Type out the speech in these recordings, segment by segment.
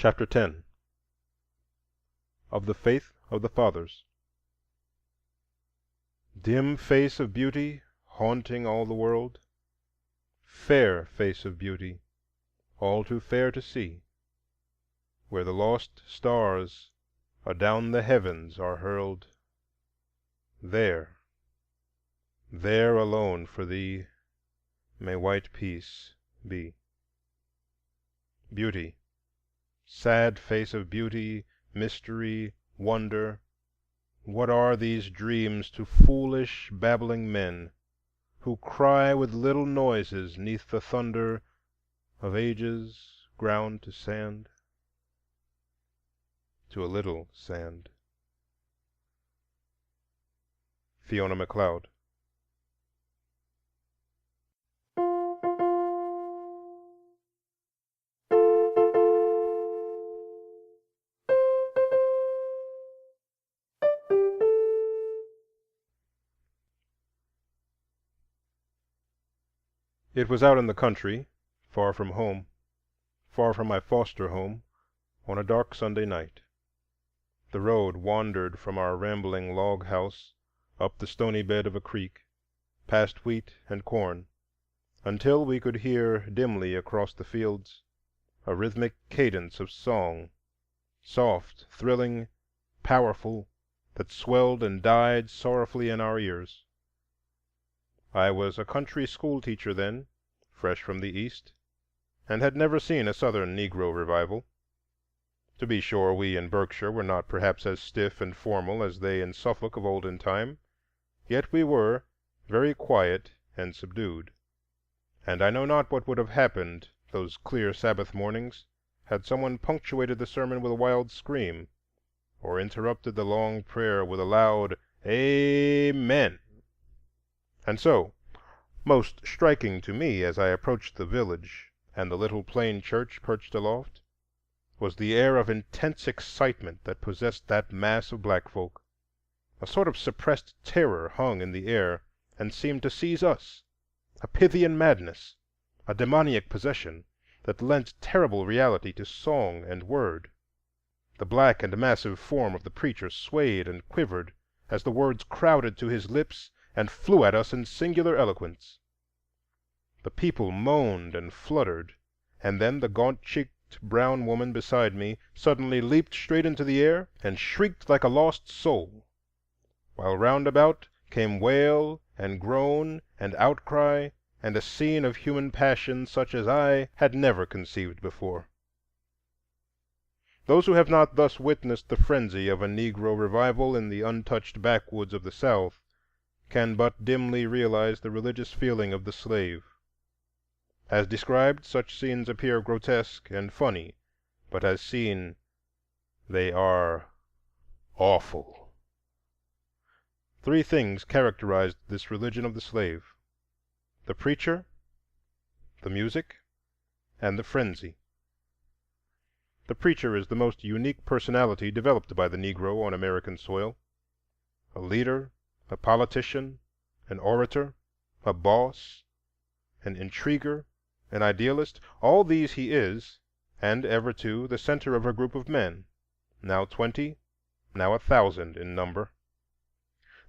Chapter 10 of the Faith of the Fathers. Dim face of beauty, haunting all the world, fair face of beauty, all too fair to see, where the lost stars adown the heavens are hurled, there, there alone for thee may white peace be. Beauty, sad face of beauty, mystery, wonder, what are these dreams to foolish, babbling men, who cry with little noises 'neath the thunder of ages ground to sand, to a little sand? Fiona MacLeod. It was out in the country, far from home, far from my foster home, on a dark Sunday night. The road wandered from our rambling log house up the stony bed of a creek, past wheat and corn, until we could hear dimly across the fields a rhythmic cadence of song, soft, thrilling, powerful, that swelled and died sorrowfully in our ears. I was a country school teacher then, fresh from the East, and had never seen a Southern Negro revival. To be sure, we in Berkshire were not perhaps as stiff and formal as they in Suffolk of olden time, yet we were very quiet and subdued, and I know not what would have happened those clear Sabbath mornings had someone punctuated the sermon with a wild scream, or interrupted the long prayer with a loud "Amen." And so, most striking to me as I approached the village and the little plain church perched aloft, was the air of intense excitement that possessed that mass of black folk. A sort of suppressed terror hung in the air and seemed to seize us, a Pythian madness, a demoniac possession that lent terrible reality to song and word. The black and massive form of the preacher swayed and quivered as the words crowded to his lips and flew at us in singular eloquence. The people moaned and fluttered, and then the gaunt-cheeked brown woman beside me suddenly leaped straight into the air and shrieked like a lost soul, while round about came wail and groan and outcry and a scene of human passion such as I had never conceived before. Those who have not thus witnessed the frenzy of a Negro revival in the untouched backwoods of the South can but dimly realize the religious feeling of the slave. As described, such scenes appear grotesque and funny, but as seen, they are awful. 3 things characterized this religion of the slave: the preacher, the music, and the frenzy. The preacher is the most unique personality developed by the Negro on American soil. A leader, a politician, an orator, a boss, an intriguer, an idealist, all these he is, and ever too the center of a group of men, now 20, now 1,000 in number.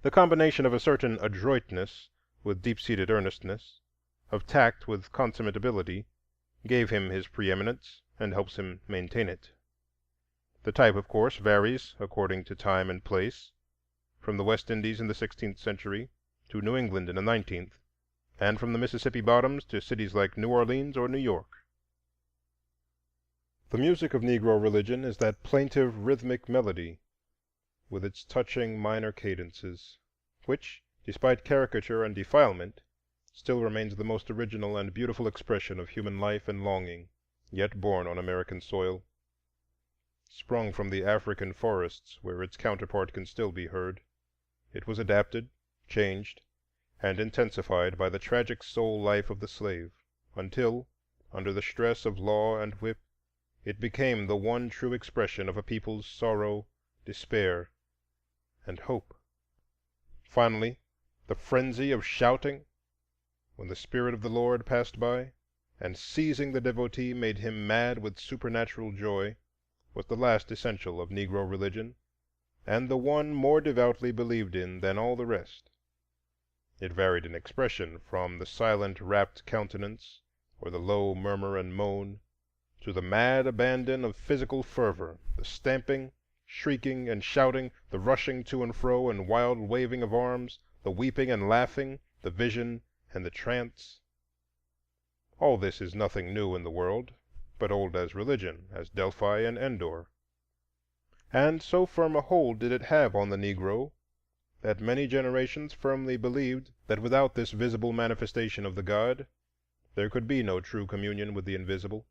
The combination of a certain adroitness with deep-seated earnestness, of tact with consummate ability, gave him his preeminence and helps him maintain it. The type, of course, varies according to time and place, from the West Indies in the 16th century to New England in the 19th, and from the Mississippi bottoms to cities like New Orleans or New York. The music of Negro religion is that plaintive rhythmic melody, with its touching minor cadences, which, despite caricature and defilement, still remains the most original and beautiful expression of human life and longing, yet born on American soil. Sprung from the African forests where its counterpart can still be heard, it was adapted, changed, and intensified by the tragic soul life of the slave, until, under the stress of law and whip, it became the one true expression of a people's sorrow, despair, and hope. Finally, the frenzy of shouting, when the Spirit of the Lord passed by, and seizing the devotee made him mad with supernatural joy, was the last essential of Negro religion, and the one more devoutly believed in than all the rest. It varied in expression from the silent, rapt countenance, or the low murmur and moan, to the mad abandon of physical fervor, the stamping, shrieking, and shouting, the rushing to and fro and wild waving of arms, the weeping and laughing, the vision and the trance. All this is nothing new in the world, but old as religion, as Delphi and Endor. And so firm a hold did it have on the Negro that many generations firmly believed that without this visible manifestation of the God, there could be no true communion with the invisible.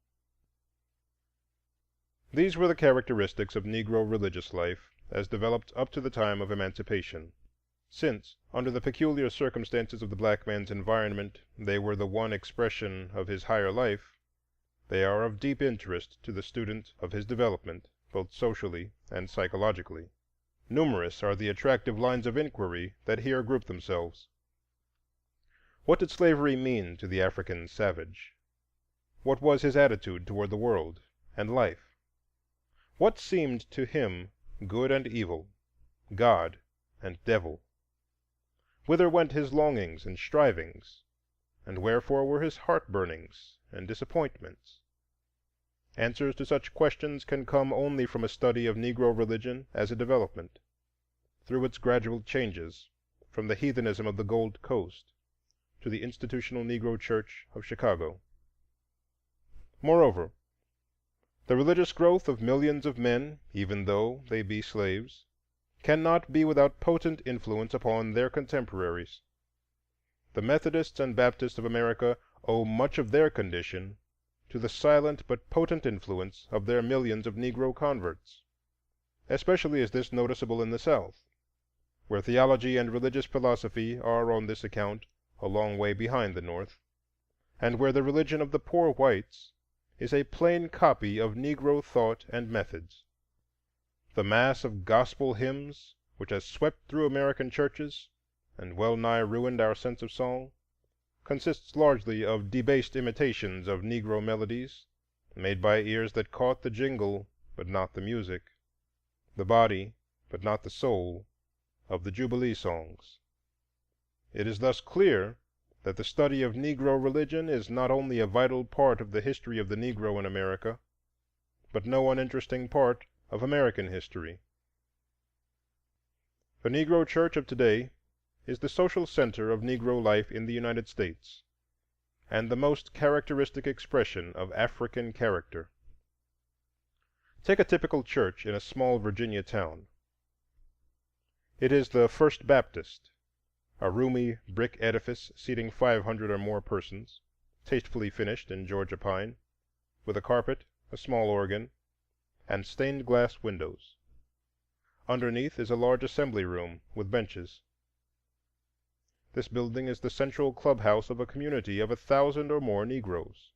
These were the characteristics of Negro religious life as developed up to the time of emancipation. Since, under the peculiar circumstances of the black man's environment, they were the one expression of his higher life, they are of deep interest to the student of his development, both socially and psychologically. Numerous are the attractive lines of inquiry that here group themselves. What did slavery mean to the African savage? What was his attitude toward the world and life? What seemed to him good and evil, God and devil? Whither went his longings and strivings, and wherefore were his heart-burnings and disappointments? Answers to such questions can come only from a study of Negro religion as a development, through its gradual changes, from the heathenism of the Gold Coast to the institutional Negro Church of Chicago. Moreover, the religious growth of millions of men, even though they be slaves, cannot be without potent influence upon their contemporaries. The Methodists and Baptists of America owe much of their condition to the silent but potent influence of their millions of Negro converts. Especially is this noticeable in the South, where theology and religious philosophy are on this account a long way behind the North, and where the religion of the poor whites is a plain copy of Negro thought and methods. The mass of gospel hymns which has swept through American churches and well nigh ruined our sense of song consists largely of debased imitations of Negro melodies, made by ears that caught the jingle but not the music, the body but not the soul of the Jubilee songs. It is thus clear that the study of Negro religion is not only a vital part of the history of the Negro in America, but no uninteresting part of American history. The Negro Church of today is the social center of Negro life in the United States, and the most characteristic expression of African character. Take a typical church in a small Virginia town. It is the First Baptist, a roomy brick edifice seating 500 or more persons, tastefully finished in Georgia pine, with a carpet, a small organ, and stained glass windows. Underneath is a large assembly room with benches. This building is the central clubhouse of a community of 1,000 or more Negroes.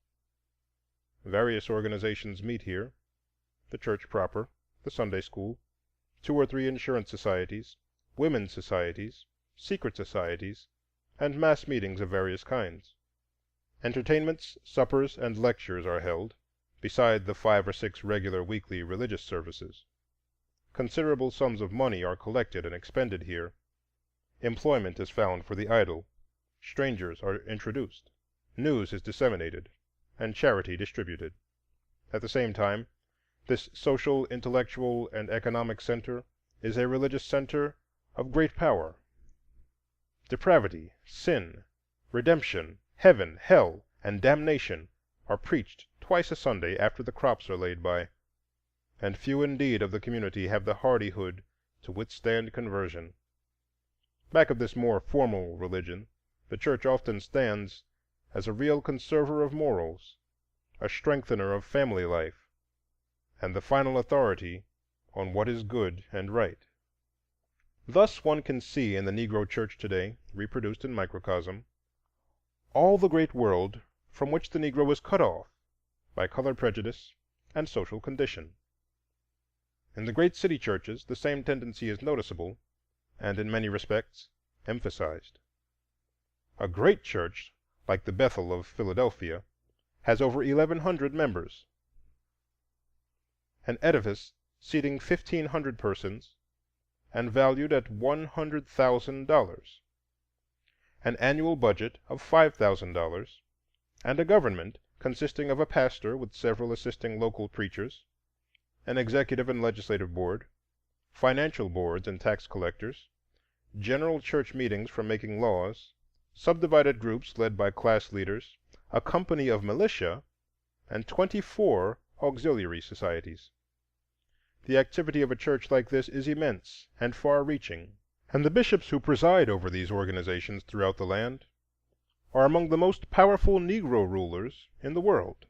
Various organizations meet here: the church proper, the Sunday school, 2 or 3 insurance societies, women's societies, secret societies, and mass meetings of various kinds. Entertainments, suppers, and lectures are held, beside the 5 or 6 regular weekly religious services. Considerable sums of money are collected and expended here. Employment is found for the idle, strangers are introduced, news is disseminated, and charity distributed. At the same time, this social, intellectual, and economic center is a religious center of great power. Depravity, sin, redemption, heaven, hell, and damnation are preached twice a Sunday after the crops are laid by, and few indeed of the community have the hardihood to withstand conversion. Back of this more formal religion, the church often stands as a real conserver of morals, a strengthener of family life, and the final authority on what is good and right. Thus one can see in the Negro church today, reproduced in microcosm, all the great world from which the Negro is cut off by color prejudice and social condition. In the great city churches the same tendency is noticeable, and in many respects emphasized. A great church, like the Bethel of Philadelphia, has over 1,100 members. an edifice seating 1,500 persons and valued at $100,000, an annual budget of $5,000, and a government consisting of a pastor with several assisting local preachers, an executive and legislative board, financial boards and tax collectors, general church meetings for making laws, subdivided groups led by class leaders, a company of militia, and 24 auxiliary societies. The activity of a church like this is immense and far-reaching, and the bishops who preside over these organizations throughout the land are among the most powerful Negro rulers in the world.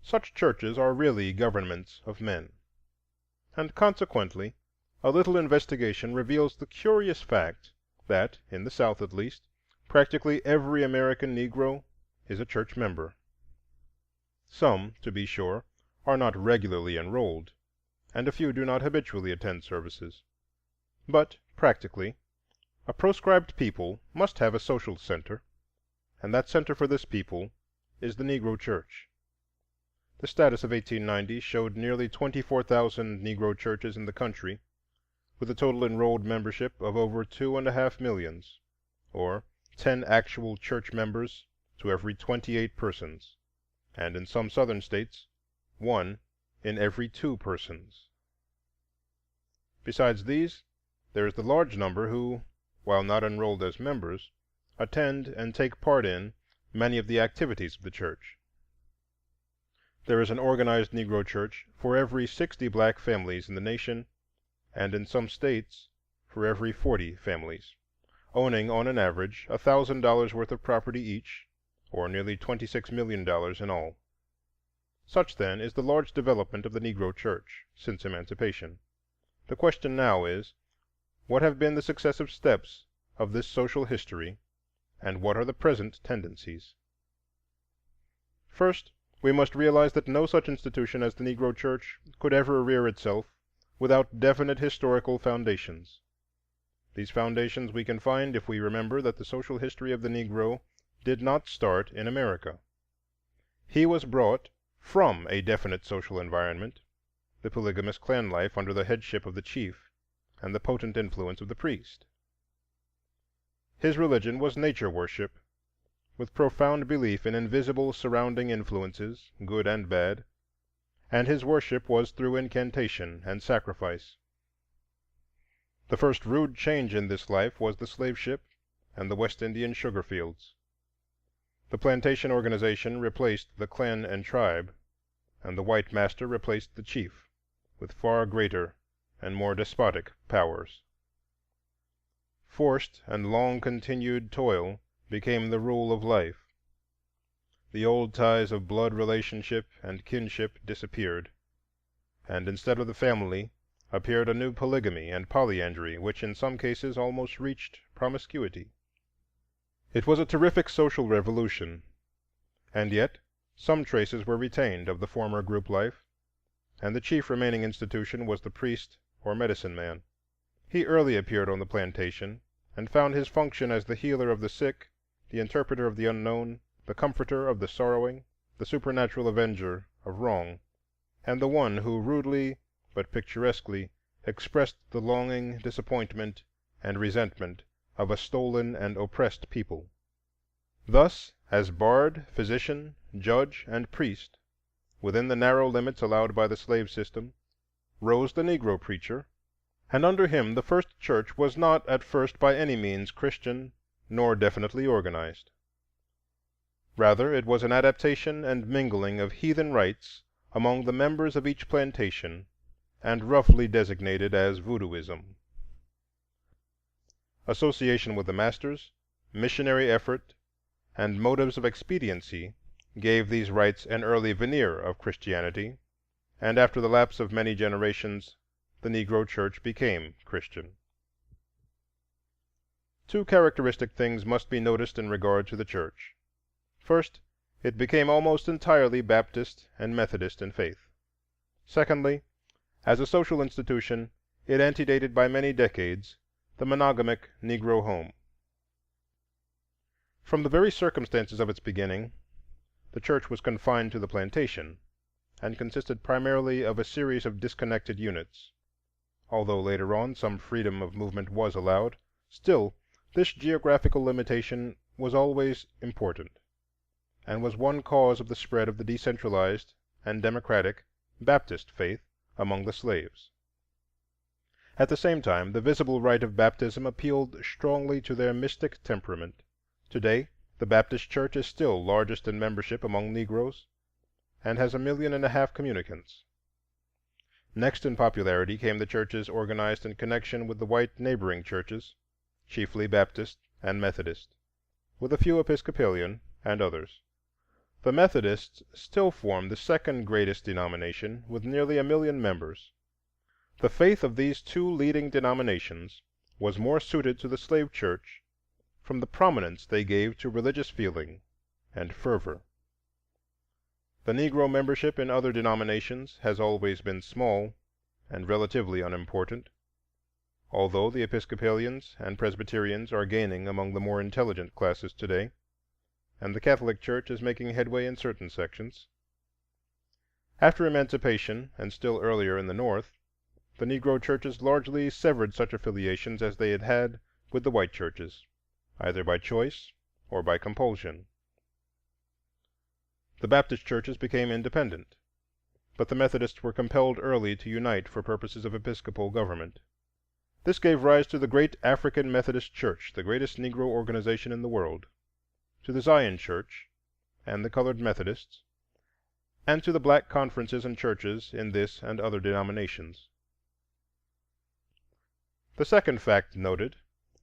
Such churches are really governments of men, and consequently a little investigation reveals the curious fact that, in the South at least, practically every American Negro is a church member. Some, to be sure, are not regularly enrolled, and a few do not habitually attend services. But, practically, a proscribed people must have a social center, and that center for this people is the Negro Church. The status of 1890 showed nearly 24,000 Negro churches in the country, with a total enrolled membership of over 2.5 millions, or 10 actual church members to every 28 persons, and in some Southern states, 1 in every 2 persons. Besides these, there is the large number who, while not enrolled as members, attend and take part in many of the activities of the church. There is an organized Negro church for every 60 black families in the nation, and in some states for every 40 families, owning on an average $1,000 worth of property each, or nearly $26 million in all. Such, then, is the large development of the Negro church since emancipation. The question now is, what have been the successive steps of this social history, and what are the present tendencies? First, we must realize that no such institution as the Negro Church could ever rear itself without definite historical foundations. These foundations we can find if we remember that the social history of the Negro did not start in America. He was brought from a definite social environment, the polygamous clan life under the headship of the chief and the potent influence of the priest. His religion was nature worship, with profound belief in invisible surrounding influences, good and bad, and his worship was through incantation and sacrifice. The first rude change in this life was the slave ship and the West Indian sugar fields. The plantation organization replaced the clan and tribe, and the white master replaced the chief, with far greater and more despotic powers. Forced and long-continued toil became the rule of life. The old ties of blood relationship and kinship disappeared, and instead of the family appeared a new polygamy and polyandry, which in some cases almost reached promiscuity. It was a terrific social revolution, and yet some traces were retained of the former group life, and the chief remaining institution was the priest or medicine man. He early appeared on the plantation, and found his function as the healer of the sick, the interpreter of the unknown, the comforter of the sorrowing, the supernatural avenger of wrong, and the one who rudely but picturesquely expressed the longing, disappointment, and resentment of a stolen and oppressed people. Thus, as bard, physician, judge, and priest, within the narrow limits allowed by the slave system, rose the Negro preacher, and under him the first church was not at first by any means Christian nor definitely organized. Rather, it was an adaptation and mingling of heathen rites among the members of each plantation, and roughly designated as voodooism. Association with the masters, missionary effort, and motives of expediency gave these rites an early veneer of Christianity, and after the lapse of many generations, the Negro Church became Christian. Two characteristic things must be noticed in regard to the church. First, it became almost entirely Baptist and Methodist in faith. Secondly, as a social institution, it antedated by many decades the monogamic Negro home. From the very circumstances of its beginning, the church was confined to the plantation, and consisted primarily of a series of disconnected units. Although later on some freedom of movement was allowed, still this geographical limitation was always important, and was one cause of the spread of the decentralized and democratic Baptist faith among the slaves. At the same time, the visible rite of baptism appealed strongly to their mystic temperament. Today, the Baptist Church is still largest in membership among Negroes, and has 1.5 million communicants. Next in popularity came the churches organized in connection with the white neighboring churches, chiefly Baptist and Methodist, with a few Episcopalian and others. The Methodists still form the second greatest denomination, with nearly 1 million members. The faith of these two leading denominations was more suited to the slave church from the prominence they gave to religious feeling and fervor. The Negro membership in other denominations has always been small and relatively unimportant, although the Episcopalians and Presbyterians are gaining among the more intelligent classes today, and the Catholic Church is making headway in certain sections. After emancipation, and still earlier in the North, the Negro churches largely severed such affiliations as they had had with the white churches, either by choice or by compulsion. The Baptist churches became independent, but the Methodists were compelled early to unite for purposes of episcopal government. This gave rise to the great African Methodist Church, the greatest Negro organization in the world, to the Zion Church and the Colored Methodists, and to the black conferences and churches in this and other denominations. The second fact noted,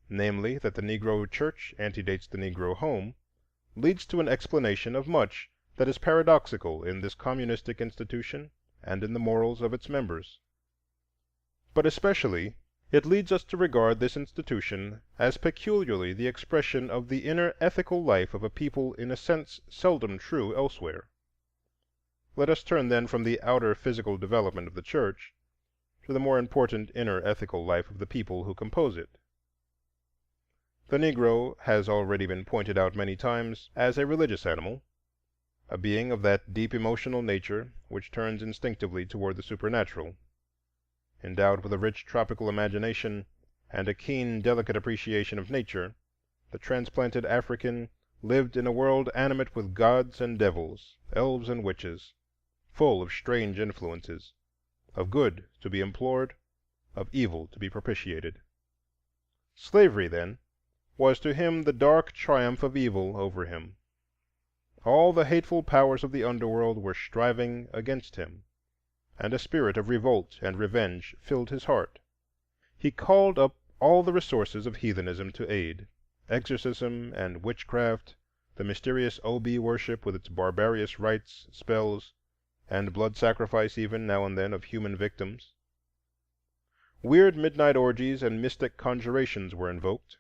namely that the Negro church antedates the Negro home, leads to an explanation of much that is paradoxical in this communistic institution and in the morals of its members. But especially it leads us to regard this institution as peculiarly the expression of the inner ethical life of a people in a sense seldom true elsewhere. Let us turn then from the outer physical development of the church to the more important inner ethical life of the people who compose it. The Negro has already been pointed out many times as a religious animal, a being of that deep emotional nature which turns instinctively toward the supernatural. Endowed with a rich tropical imagination and a keen, delicate appreciation of nature, the transplanted African lived in a world animate with gods and devils, elves and witches, full of strange influences, of good to be implored, of evil to be propitiated. Slavery, then, was to him the dark triumph of evil over him. All the hateful powers of the underworld were striving against him, and a spirit of revolt and revenge filled his heart. He called up all the resources of heathenism to aid: exorcism and witchcraft, the mysterious Obi worship with its barbarous rites, spells, and blood sacrifice even, now and then, of human victims. Weird midnight orgies and mystic conjurations were invoked.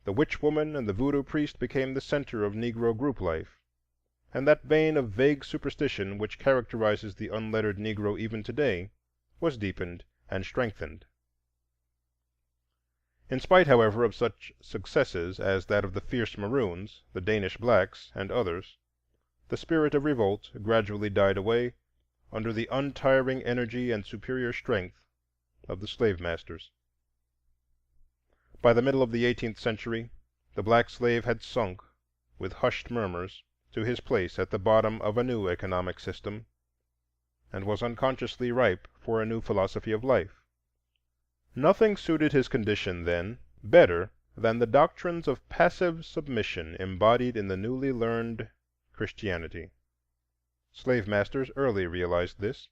The witch woman and the voodoo priest became the center of Negro group life, and that vein of vague superstition which characterizes the unlettered Negro even today was deepened and strengthened. In spite, however, of such successes as that of the fierce Maroons, the Danish blacks, and others, the spirit of revolt gradually died away under the untiring energy and superior strength of the slave masters. By the middle of the 18th century, the black slave had sunk, with hushed murmurs, to his place at the bottom of a new economic system, and was unconsciously ripe for a new philosophy of life. Nothing suited his condition then better than the doctrines of passive submission embodied in the newly learned Christianity. Slave masters early realized this,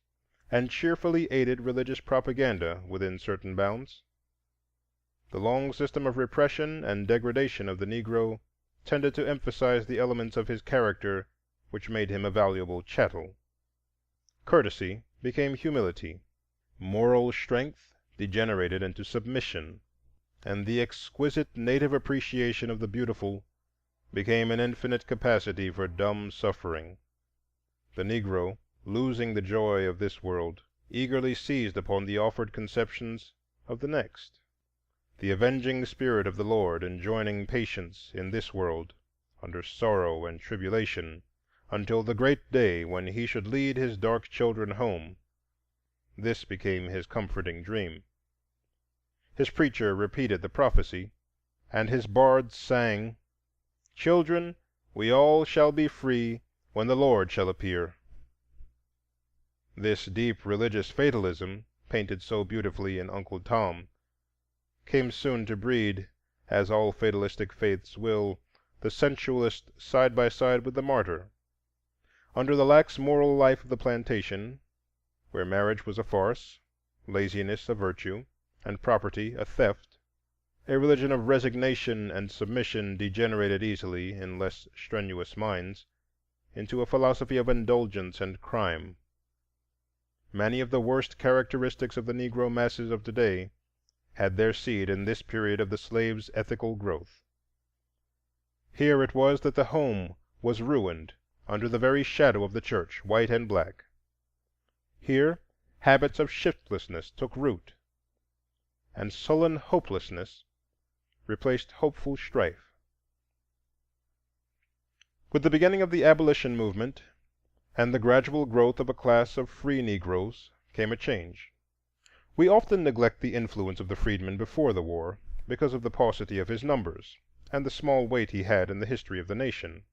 and cheerfully aided religious propaganda within certain bounds. The long system of repression and degradation of the Negro tended to emphasize the elements of his character which made him a valuable chattel. Courtesy became humility, moral strength degenerated into submission, and the exquisite native appreciation of the beautiful became an infinite capacity for dumb suffering. The Negro, losing the joy of this world, eagerly seized upon the offered conceptions of the next. The avenging spirit of the Lord enjoining patience in this world under sorrow and tribulation until the great day when he should lead his dark children home. This became his comforting dream. His preacher repeated the prophecy, and his bards sang, "Children, we all shall be free when the Lord shall appear." This deep religious fatalism, painted so beautifully in Uncle Tom, came soon to breed, as all fatalistic faiths will, the sensualist side by side with the martyr. Under the lax moral life of the plantation, where marriage was a farce, laziness a virtue, and property a theft, a religion of resignation and submission degenerated easily, in less strenuous minds, into a philosophy of indulgence and crime. Many of the worst characteristics of the Negro masses of today had their seed in this period of the slave's ethical growth. Here it was that the home was ruined under the very shadow of the church, white and black. Here habits of shiftlessness took root, and sullen hopelessness replaced hopeful strife. With the beginning of the abolition movement and the gradual growth of a class of free Negroes came a change. We often neglect the influence of the freedman before the war because of the paucity of his numbers and the small weight he had in the history of the nation.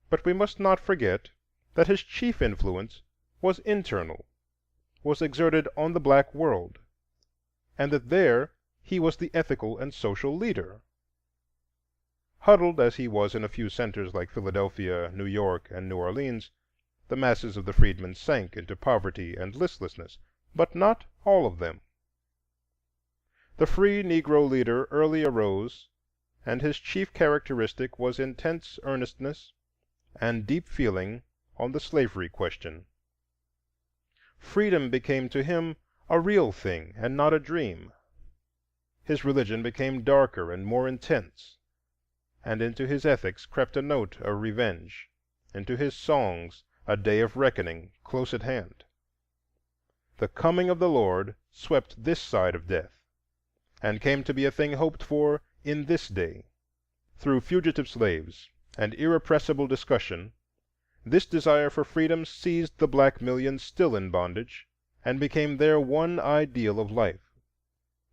But we must not forget that his chief influence was internal, was exerted on the black world, and that there he was the ethical and social leader. Huddled as he was in a few centers like Philadelphia, New York, and New Orleans, the masses of the freedmen sank into poverty and listlessness, but not all of them. The free Negro leader early arose, and his chief characteristic was intense earnestness and deep feeling on the slavery question. Freedom became to him a real thing and not a dream. His religion became darker and more intense, and into his ethics crept a note of revenge, into his songs a day of reckoning close at hand. The coming of the Lord swept this side of death, and came to be a thing hoped for in this day. Through fugitive slaves and irrepressible discussion, this desire for freedom seized the black millions still in bondage, and became their one ideal of life.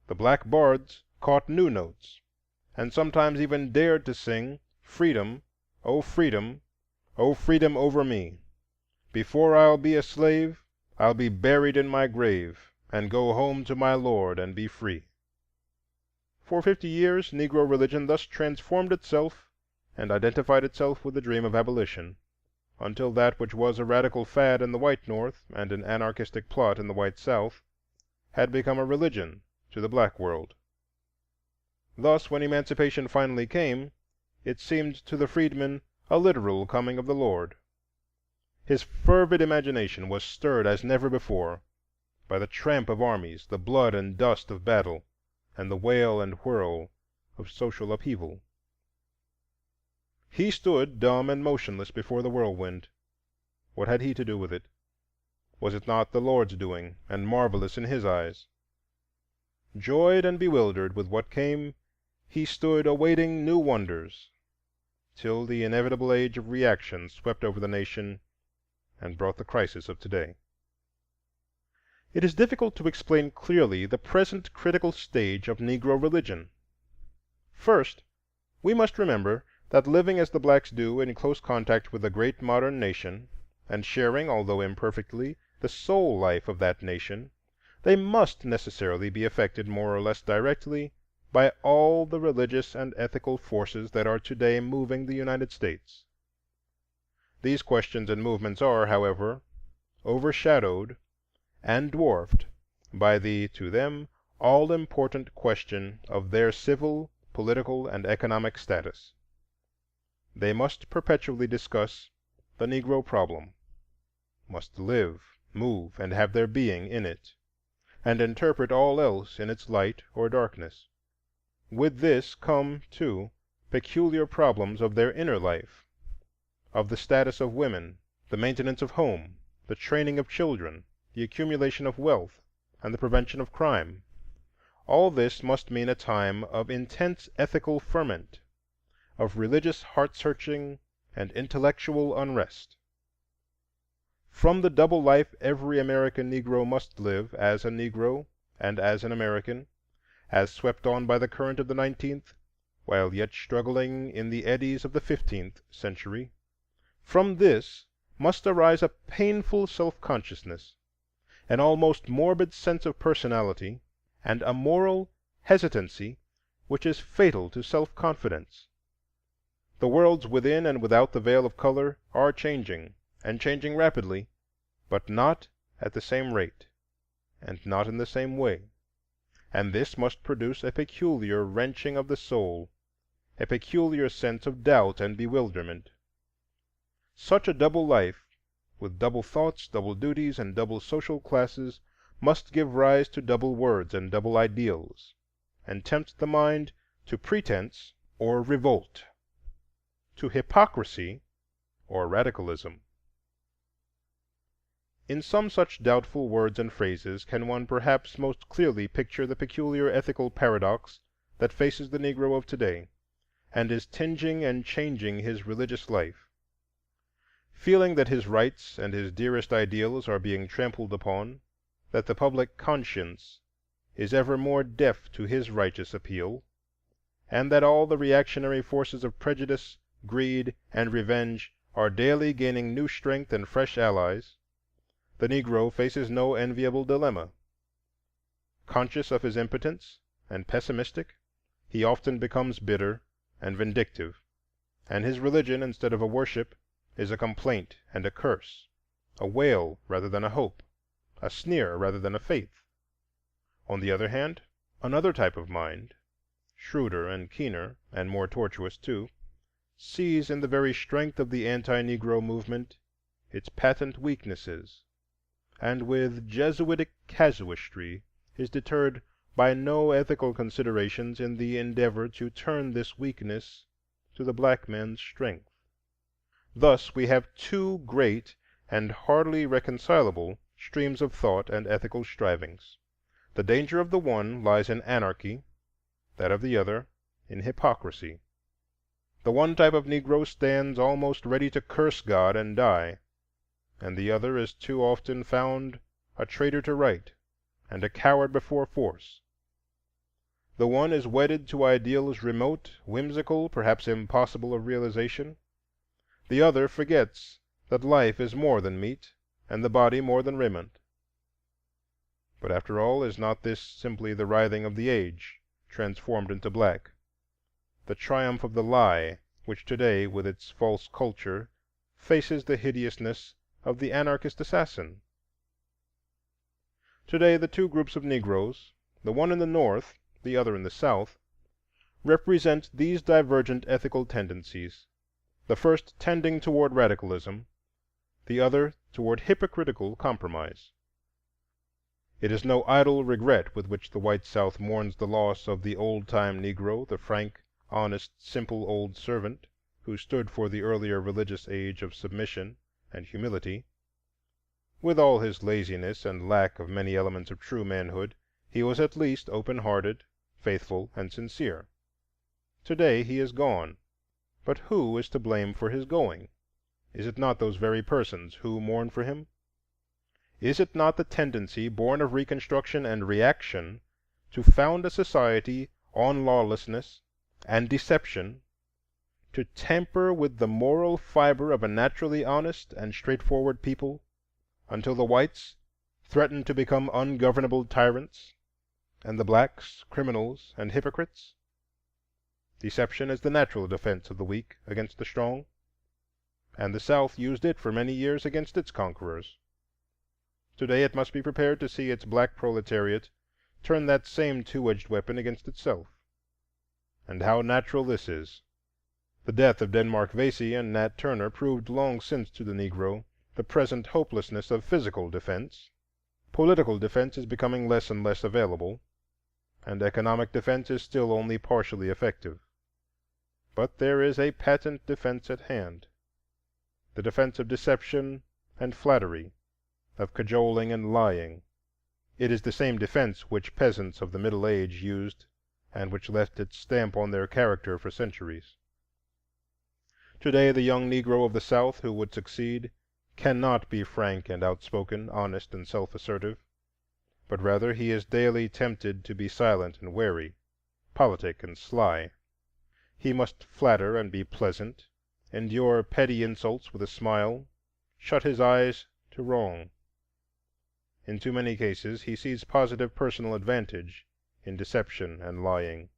The black bards caught new notes, and sometimes even dared to sing, "Freedom, oh freedom over me. Before I'll be a slave, I'll be buried in my grave, and go home to my Lord and be free." For 50 years Negro religion thus transformed itself and identified itself with the dream of abolition, until that which was a radical fad in the white North and an anarchistic plot in the white South had become a religion to the black world. Thus, when emancipation finally came, it seemed to the freedman a literal coming of the Lord. His fervid imagination was stirred as never before by the tramp of armies, the blood and dust of battle, and the wail and whirl of social upheaval. He stood dumb and motionless before the whirlwind. What had he to do with it? Was it not the Lord's doing, and marvelous in his eyes? Joyed and bewildered with what came, he stood awaiting new wonders, till the inevitable age of reaction swept over the nation and brought the crisis of today. It is difficult to explain clearly the present critical stage of Negro religion. First, we must remember that living as the blacks do in close contact with the great modern nation, and sharing, although imperfectly, the soul life of that nation, they must necessarily be affected more or less directly by all the religious and ethical forces that are today moving the United States. These questions and movements are, however, overshadowed and dwarfed by the, to them, all-important question of their civil, political, and economic status. They must perpetually discuss the Negro problem, must live, move, and have their being in it, and interpret all else in its light or darkness. With this come, too, peculiar problems of their inner life, of the status of women, the maintenance of home, the training of children, the accumulation of wealth, and the prevention of crime. All this must mean a time of intense ethical ferment, of religious heart-searching and intellectual unrest. From the double life every American Negro must live as a Negro and as an American, as swept on by the current of the 19th, while yet struggling in the eddies of the 15th century, from this must arise a painful self-consciousness, an almost morbid sense of personality, and a moral hesitancy which is fatal to self-confidence. The worlds within and without the veil of color are changing, and changing rapidly, but not at the same rate, and not in the same way, and this must produce a peculiar wrenching of the soul, a peculiar sense of doubt and bewilderment. Such a double life, with double thoughts, double duties, and double social classes, must give rise to double words and double ideals, and tempt the mind to pretense or revolt, to hypocrisy or radicalism. In some such doubtful words and phrases can one perhaps most clearly picture the peculiar ethical paradox that faces the Negro of today, and is tinging and changing his religious life. Feeling that his rights and his dearest ideals are being trampled upon, that the public conscience is ever more deaf to his righteous appeal, and that all the reactionary forces of prejudice, greed, and revenge are daily gaining new strength and fresh allies, the Negro faces no enviable dilemma. Conscious of his impotence and pessimistic, he often becomes bitter and vindictive, and his religion, instead of a worship, is a complaint and a curse, a wail rather than a hope, a sneer rather than a faith. On the other hand, another type of mind, shrewder and keener and more tortuous too, sees in the very strength of the anti-Negro movement its patent weaknesses, and with Jesuitic casuistry is deterred by no ethical considerations in the endeavor to turn this weakness to the black man's strength. Thus we have two great and hardly reconcilable streams of thought and ethical strivings. The danger of the one lies in anarchy, that of the other in hypocrisy. The one type of Negro stands almost ready to curse God and die, and the other is too often found a traitor to right and a coward before force. The one is wedded to ideals remote, whimsical, perhaps impossible of realization. The other forgets that life is more than meat, and the body more than raiment. But after all, is not this simply the writhing of the age, transformed into black, the triumph of the lie, which today, with its false culture, faces the hideousness of the anarchist assassin? Today the two groups of Negroes, the one in the North, the other in the South, represent these divergent ethical tendencies, the first tending toward radicalism, the other toward hypocritical compromise. It is no idle regret with which the white South mourns the loss of the old-time Negro, the frank, honest, simple old servant, who stood for the earlier religious age of submission and humility. With all his laziness and lack of many elements of true manhood, he was at least open-hearted, faithful, and sincere. Today he is gone, but who is to blame for his going? Is it not those very persons who mourn for him? Is it not the tendency, born of Reconstruction and reaction, to found a society on lawlessness and deception, to tamper with the moral fiber of a naturally honest and straightforward people, until the whites threaten to become ungovernable tyrants, and the blacks criminals and hypocrites? Deception is the natural defense of the weak against the strong, and the South used it for many years against its conquerors. Today it must be prepared to see its black proletariat turn that same two-edged weapon against itself. And how natural this is! The death of Denmark Vesey and Nat Turner proved long since to the Negro the present hopelessness of physical defense. Political defense is becoming less and less available, and economic defense is still only partially effective. But there is a patent defense at hand, the defense of deception and flattery, of cajoling and lying. It is the same defense which peasants of the Middle Age used, and which left its stamp on their character for centuries. Today the young Negro of the South who would succeed cannot be frank and outspoken, honest and self-assertive, but rather he is daily tempted to be silent and wary, politic and sly. He must flatter and be pleasant, endure petty insults with a smile, shut his eyes to wrong. In too many cases he sees positive personal advantage in deception and lying.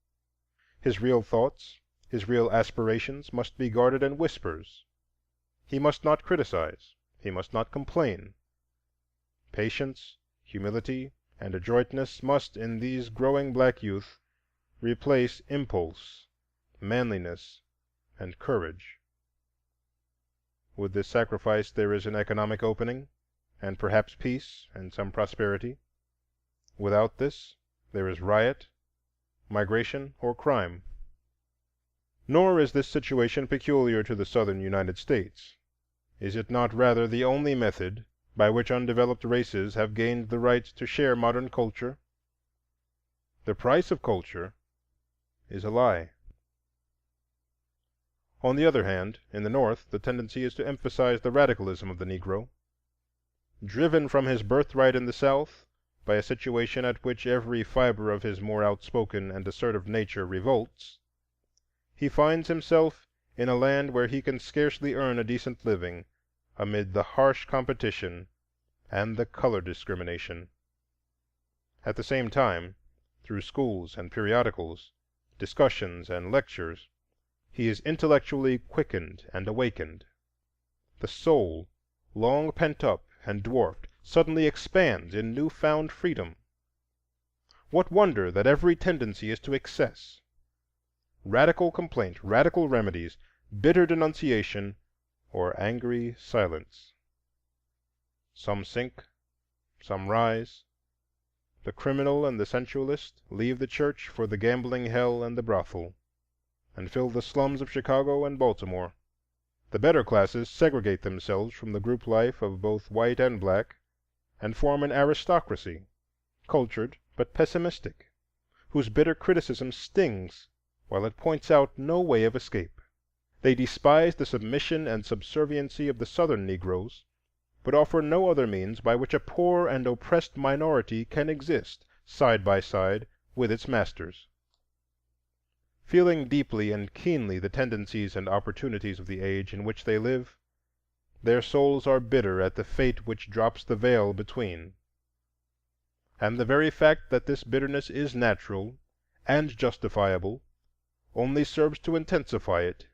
His real thoughts, his real aspirations must be guarded in whispers. He must not criticize, he must not complain. Patience, humility, and adroitness must, in these growing black youth, replace impulse, manliness, and courage. With this sacrifice there is an economic opening, and perhaps peace and some prosperity. Without this there is riot, migration, or crime. Nor is this situation peculiar to the Southern United States. Is it not rather the only method by which undeveloped races have gained the right to share modern culture? The price of culture is a lie. On the other hand, in the North, the tendency is to emphasize the radicalism of the Negro. Driven from his birthright in the South by a situation at which every fiber of his more outspoken and assertive nature revolts, he finds himself in a land where he can scarcely earn a decent living amid the harsh competition and the color discrimination. At the same time, through schools and periodicals, discussions and lectures, he is intellectually quickened and awakened. The soul, long pent up and dwarfed, suddenly expands in new-found freedom. What wonder that every tendency is to excess? Radical complaint, radical remedies, bitter denunciation, or angry silence. Some sink, some rise. The criminal and the sensualist leave the church for the gambling hell and the brothel, and fill the slums of Chicago and Baltimore. The better classes segregate themselves from the group life of both white and black, and form an aristocracy, cultured but pessimistic, whose bitter criticism stings while it points out no way of escape. They despise the submission and subserviency of the Southern Negroes, but offer no other means by which a poor and oppressed minority can exist side by side with its masters. Feeling deeply and keenly the tendencies and opportunities of the age in which they live, their souls are bitter at the fate which drops the veil between. And the very fact that this bitterness is natural and justifiable only serves to intensify it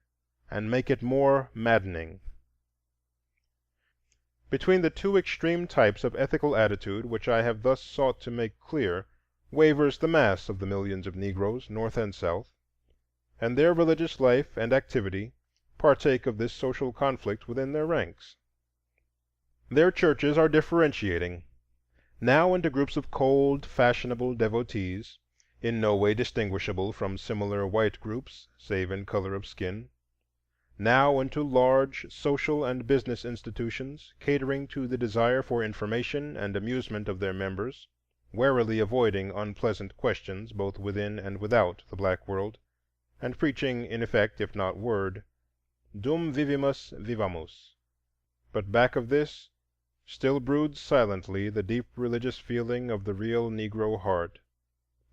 and make it more maddening. Between the two extreme types of ethical attitude which I have thus sought to make clear wavers the mass of the millions of Negroes, North and South, and their religious life and activity partake of this social conflict within their ranks. Their churches are differentiating, now into groups of cold, fashionable devotees, in no way distinguishable from similar white groups save in color of skin, now into large social and business institutions catering to the desire for information and amusement of their members, warily avoiding unpleasant questions both within and without the black world, and preaching in effect, if not word, Dum vivimus vivamus. But back of this still broods silently the deep religious feeling of the real Negro heart,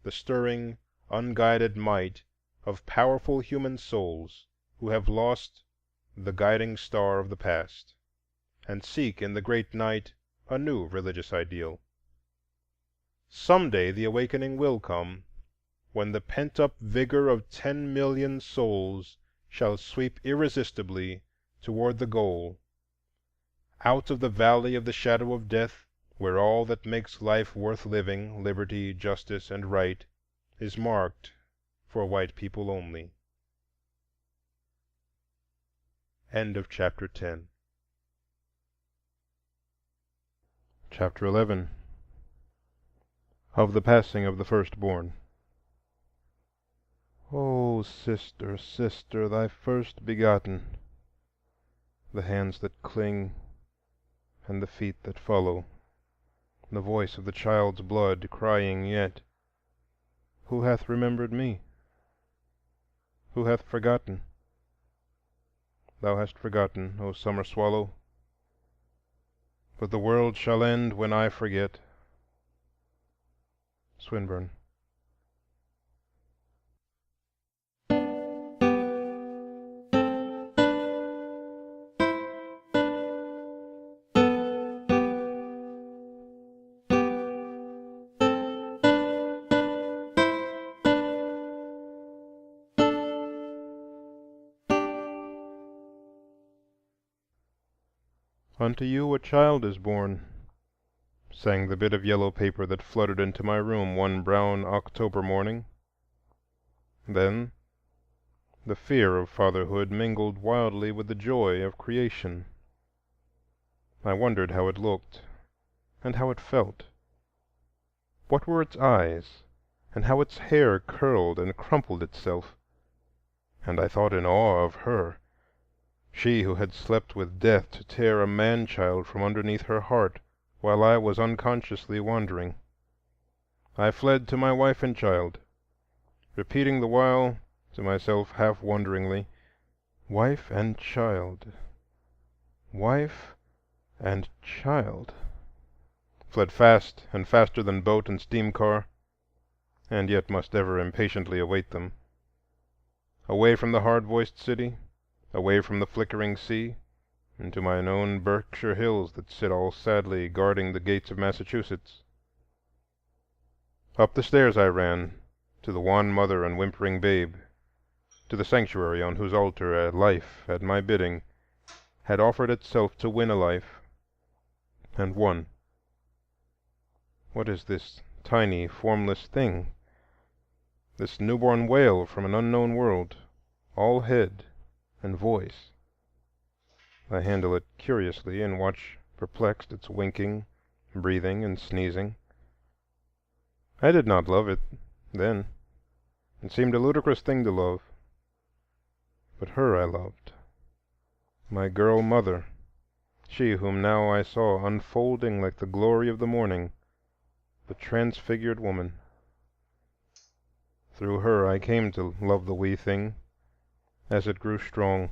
the stirring, unguided might of powerful human souls who have lost the guiding star of the past, and seek in the great night a new religious ideal. Some day the awakening will come, when the pent-up vigor of 10 million souls shall sweep irresistibly toward the goal, out of the valley of the shadow of death, where all that makes life worth living, liberty, justice, and right, is marked for white people only. End of Chapter 10. Chapter 11. Of the Passing of the Firstborn. O sister, sister, thy first begotten, the hands that cling and the feet that follow, the voice of the child's blood crying yet, who hath remembered me? Who hath forgotten? thou hast forgotten, O summer swallow, but the world shall end when I forget. Swinburne. Unto you a child is born, sang the bit of yellow paper that fluttered into my room one brown October morning. Then the fear of fatherhood mingled wildly with the joy of creation. I wondered how it looked, and how it felt. What were its eyes, and how its hair curled and crumpled itself? And I thought in awe of her, she who had slept with death to tear a man-child from underneath her heart while I was unconsciously wandering. I fled to my wife and child, repeating the while to myself half wonderingly, "Wife and child, wife and child," fled fast and faster than boat and steam car, and yet must ever impatiently await them. Away from the hard-voiced city, away from the flickering sea, into mine own Berkshire hills that sit all sadly guarding the gates of Massachusetts. Up the stairs I ran, to the wan mother and whimpering babe, to the sanctuary on whose altar a life at my bidding had offered itself to win a life, and won. What is this tiny, formless thing? This newborn wail from an unknown world, all head and voice. I handle it curiously and watch perplexed its winking, breathing, and sneezing. I did not love it then. It seemed a ludicrous thing to love. But her I loved, my girl mother, she whom now I saw unfolding like the glory of the morning, the transfigured woman. Through her I came to love the wee thing, as it grew strong,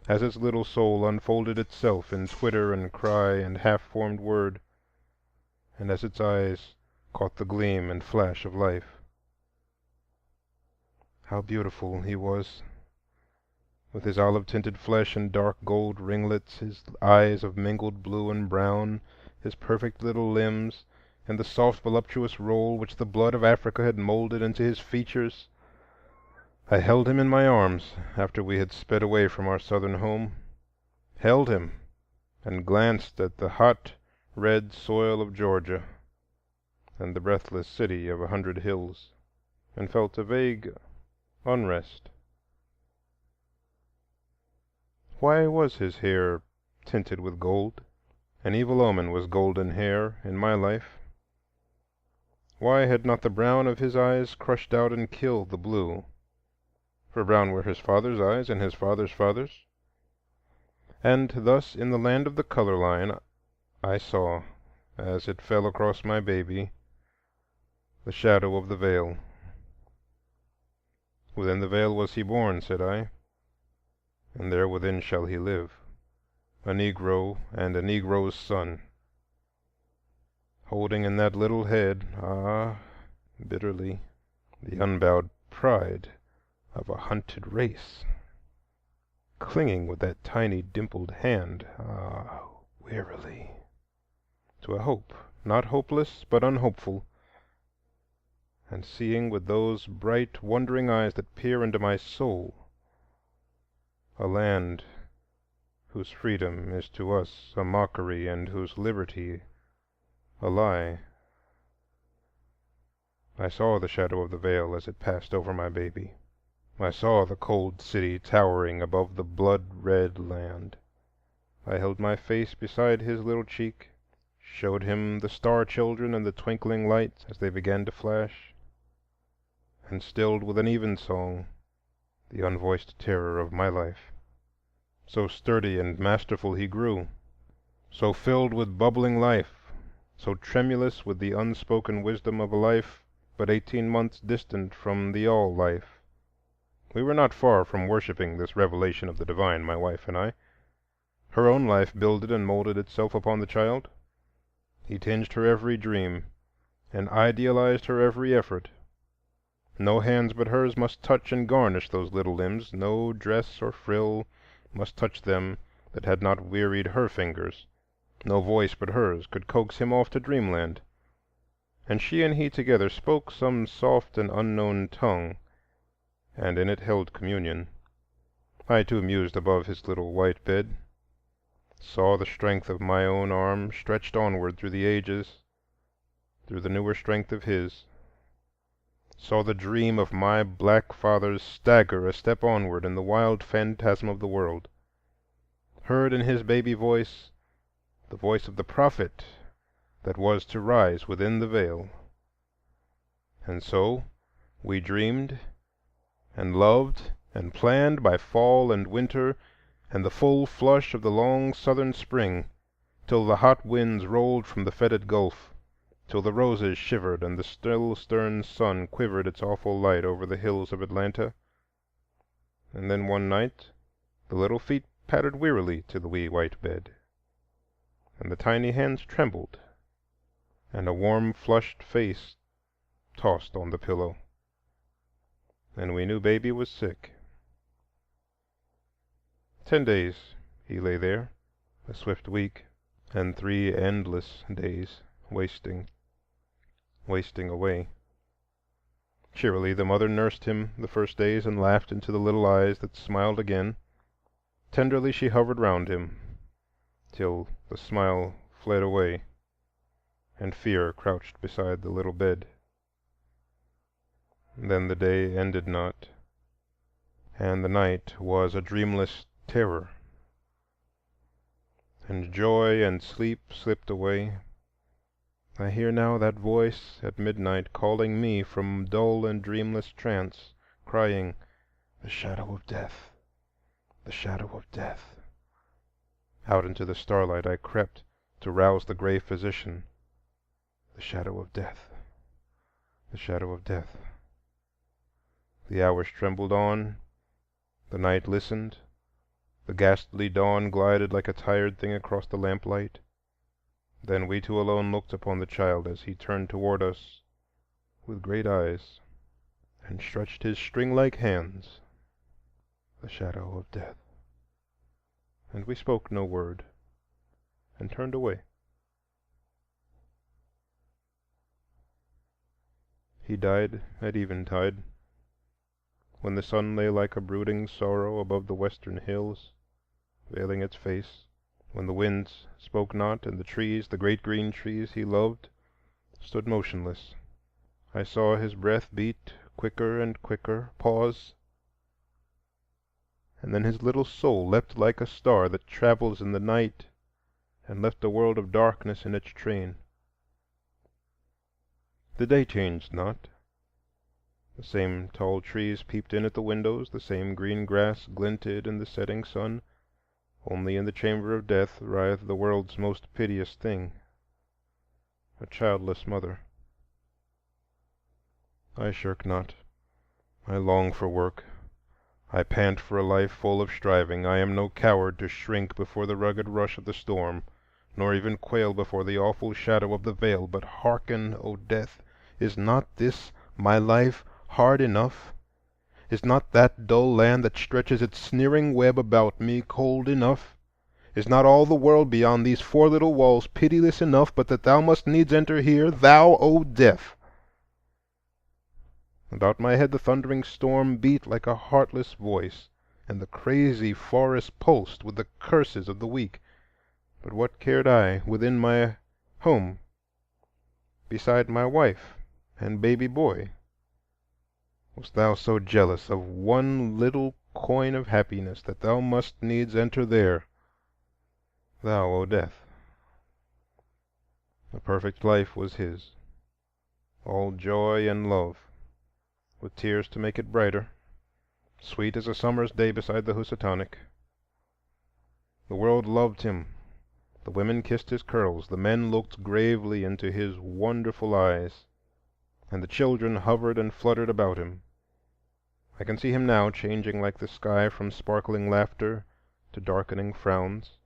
as its little soul unfolded itself in twitter and cry and half-formed word, and as its eyes caught the gleam and flash of life. How beautiful he was, with his olive-tinted flesh and dark gold ringlets, his eyes of mingled blue and brown, his perfect little limbs, and the soft voluptuous roll which the blood of Africa had molded into his features. I held him in my arms after we had sped away from our southern home, held him and glanced at the hot, red soil of Georgia and the breathless city of 100 hills, and felt a vague unrest. Why was his hair tinted with gold? An evil omen was golden hair in my life. Why had not the brown of his eyes crushed out and killed the blue? For brown were his father's eyes and his father's father's. And thus in the land of the color line I saw, as it fell across my baby, the shadow of the veil. Within the veil was he born, said I, and there within shall he live, a Negro and a Negro's son, holding in that little head, bitterly, the unbowed pride of a hunted race, clinging with that tiny dimpled hand, wearily, to a hope, not hopeless but unhopeful, and seeing with those bright wondering eyes that peer into my soul, a land whose freedom is to us a mockery and whose liberty a lie. I saw the shadow of the veil as it passed over my baby. I saw the cold city towering above the blood-red land. I held my face beside his little cheek, showed him the star-children and the twinkling lights as they began to flash, and stilled with an evensong the unvoiced terror of my life. So sturdy and masterful he grew, so filled with bubbling life, so tremulous with the unspoken wisdom of a life but 18 months distant from the all-life, We were not far from worshiping this revelation of the divine, my wife and I. Her own life builded and molded itself upon the child. He tinged her every dream and idealized her every effort. No hands but hers must touch and garnish those little limbs, no dress or frill must touch them that had not wearied her fingers, no voice but hers could coax him off to dreamland. And she and he together spoke some soft and unknown tongue, and in it held communion. I too mused above his little white bed, saw the strength of my own arm stretched onward through the ages, through the newer strength of his, saw the dream of my black fathers stagger a step onward in the wild phantasm of the world, heard in his baby voice the voice of the prophet that was to rise within the veil. And so we dreamed and loved and planned by fall and winter and the full flush of the long southern spring, till the hot winds rolled from the fetid Gulf, till the roses shivered and the still stern sun quivered its awful light over the hills of Atlanta. And then one night the little feet pattered wearily to the wee white bed, and the tiny hands trembled, and a warm flushed face tossed on the pillow, and we knew baby was sick. 10 days he lay there, a swift week, and 3 endless days, wasting away. Cheerily the mother nursed him the first days and laughed into the little eyes that smiled again. Tenderly she hovered round him, till the smile fled away, and fear crouched beside the little bed. Then the day ended not, and the night was a dreamless terror, and joy and sleep slipped away. I hear now that voice at midnight calling me from dull and dreamless trance, crying, "The shadow of death, the shadow of death." Out into the starlight I crept to rouse the gray physician. The shadow of death, the shadow of death. The hours trembled on, the night listened, the ghastly dawn glided like a tired thing across the lamplight. Then we two alone looked upon the child as he turned toward us with great eyes and stretched his string-like hands. The shadow of death. And we spoke no word, and turned away. He died at eventide, when the sun lay like a brooding sorrow above the western hills, veiling its face, when the winds spoke not, and the trees, the great green trees he loved, stood motionless. I saw his breath beat quicker and quicker, pause, and then his little soul leapt like a star that travels in the night and left a world of darkness in its train. The day changed not. The same tall trees peeped in at the windows, the same green grass glinted in the setting sun. Only in the chamber of death writhed the world's most piteous thing, a childless mother. I shirk not. I long for work. I pant for a life full of striving. I am no coward to shrink before the rugged rush of the storm, nor even quail before the awful shadow of the veil. But hearken, O death, is not this my life hard enough? Is not that dull land that stretches its sneering web about me cold enough? Is not all the world beyond these 4 little walls pitiless enough, but that thou must needs enter here, thou, O death? About my head the thundering storm beat like a heartless voice, and the crazy forest pulsed with the curses of the weak. But what cared I within my home, beside my wife and baby boy? Wast thou so jealous of one little coin of happiness that thou must needs enter there, thou, O death? A perfect life was his, all joy and love, with tears to make it brighter, sweet as a summer's day beside the Housatonic. The world loved him, the women kissed his curls, the men looked gravely into his wonderful eyes, and the children hovered and fluttered about him. I can see him now changing like the sky from sparkling laughter to darkening frowns,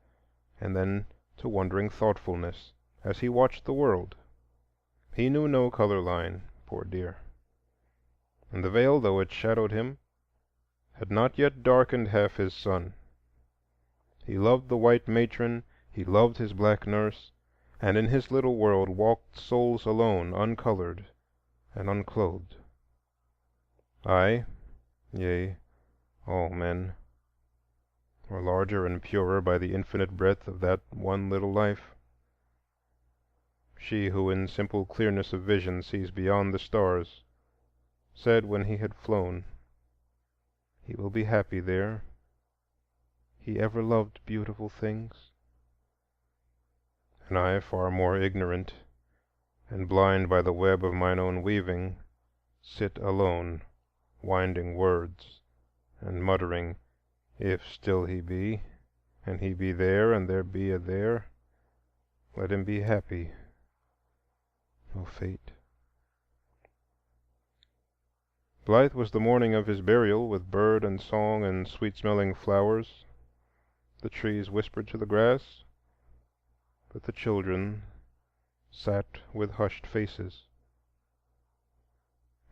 and then to wondering thoughtfulness, as he watched the world. He knew no color line, poor dear, and the veil, though it shadowed him, had not yet darkened half his sun. He loved the white matron, he loved his black nurse, and in his little world walked souls alone, uncolored and unclothed. I, yea, all men, were larger and purer by the infinite breadth of that one little life. She who in simple clearness of vision sees beyond the stars said when he had flown, "He will be happy there. He ever loved beautiful things." And I, far more ignorant and blind by the web of mine own weaving, sit alone, winding words and muttering, "If still he be, and he be there, and there be a there, let him be happy, O fate." Blithe was the morning of his burial, with bird and song and sweet-smelling flowers. The trees whispered to the grass, but the children sat with hushed faces.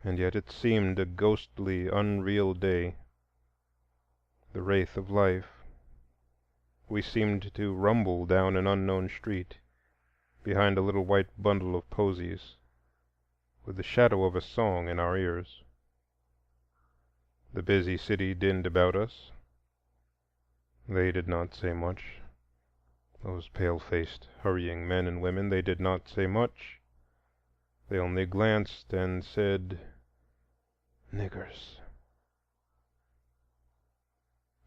And yet it seemed a ghostly, unreal day, the wraith of life. We seemed to rumble down an unknown street, behind a little white bundle of posies, with the shadow of a song in our ears. The busy city dinned about us. They did not say much. Those pale-faced, hurrying men and women, they did not say much. They only glanced and said, "Niggers."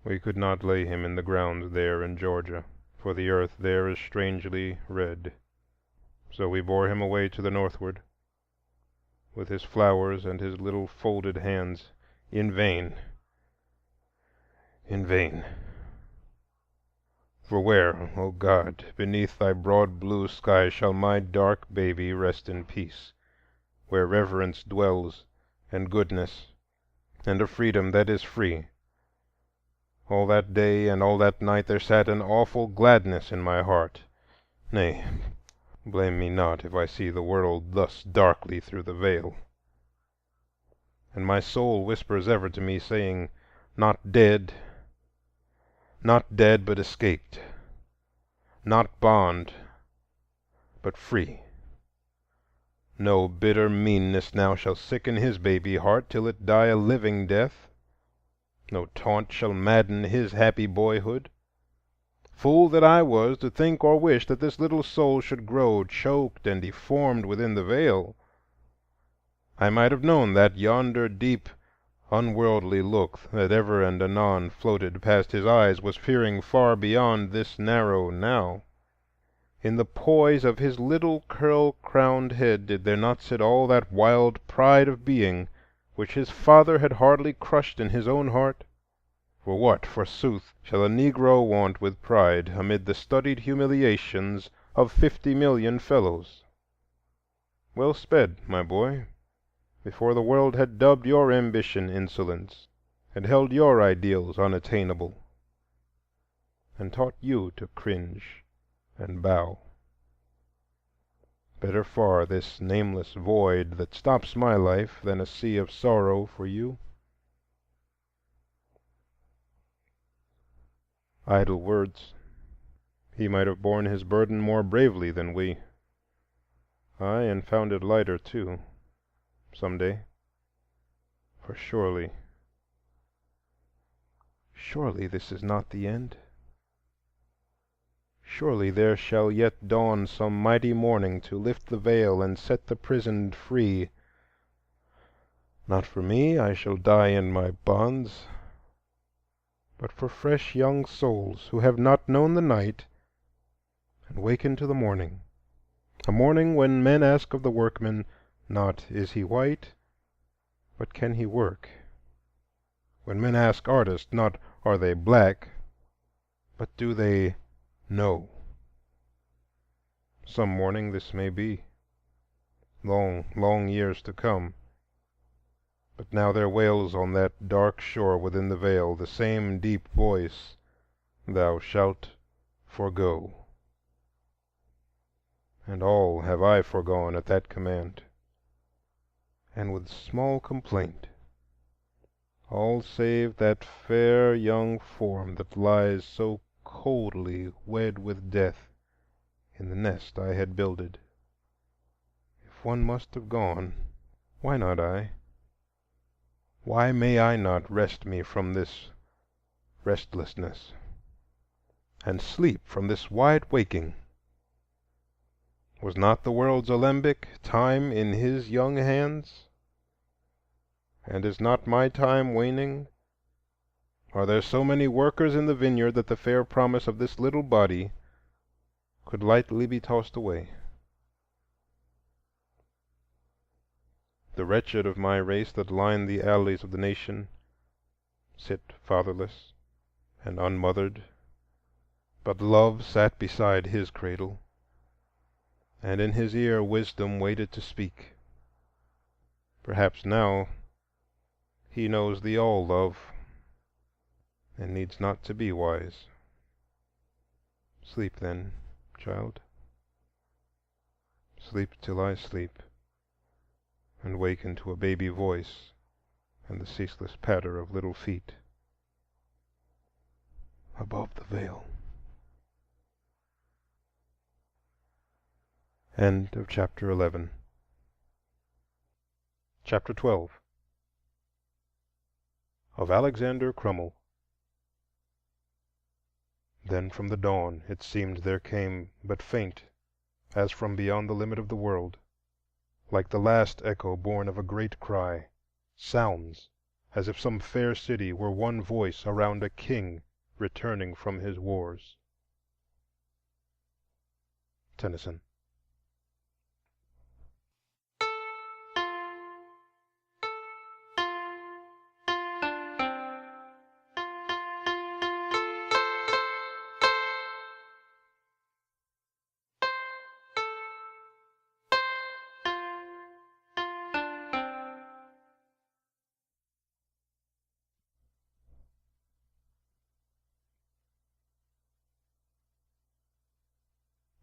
We could not lay him in the ground there in Georgia, for the earth there is strangely red. So we bore him away to the northward, with his flowers and his little folded hands. In vain, in vain. For where, O God, beneath thy broad blue sky shall my dark baby rest in peace, where reverence dwells, and goodness, and a freedom that is free? All that day and all that night there sat an awful gladness in my heart. Nay, blame me not if I see the world thus darkly through the veil. And my soul whispers ever to me, saying, "Not dead, not dead, but escaped; not bond, but free." No bitter meanness now shall sicken his baby heart till it die a living death. No taunt shall madden his happy boyhood. Fool that I was to think or wish that this little soul should grow choked and deformed within the veil. I might have known that yonder deep, unworldly look that ever and anon floated past his eyes was peering far beyond this narrow now. In the poise of his little curl-crowned head did there not sit all that wild pride of being which his father had hardly crushed in his own heart? For what, forsooth, shall a Negro want with pride amid the studied humiliations of 50,000,000 fellows? Well sped, my boy, before the world had dubbed your ambition insolence, had held your ideals unattainable, and taught you to cringe and bow. Better far this nameless void that stops my life than a sea of sorrow for you. Idle words. He might have borne his burden more bravely than we. Aye, and found it lighter too, some day. For surely this is not the end. Surely there shall yet dawn some mighty morning to lift the veil and set the prisoned free. Not for me, I shall die in my bonds, but for fresh young souls who have not known the night and waken to the morning. A morning when men ask of the workman, not "Is he white?" but "Can he work?" When men ask artists, not "Are they black?" but "Do they know?" Some morning this may be, long, long years to come. But now there wails on that dark shore within the veil the same deep voice, "Thou shalt forego." And all have I forgone at that command, and with small complaint, all save that fair young form that lies so coldly wed with death in the nest I had builded. If one must have gone, why not I? Why may I not rest me from this restlessness, and sleep from this wide waking? Was not the world's alembic, time, in his young hands? And is not my time waning? Are there so many workers in the vineyard that the fair promise of this little body could lightly be tossed away? The wretched of my race that line the alleys of the nation sit fatherless and unmothered, but Love sat beside his cradle, and in his ear Wisdom waited to speak. Perhaps now he knows the All-Love, and needs not to be wise. Sleep then, child. Sleep till I sleep, and waken to a baby voice and the ceaseless patter of little feet above the veil. End of chapter 11. Chapter 12. Of Alexander Crummell. Then from the dawn it seemed there came, but faint, as from beyond the limit of the world, like the last echo born of a great cry, sounds as if some fair city were one voice around a king returning from his wars. Tennyson.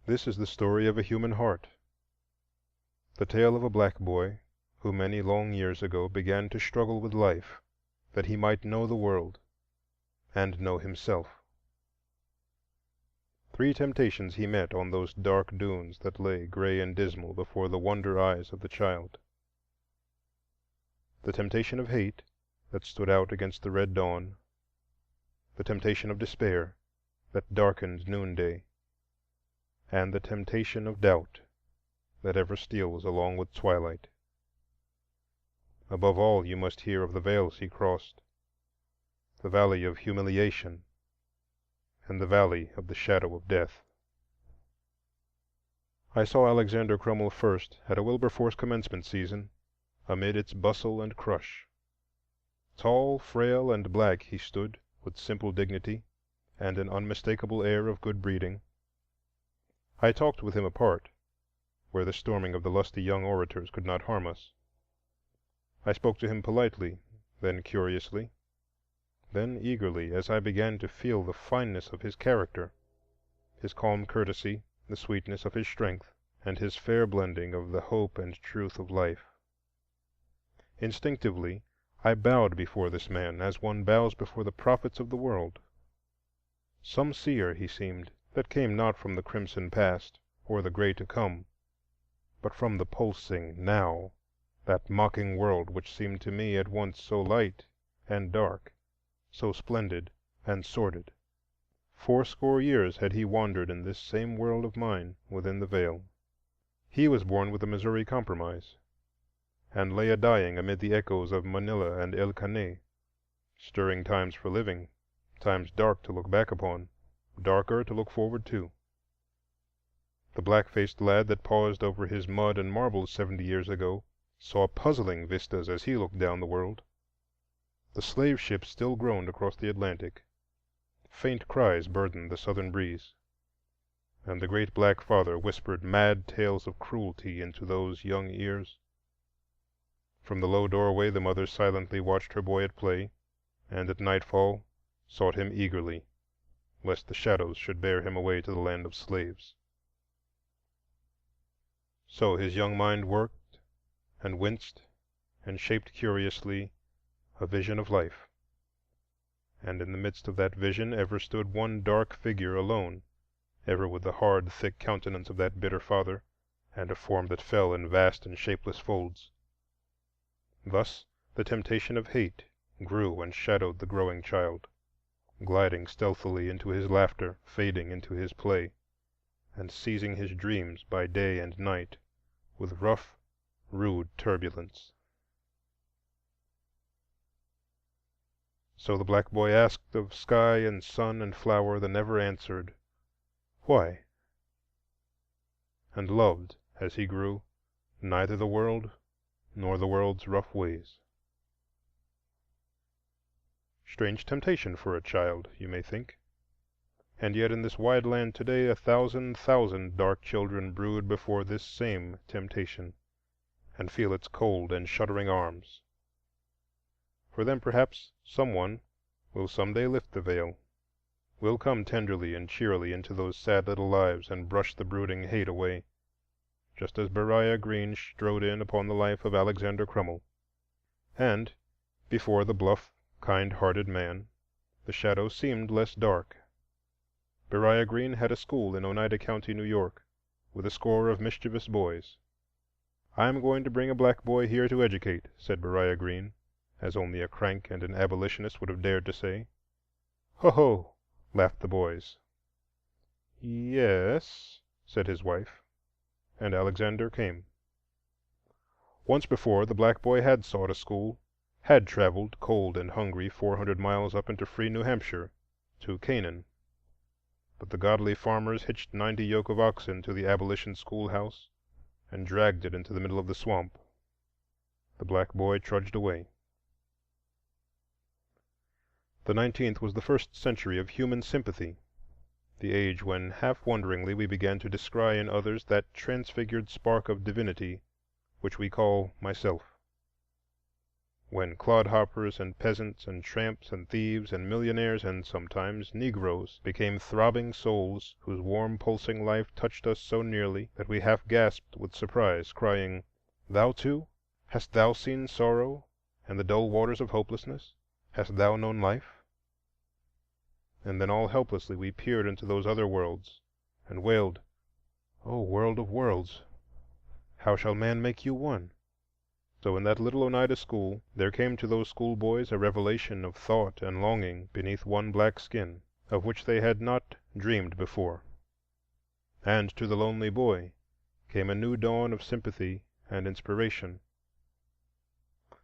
This is the story of a human heart, the tale of a black boy who many long years ago began to struggle with life that he might know the world and know himself. 3 temptations he met on those dark dunes that lay gray and dismal before the wonder eyes of the child. The temptation of hate that stood out against the red dawn, the temptation of despair that darkened noonday, and the temptation of doubt that ever steals along with twilight. Above all, you must hear of the vales he crossed, the valley of humiliation and the valley of the shadow of death. I saw Alexander Crummell first at a Wilberforce commencement season, amid its bustle and crush. Tall, frail, and black he stood, with simple dignity and an unmistakable air of good breeding. I talked with him apart, where the storming of the lusty young orators could not harm us. I spoke to him politely, then curiously, then eagerly, as I began to feel the fineness of his character, his calm courtesy, the sweetness of his strength, and his fair blending of the hope and truth of life. Instinctively I bowed before this man as one bows before the prophets of the world. Some seer he seemed, that came not from the crimson past or the gray to come, but from the pulsing now, that mocking world which seemed to me at once so light and dark, so splendid and sordid. 80 years had he wandered in this same world of mine within the Veil. He was born with the Missouri Compromise, and lay a-dying amid the echoes of Manila and El Caney, stirring times for living, times dark to look back upon, darker to look forward to. The black-faced lad that paused over his mud and marbles 70 years ago saw puzzling vistas as he looked down the world. The slave ships still groaned across the Atlantic. Faint cries burdened the southern breeze, and the great black father whispered mad tales of cruelty into those young ears. From the low doorway the mother silently watched her boy at play, and at nightfall sought him eagerly, lest the shadows should bear him away to the land of slaves. So his young mind worked and winced and shaped curiously a vision of life, and in the midst of that vision ever stood one dark figure alone, ever with the hard, thick countenance of that bitter father, and a form that fell in vast and shapeless folds. Thus the temptation of hate grew and shadowed the growing child, gliding stealthily into his laughter, fading into his play, and seizing his dreams by day and night with rough, rude turbulence. So the black boy asked of sky and sun and flower the never answered, "Why?" and loved, as he grew, neither the world nor the world's rough ways. Strange temptation for a child, you may think. And yet in this wide land today 1,000,000 dark children brood before this same temptation, and feel its cold and shuddering arms. For them perhaps someone will some day lift the veil, will come tenderly and cheerily into those sad little lives and brush the brooding hate away, just as Beriah Green strode in upon the life of Alexander Crummell. And before the bluff, kind-hearted man, the shadow seemed less dark. Beriah Green had a school in Oneida County, New York, with a score of mischievous boys. "I'm going to bring a black boy here to educate," said Beriah Green, as only a crank and an abolitionist would have dared to say. "Ho ho!" laughed the boys. "Yes," said his wife, and Alexander came. Once before the black boy had sought a school, had traveled cold and hungry 400 miles up into free New Hampshire, to Canaan. But the godly farmers hitched 90 yoke of oxen to the abolition schoolhouse and dragged it into the middle of the swamp. The black boy trudged away. The 19th was the first century of human sympathy, the age when half wonderingly we began to descry in others that transfigured spark of divinity which we call myself. When clodhoppers and peasants and tramps and thieves and millionaires and sometimes Negroes became throbbing souls whose warm pulsing life touched us so nearly that we half gasped with surprise, crying, "Thou too? Hast thou seen sorrow and the dull waters of hopelessness? Hast thou known life?" And then all helplessly we peered into those other worlds and wailed, "O world of worlds, how shall man make you one?" So in that little Oneida school there came to those schoolboys a revelation of thought and longing beneath one black skin, of which they had not dreamed before. And to the lonely boy came a new dawn of sympathy and inspiration.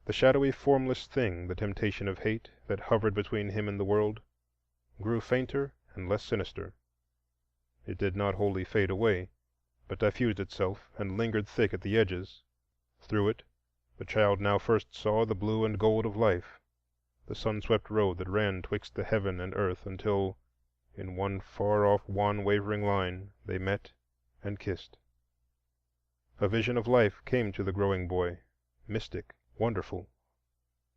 The shadowy, formless thing, the temptation of hate, that hovered between him and the world, grew fainter and less sinister. It did not wholly fade away, but diffused itself and lingered thick at the edges. Through it the child now first saw the blue and gold of life, the sun-swept road that ran twixt the heaven and earth until, in one far-off, wan, wavering line, they met and kissed. A vision of life came to the growing boy, mystic, wonderful.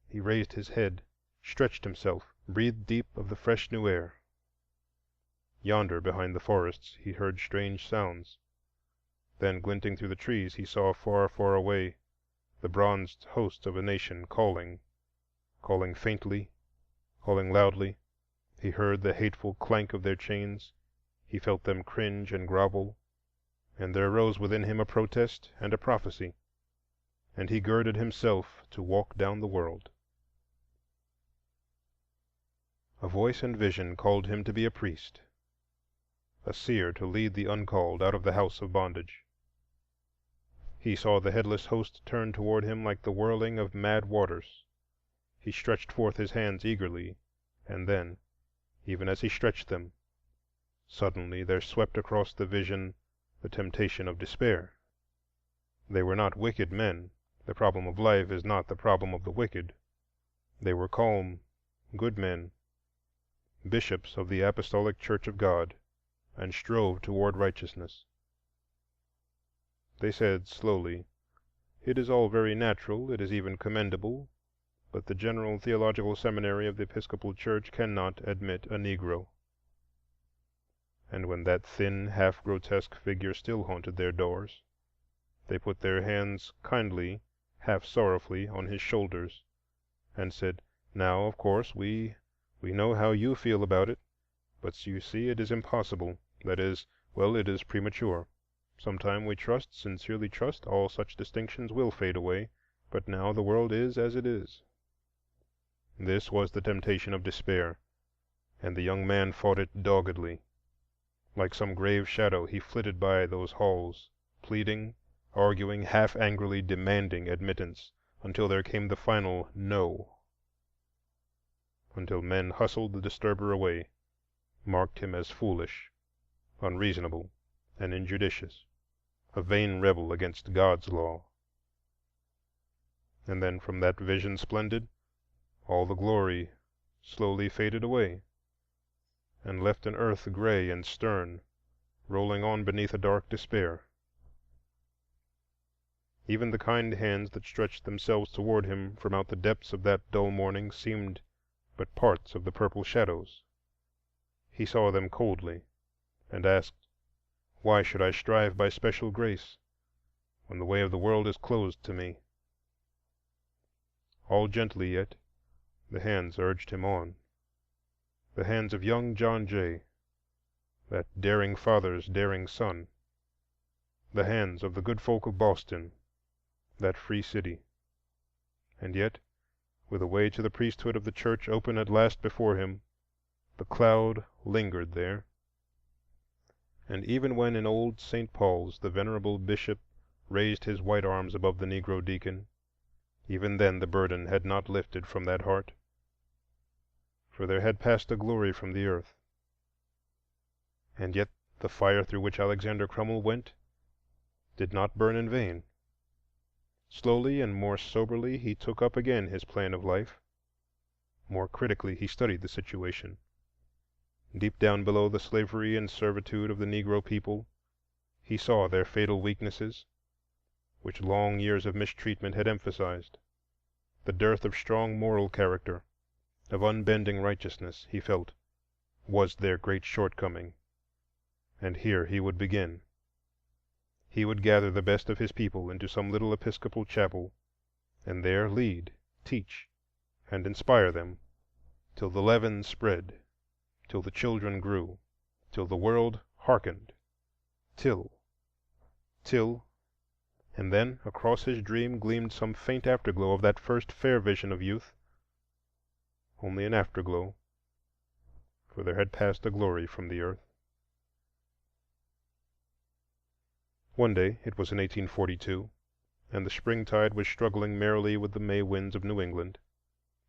He raised his head, stretched himself, breathed deep of the fresh new air. Yonder, behind the forests, he heard strange sounds. Then, glinting through the trees, he saw far, far away the bronzed hosts of a nation calling, calling faintly, calling loudly. He heard the hateful clank of their chains, he felt them cringe and grovel, and there rose within him a protest and a prophecy, and he girded himself to walk down the world. A voice and vision called him to be a priest, a seer to lead the uncalled out of the house of bondage. He saw the headless host turn toward him like the whirling of mad waters. He stretched forth his hands eagerly, and then, even as he stretched them, suddenly there swept across the vision the temptation of despair. They were not wicked men. The problem of life is not the problem of the wicked. They were calm, good men, bishops of the Apostolic Church of God, and strove toward righteousness. They said slowly, It is all very natural, it is even commendable, but the General Theological Seminary of the Episcopal Church cannot admit a Negro. And when that thin, half-grotesque figure still haunted their doors, they put their hands kindly, half sorrowfully, on his shoulders, and said, "Now, of course, we know how you feel about it, but you see it is impossible. That is, well, it is premature. Sometime we trust, sincerely trust, all such distinctions will fade away, but now the world is as it is." This was the temptation of despair, and the young man fought it doggedly. Like some grave shadow he flitted by those halls, pleading, arguing, half angrily demanding admittance, until there came the final "no," until men hustled the disturber away, marked him as foolish, unreasonable, and injudicious, a vain rebel against God's law. And then from that vision splendid, all the glory slowly faded away, and left an earth gray and stern, rolling on beneath a dark despair. Even the kind hands that stretched themselves toward him from out the depths of that dull morning seemed but parts of the purple shadows. He saw them coldly, and asked, "Why should I strive by special grace, when the way of the world is closed to me?" All gently yet, the hands urged him on, the hands of young John Jay, that daring father's daring son, the hands of the good folk of Boston, that free city. And yet, with a way to the priesthood of the church open at last before him, the cloud lingered there. And even when in old St. Paul's the venerable bishop raised his white arms above the Negro deacon, even then the burden had not lifted from that heart, for there had passed a glory from the earth. And yet the fire through which Alexander Crummell went did not burn in vain. Slowly and more soberly he took up again his plan of life. More critically he studied the situation. Deep down below the slavery and servitude of the Negro people, he saw their fatal weaknesses, which long years of mistreatment had emphasized. The dearth of strong moral character, of unbending righteousness, he felt, was their great shortcoming. And here he would begin. He would gather the best of his people into some little Episcopal chapel, and there lead, teach, and inspire them, till the leaven spread, till the children grew, till the world hearkened, till, and then across his dream gleamed some faint afterglow of that first fair vision of youth. Only an afterglow, for there had passed a glory from the earth. One day, it was in 1842, and the springtide was struggling merrily with the May winds of New England,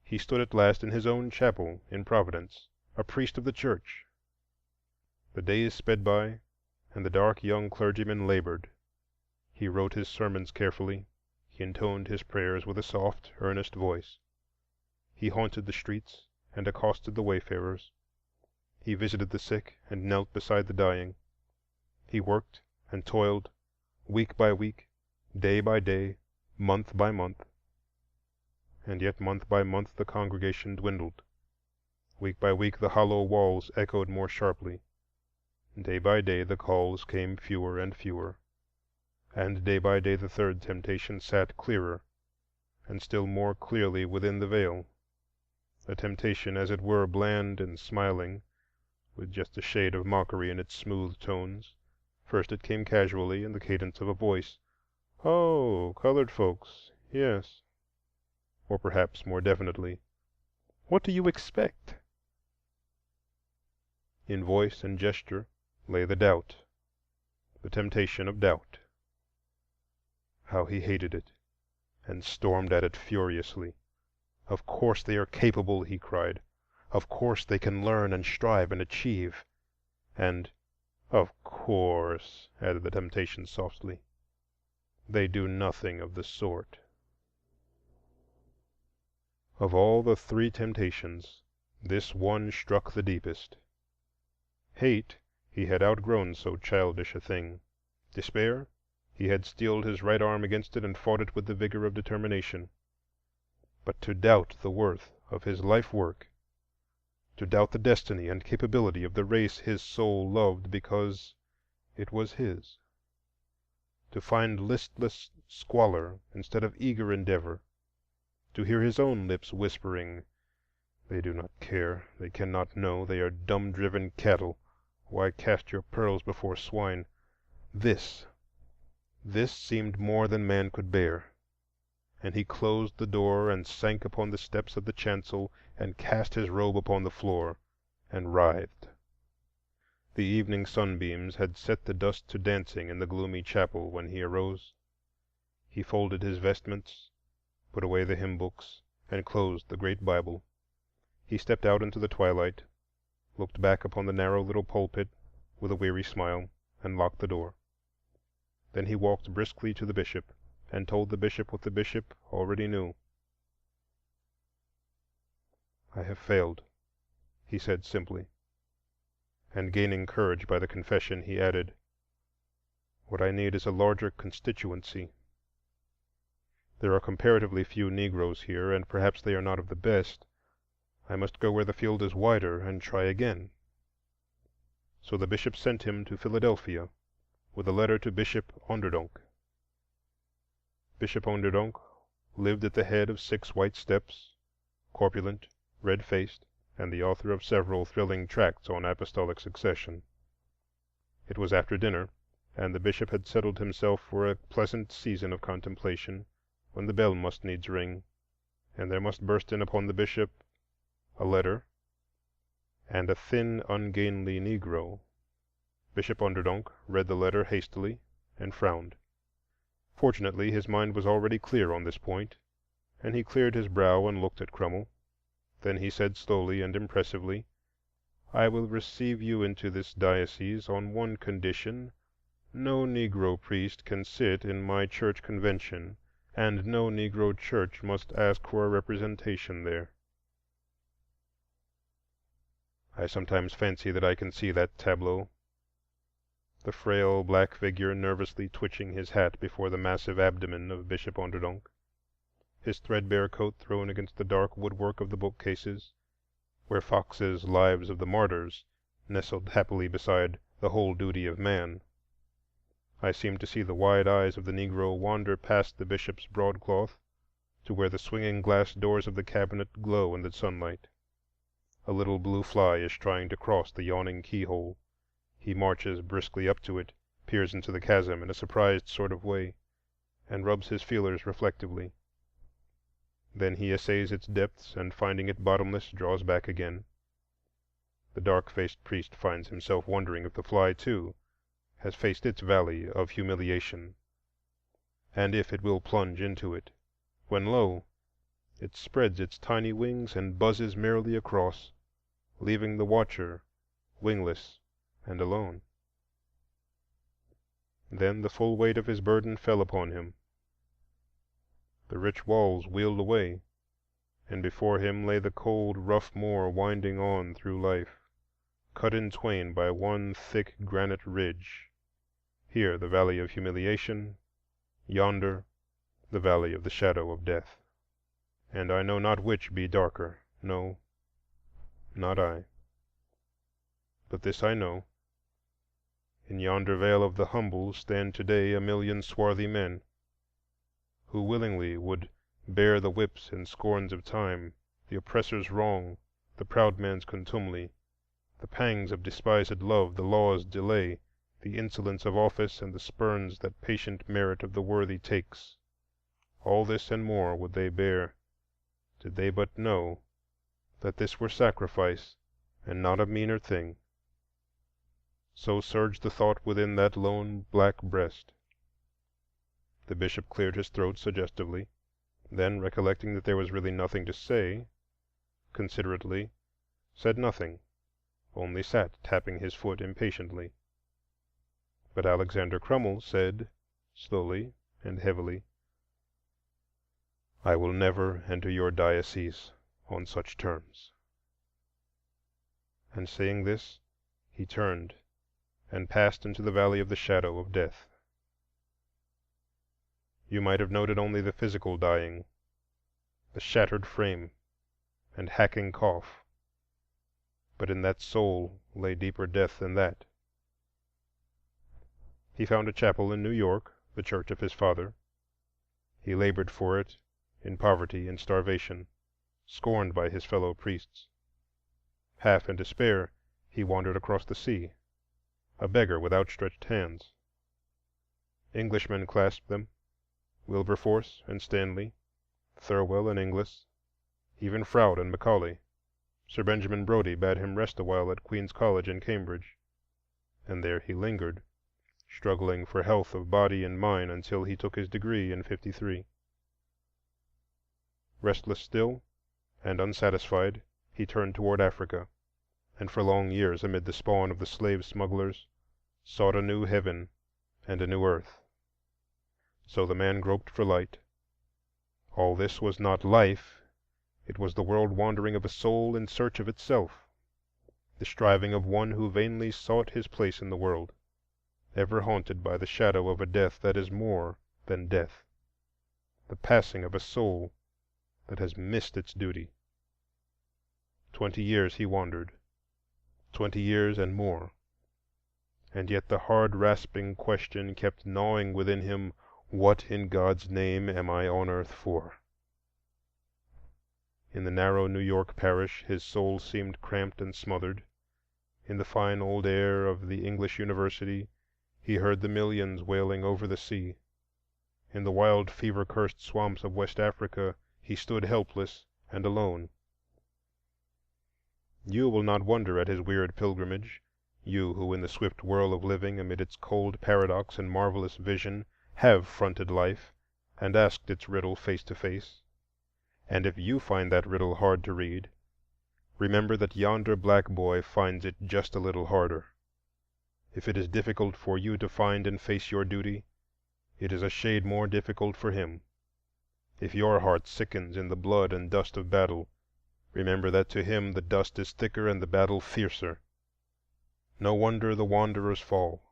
he stood at last in his own chapel in Providence, a priest of the church. The days sped by, and the dark young clergyman labored. He wrote his sermons carefully, he intoned his prayers with a soft, earnest voice. He haunted the streets and accosted the wayfarers. He visited the sick and knelt beside the dying. He worked and toiled, week by week, day by day, month by month. And yet month by month the congregation dwindled. Week by week the hollow walls echoed more sharply. Day by day the calls came fewer and fewer. And day by day the third temptation sat clearer and still more clearly within the veil, a temptation as it were bland and smiling, with just a shade of mockery in its smooth tones. First it came casually in the cadence of a voice, "Oh, colored folks, yes." Or perhaps more definitely, "What do you expect?" In voice and gesture lay the doubt, the temptation of doubt. How he hated it, and stormed at it furiously. Of course they are capable, he cried. Of course they can learn and strive and achieve. And of course, added the temptation softly, they do nothing of the sort. Of all the three temptations, this one struck the deepest. Hate, he had outgrown so childish a thing. Despair, He had steeled his right arm against it and fought it with the vigor of determination. But to doubt the worth of his life work, to doubt the destiny and capability of the race his soul loved because it was his, to find listless squalor instead of eager endeavor, to hear his own lips whispering, "They do not care, they cannot know, they are dumb-driven cattle. Why cast your pearls before swine?" This seemed more than man could bear, and he closed the door and sank upon the steps of the chancel and cast his robe upon the floor and writhed. The evening sunbeams had set the dust to dancing in the gloomy chapel when he arose. He folded his vestments, put away the hymn books, and closed the great Bible. He stepped out into the twilight, looked back upon the narrow little pulpit with a weary smile, and locked the door. Then he walked briskly to the bishop, and told the bishop what the bishop already knew. "I have failed," he said simply. And gaining courage by the confession, he added, "What I need is a larger constituency. There are comparatively few Negroes here, and perhaps they are not of the best. I must go where the field is wider and try again." So the bishop sent him to Philadelphia with a letter to Bishop Onderdonk. Bishop Onderdonk lived at the head of 6 white steps, corpulent, red-faced, and the author of several thrilling tracts on apostolic succession. It was after dinner, and the bishop had settled himself for a pleasant season of contemplation, when the bell must needs ring, and there must burst in upon the bishop a letter and a thin, ungainly Negro. Bishop Onderdonk read the letter hastily and frowned. Fortunately, his mind was already clear on this point, and he cleared his brow and looked at Crummell. Then he said slowly and impressively, "I will receive you into this diocese on one condition: no Negro priest can sit in my church convention, and no Negro church must ask for a representation there." I sometimes fancy that I can see that tableau: the frail black figure nervously twitching his hat before the massive abdomen of Bishop Onderdonk, his threadbare coat thrown against the dark woodwork of the bookcases, where Fox's Lives of the Martyrs nestled happily beside The Whole Duty of Man. I seem to see the wide eyes of the Negro wander past the bishop's broadcloth to where the swinging glass doors of the cabinet glow in the sunlight. A little blue fly is trying to cross the yawning keyhole. He marches briskly up to it, peers into the chasm in a surprised sort of way, and rubs his feelers reflectively. Then he essays its depths, and finding it bottomless, draws back again. The dark-faced priest finds himself wondering if the fly, too, has faced its valley of humiliation, and if it will plunge into it, when lo! it spreads its tiny wings and buzzes merrily across, leaving the watcher wingless and alone. Then the full weight of his burden fell upon him. The rich walls wheeled away, and before him lay the cold, rough moor winding on through life, cut in twain by one thick granite ridge. Here the valley of humiliation, yonder the valley of the shadow of death. And I know not which be darker, no, not I. But this I know: in yonder vale of the humble stand today a million swarthy men, who willingly would bear the whips and scorns of time, the oppressor's wrong, the proud man's contumely, the pangs of despised love, the law's delay, the insolence of office, and the spurns that patient merit of the worthy takes. All this and more would they bear, did they but know that this were sacrifice, and not a meaner thing. So surged the thought within that lone black breast. The bishop cleared his throat suggestively, then, recollecting that there was really nothing to say, considerately said nothing, only sat tapping his foot impatiently. But Alexander Crummell said, slowly and heavily, "I will never enter your diocese on such terms." And saying this, he turned and passed into the valley of the shadow of death. you might have noted only the physical dying, the shattered frame and hacking cough, but in that soul lay deeper death than that. He found a chapel in New York, the church of his father. He labored for it in poverty and starvation, scorned by his fellow priests. Half in despair, he wandered across the sea, a beggar with outstretched hands. Englishmen clasped them, Wilberforce and Stanley, Thirlwell and Inglis, even Froude and Macaulay. Sir Benjamin Brodie bade him rest a while at Queen's College in Cambridge, and there he lingered, struggling for health of body and mind until he took his degree in '53. Restless still and unsatisfied, he turned toward Africa, and for long years, amid the spawn of the slave smugglers, sought a new heaven and a new earth. So the man groped for light. All this was not life, it was the world wandering of a soul in search of itself, the striving of one who vainly sought his place in the world, ever haunted by the shadow of a death that is more than death, the passing of a soul that has missed its duty. 20 years he wandered, 20 years and more, and yet the hard rasping question kept gnawing within him, "What in God's name am I on earth for?" In the narrow New York parish his soul seemed cramped and smothered. In the fine old air of the English University he heard the millions wailing over the sea. In the wild fever-cursed swamps of West Africa he stood helpless and alone. You will not wonder at his weird pilgrimage, you who in the swift whirl of living, amid its cold paradox and marvelous vision, have fronted life and asked its riddle face to face. And if you find that riddle hard to read, remember that yonder black boy finds it just a little harder. If it is difficult for you to find and face your duty, it is a shade more difficult for him. If your heart sickens in the blood and dust of battle, remember that to him the dust is thicker and the battle fiercer. No wonder the wanderers fall.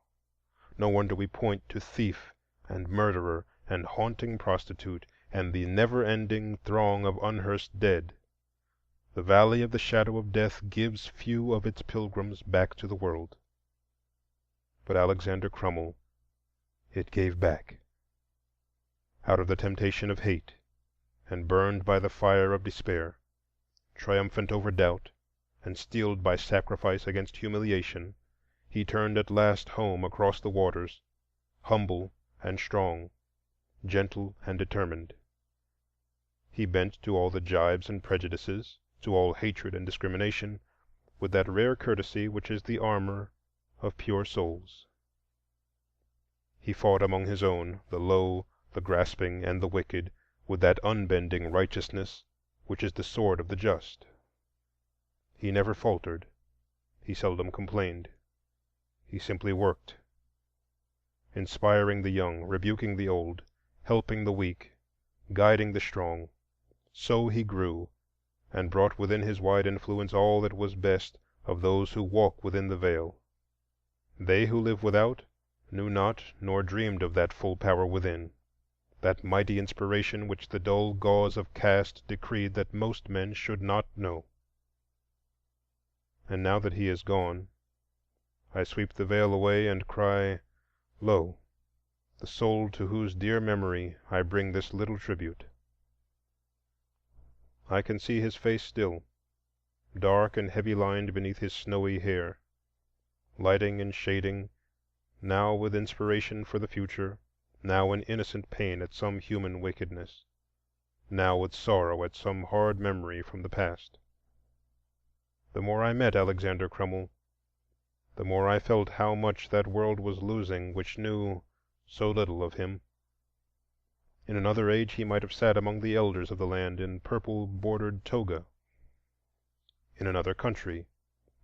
No wonder we point to thief and murderer and haunting prostitute and the never-ending throng of unhearsed dead. The valley of the shadow of death gives few of its pilgrims back to the world. But Alexander Crummell, it gave back. Out of the temptation of hate, and burned by the fire of despair, triumphant over doubt, and steeled by sacrifice against humiliation, he turned at last home across the waters, humble and strong, gentle and determined. He bent to all the jibes and prejudices, to all hatred and discrimination, with that rare courtesy which is the armor of pure souls. He fought among his own, the low, the grasping, and the wicked, with that unbending righteousness which is the sword of the just. He never faltered, he seldom complained. He simply worked, inspiring the young, rebuking the old, helping the weak, guiding the strong. So he grew, and brought within his wide influence all that was best of those who walk within the Veil. They who live without knew not nor dreamed of that full power within, that mighty inspiration which the dull gauze of caste decreed that most men should not know. And now that he is gone, I sweep the veil away and cry, Lo, the soul to whose dear memory I bring this little tribute. I can see his face still, dark and heavy-lined beneath his snowy hair, lighting and shading, now with inspiration for the future, now in innocent pain at some human wickedness, now with sorrow at some hard memory from the past. The more I met Alexander Crummell, the more I felt how much that world was losing which knew so little of him. In another age he might have sat among the elders of the land in purple-bordered toga. In another country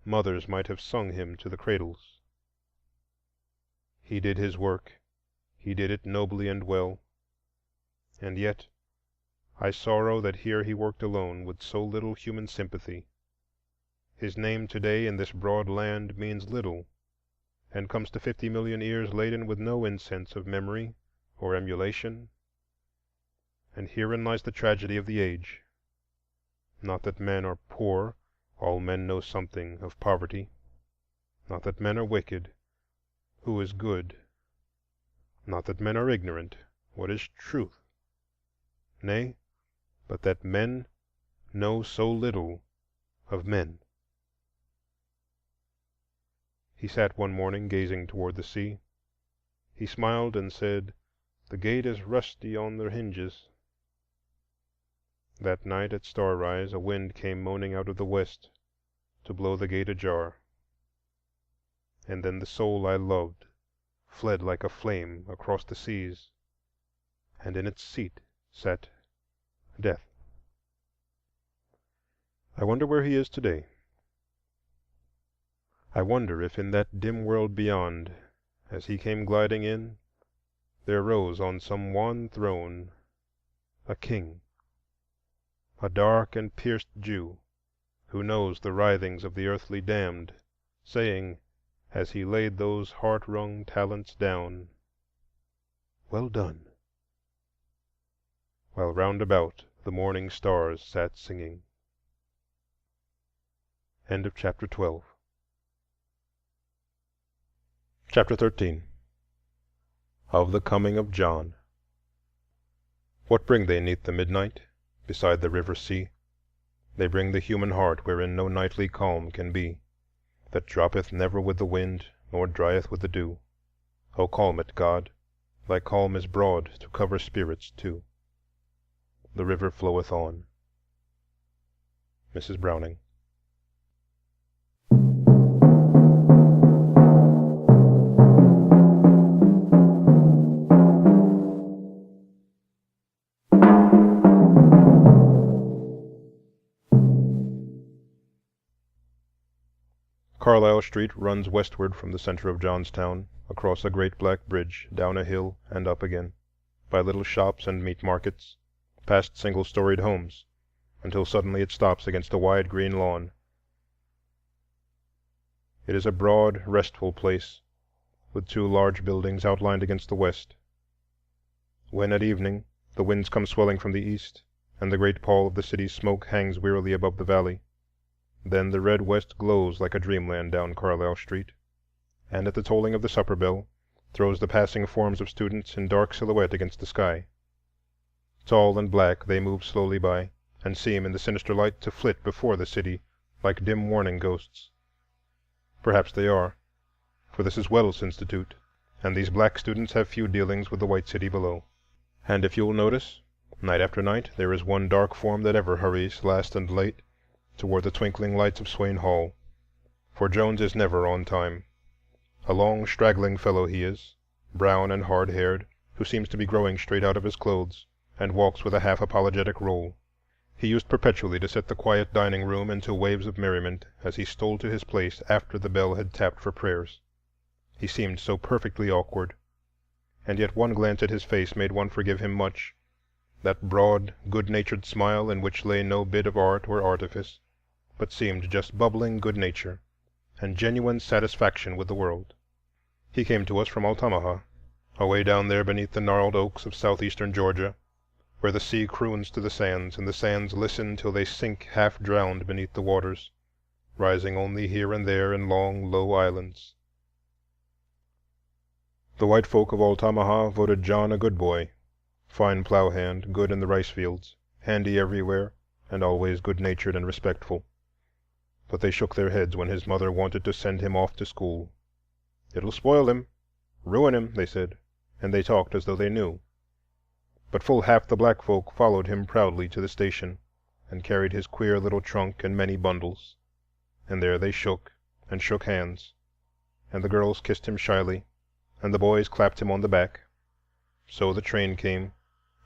mothers might have sung him to the cradles. He did his work, he did it nobly and well, and yet I sorrow that here he worked alone with so little human sympathy. His name today in this broad land means little, and comes to 50 million ears laden with no incense of memory or emulation and herein lies the tragedy of the age. Not that men are poor, all men know something of poverty. Not that men are wicked, who is good? Not that men are ignorant, what is truth? Nay, but that men know so little of men. He sat one morning gazing toward the sea. He smiled and said, "The gate is rusty on the hinges." That night at star-rise a wind came moaning out of the west to blow the gate ajar. And then the soul I loved fled like a flame across the seas, and in its seat sat Death. I wonder where he is today. I wonder if in that dim world beyond, as he came gliding in, there rose on some wan throne a king, a dark and pierced Jew, who knows the writhings of the earthly damned, saying, as he laid those heart-wrung talents down, "Well done," while round about the morning stars sat singing. End of chapter 12. Chapter 13. Of the Coming of John. What bring they 'neath the midnight, beside the river sea? They bring the human heart wherein no nightly calm can be, that droppeth never with the wind, nor drieth with the dew. O calm it, God, thy calm is broad to cover spirits too. The river floweth on. Mrs. Browning. Carlisle Street runs westward from the center of Johnstown, across a great black bridge, down a hill and up again, by little shops and meat markets, past single-storied homes, until suddenly it stops against a wide green lawn. It is a broad, restful place, with two large buildings outlined against the west. When at evening the winds come swelling from the east, and the great pall of the city's smoke hangs wearily above the valley, then the red west glows like a dreamland down Carlisle Street, and at the tolling of the supper bell throws the passing forms of students in dark silhouette against the sky. Tall and black they move slowly by, and seem in the sinister light to flit before the city like dim warning ghosts. Perhaps they are, for this is Wells Institute, and these black students have few dealings with the white city below. And if you'll notice, night after night there is one dark form that ever hurries, last and late, toward the twinkling lights of Swain Hall, for Jones is never on time. A long, straggling fellow he is, brown and hard-haired, who seems to be growing straight out of his clothes, and walks with a half-apologetic roll. He used perpetually to set the quiet dining room into waves of merriment as he stole to his place after the bell had tapped for prayers. He seemed so perfectly awkward, and yet one glance at his face made one forgive him much, that broad, good-natured smile in which lay no bit of art or artifice, but seemed just bubbling good nature and genuine satisfaction with the world. He came to us from Altamaha, away down there beneath the gnarled oaks of southeastern Georgia, where the sea croons to the sands, and the sands listen till they sink half-drowned beneath the waters, rising only here and there in long, low islands. The white folk of Altamaha voted John a good boy, fine plow-hand, good in the rice fields, handy everywhere, and always good-natured and respectful. But they shook their heads when his mother wanted to send him off to school. "It'll spoil him, ruin him," they said, and they talked as though they knew. But full half the black folk followed him proudly to the station, and carried his queer little trunk and many bundles, and there they shook and shook hands, and the girls kissed him shyly, and the boys clapped him on the back. So the train came,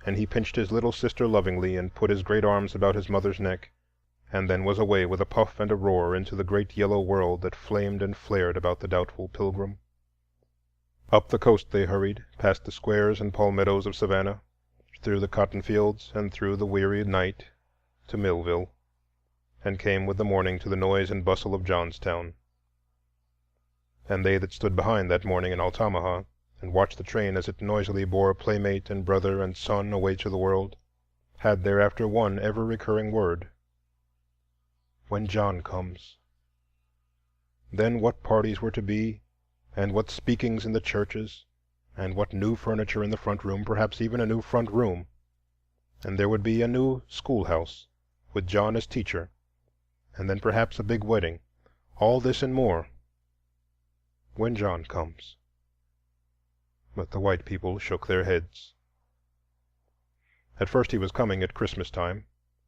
and he pinched his little sister lovingly and put his great arms about his mother's neck, and then was away with a puff and a roar into the great yellow world that flamed and flared about the doubtful pilgrim. Up the coast they hurried, past the squares and palmettos of Savannah, through the cotton fields and through the weary night to Millville, and came with the morning to the noise and bustle of Johnstown. And they that stood behind that morning in Altamaha, and watched the train as it noisily bore playmate and brother and son away to the world, had thereafter one ever-recurring word: "When John comes." Then what parties were to be, and what speakings in the churches, and what new furniture in the front room, perhaps even a new front room, and there would be a new schoolhouse, with John as teacher, and then perhaps a big wedding. All this and more, when John comes. But the white people shook their heads. At first he was coming at Christmas time,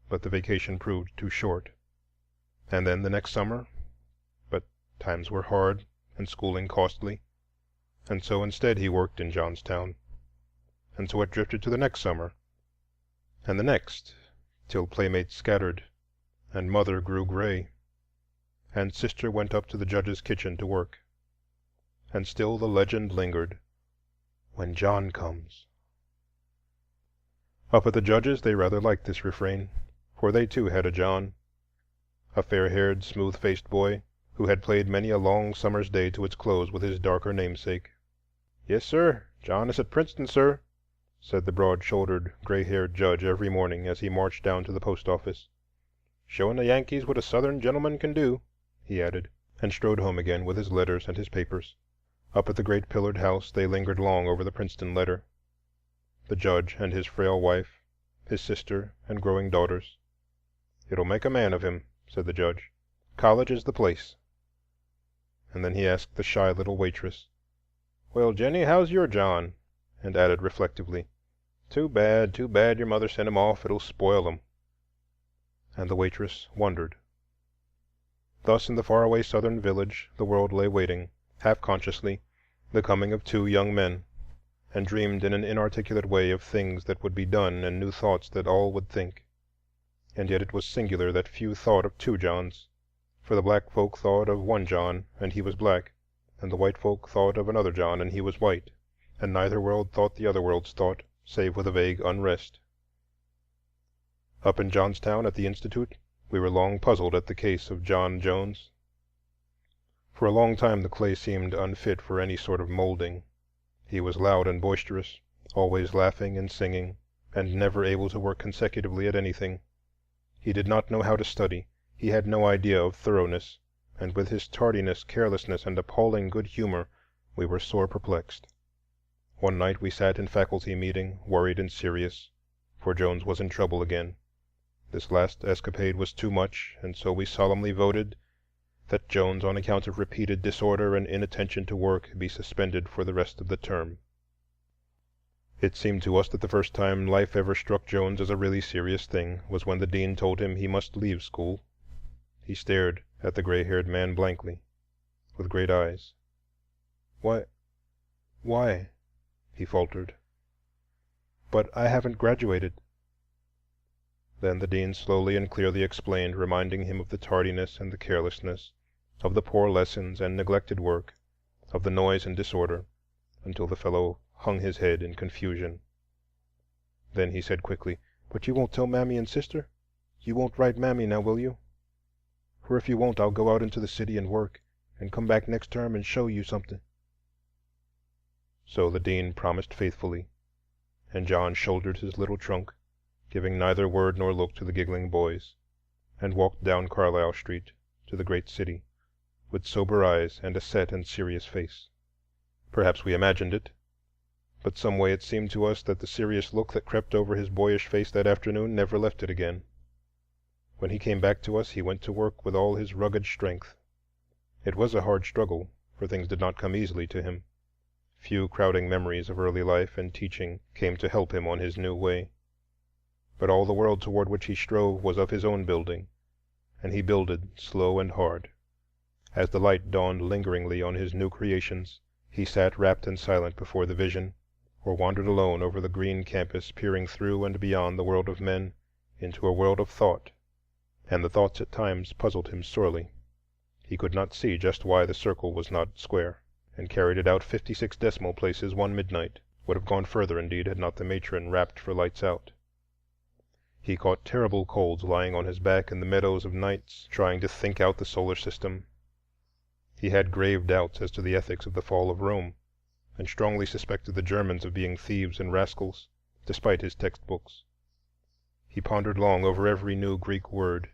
but the vacation proved too short. And then the next summer, but times were hard and schooling costly, and so instead he worked in Johnstown. And so it drifted to the next summer, and the next, till playmates scattered, and mother grew gray, and sister went up to the judge's kitchen to work. And still the legend lingered, when John comes. Up at the judge's they rather liked this refrain, for they too had a John, a fair-haired, smooth-faced boy who had played many a long summer's day to its close with his darker namesake. "Yes, sir, John is at Princeton, sir," said the broad-shouldered, gray-haired judge every morning as he marched down to the post office. "Showing the Yankees what a Southern gentleman can do," he added, and strode home again with his letters and his papers. Up at the great pillared house they lingered long over the Princeton letter, the judge and his frail wife, his sister and growing daughters. "It'll make a man of him," said the judge. "College is the place." And then he asked the shy little waitress, "Well, Jenny, how's your John?" and added reflectively, too bad your mother sent him off. It'll spoil him." And the waitress wondered. Thus in the faraway southern village the world lay waiting, half consciously, the coming of two young men, and dreamed in an inarticulate way of things that would be done and new thoughts that all would think. And yet it was singular that few thought of two Johns, for the black folk thought of one John, and he was black, and the white folk thought of another John, and he was white, and neither world thought the other world's thought, save with a vague unrest. Up in Johnstown at the Institute we were long puzzled at the case of John Jones. For a long time the clay seemed unfit for any sort of molding. He was loud and boisterous, always laughing and singing, and never able to work consecutively at anything. He did not know how to study, he had no idea of thoroughness, and with his tardiness, carelessness, and appalling good humor we were sore perplexed. One night we sat in faculty meeting, worried and serious, for Jones was in trouble again. This last escapade was too much, and so we solemnly voted that Jones, on account of repeated disorder and inattention to work, be suspended for the rest of the term. It seemed to us that the first time life ever struck Jones as a really serious thing was when the dean told him he must leave school. He stared at the gray-haired man blankly, with great eyes. Why," he faltered. "But I haven't graduated." Then the dean slowly and clearly explained, reminding him of the tardiness and the carelessness, of the poor lessons and neglected work, of the noise and disorder, until the fellow hung his head in confusion. Then he said quickly, "But you won't tell Mammy and sister? You won't write Mammy now, will you? For if you won't, I'll go out into the city and work, and come back next term and show you something." So the dean promised faithfully, and John shouldered his little trunk, giving neither word nor look to the giggling boys, and walked down Carlisle Street to the great city, with sober eyes and a set and serious face. Perhaps we imagined it, but some way it seemed to us that the serious look that crept over his boyish face that afternoon never left it again. When he came back to us, he went to work with all his rugged strength. It was a hard struggle, for things did not come easily to him. Few crowding memories of early life and teaching came to help him on his new way. But all the world toward which he strove was of his own building, and he builded slow and hard. As the light dawned lingeringly on his new creations, he sat rapt and silent before the vision, or wandered alone over the green campus, peering through and beyond the world of men into a world of thought. And the thoughts at times puzzled him sorely. He could not see just why the circle was not square, and carried it out 56 decimal places one midnight, would have gone further indeed had not the matron rapped for lights out. He caught terrible colds lying on his back in the meadows of nights, trying to think out the solar system. He had grave doubts as to the ethics of the fall of Rome, and strongly suspected the Germans of being thieves and rascals, despite his textbooks. He pondered long over every new Greek word,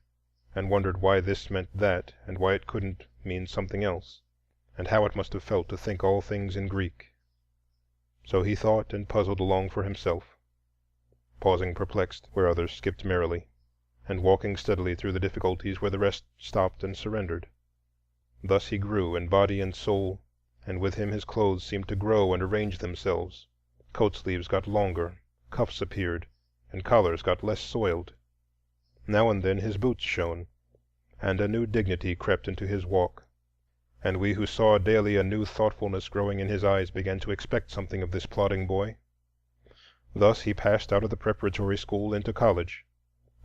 and wondered why this meant that, and why it couldn't mean something else, and how it must have felt to think all things in Greek. So he thought and puzzled along for himself, pausing perplexed where others skipped merrily, and walking steadily through the difficulties where the rest stopped and surrendered. Thus he grew in body and soul, and with him his clothes seemed to grow and arrange themselves. Coat sleeves got longer, cuffs appeared, and collars got less soiled. Now and then his boots shone, and a new dignity crept into his walk. And we who saw daily a new thoughtfulness growing in his eyes began to expect something of this plodding boy. Thus he passed out of the preparatory school into college,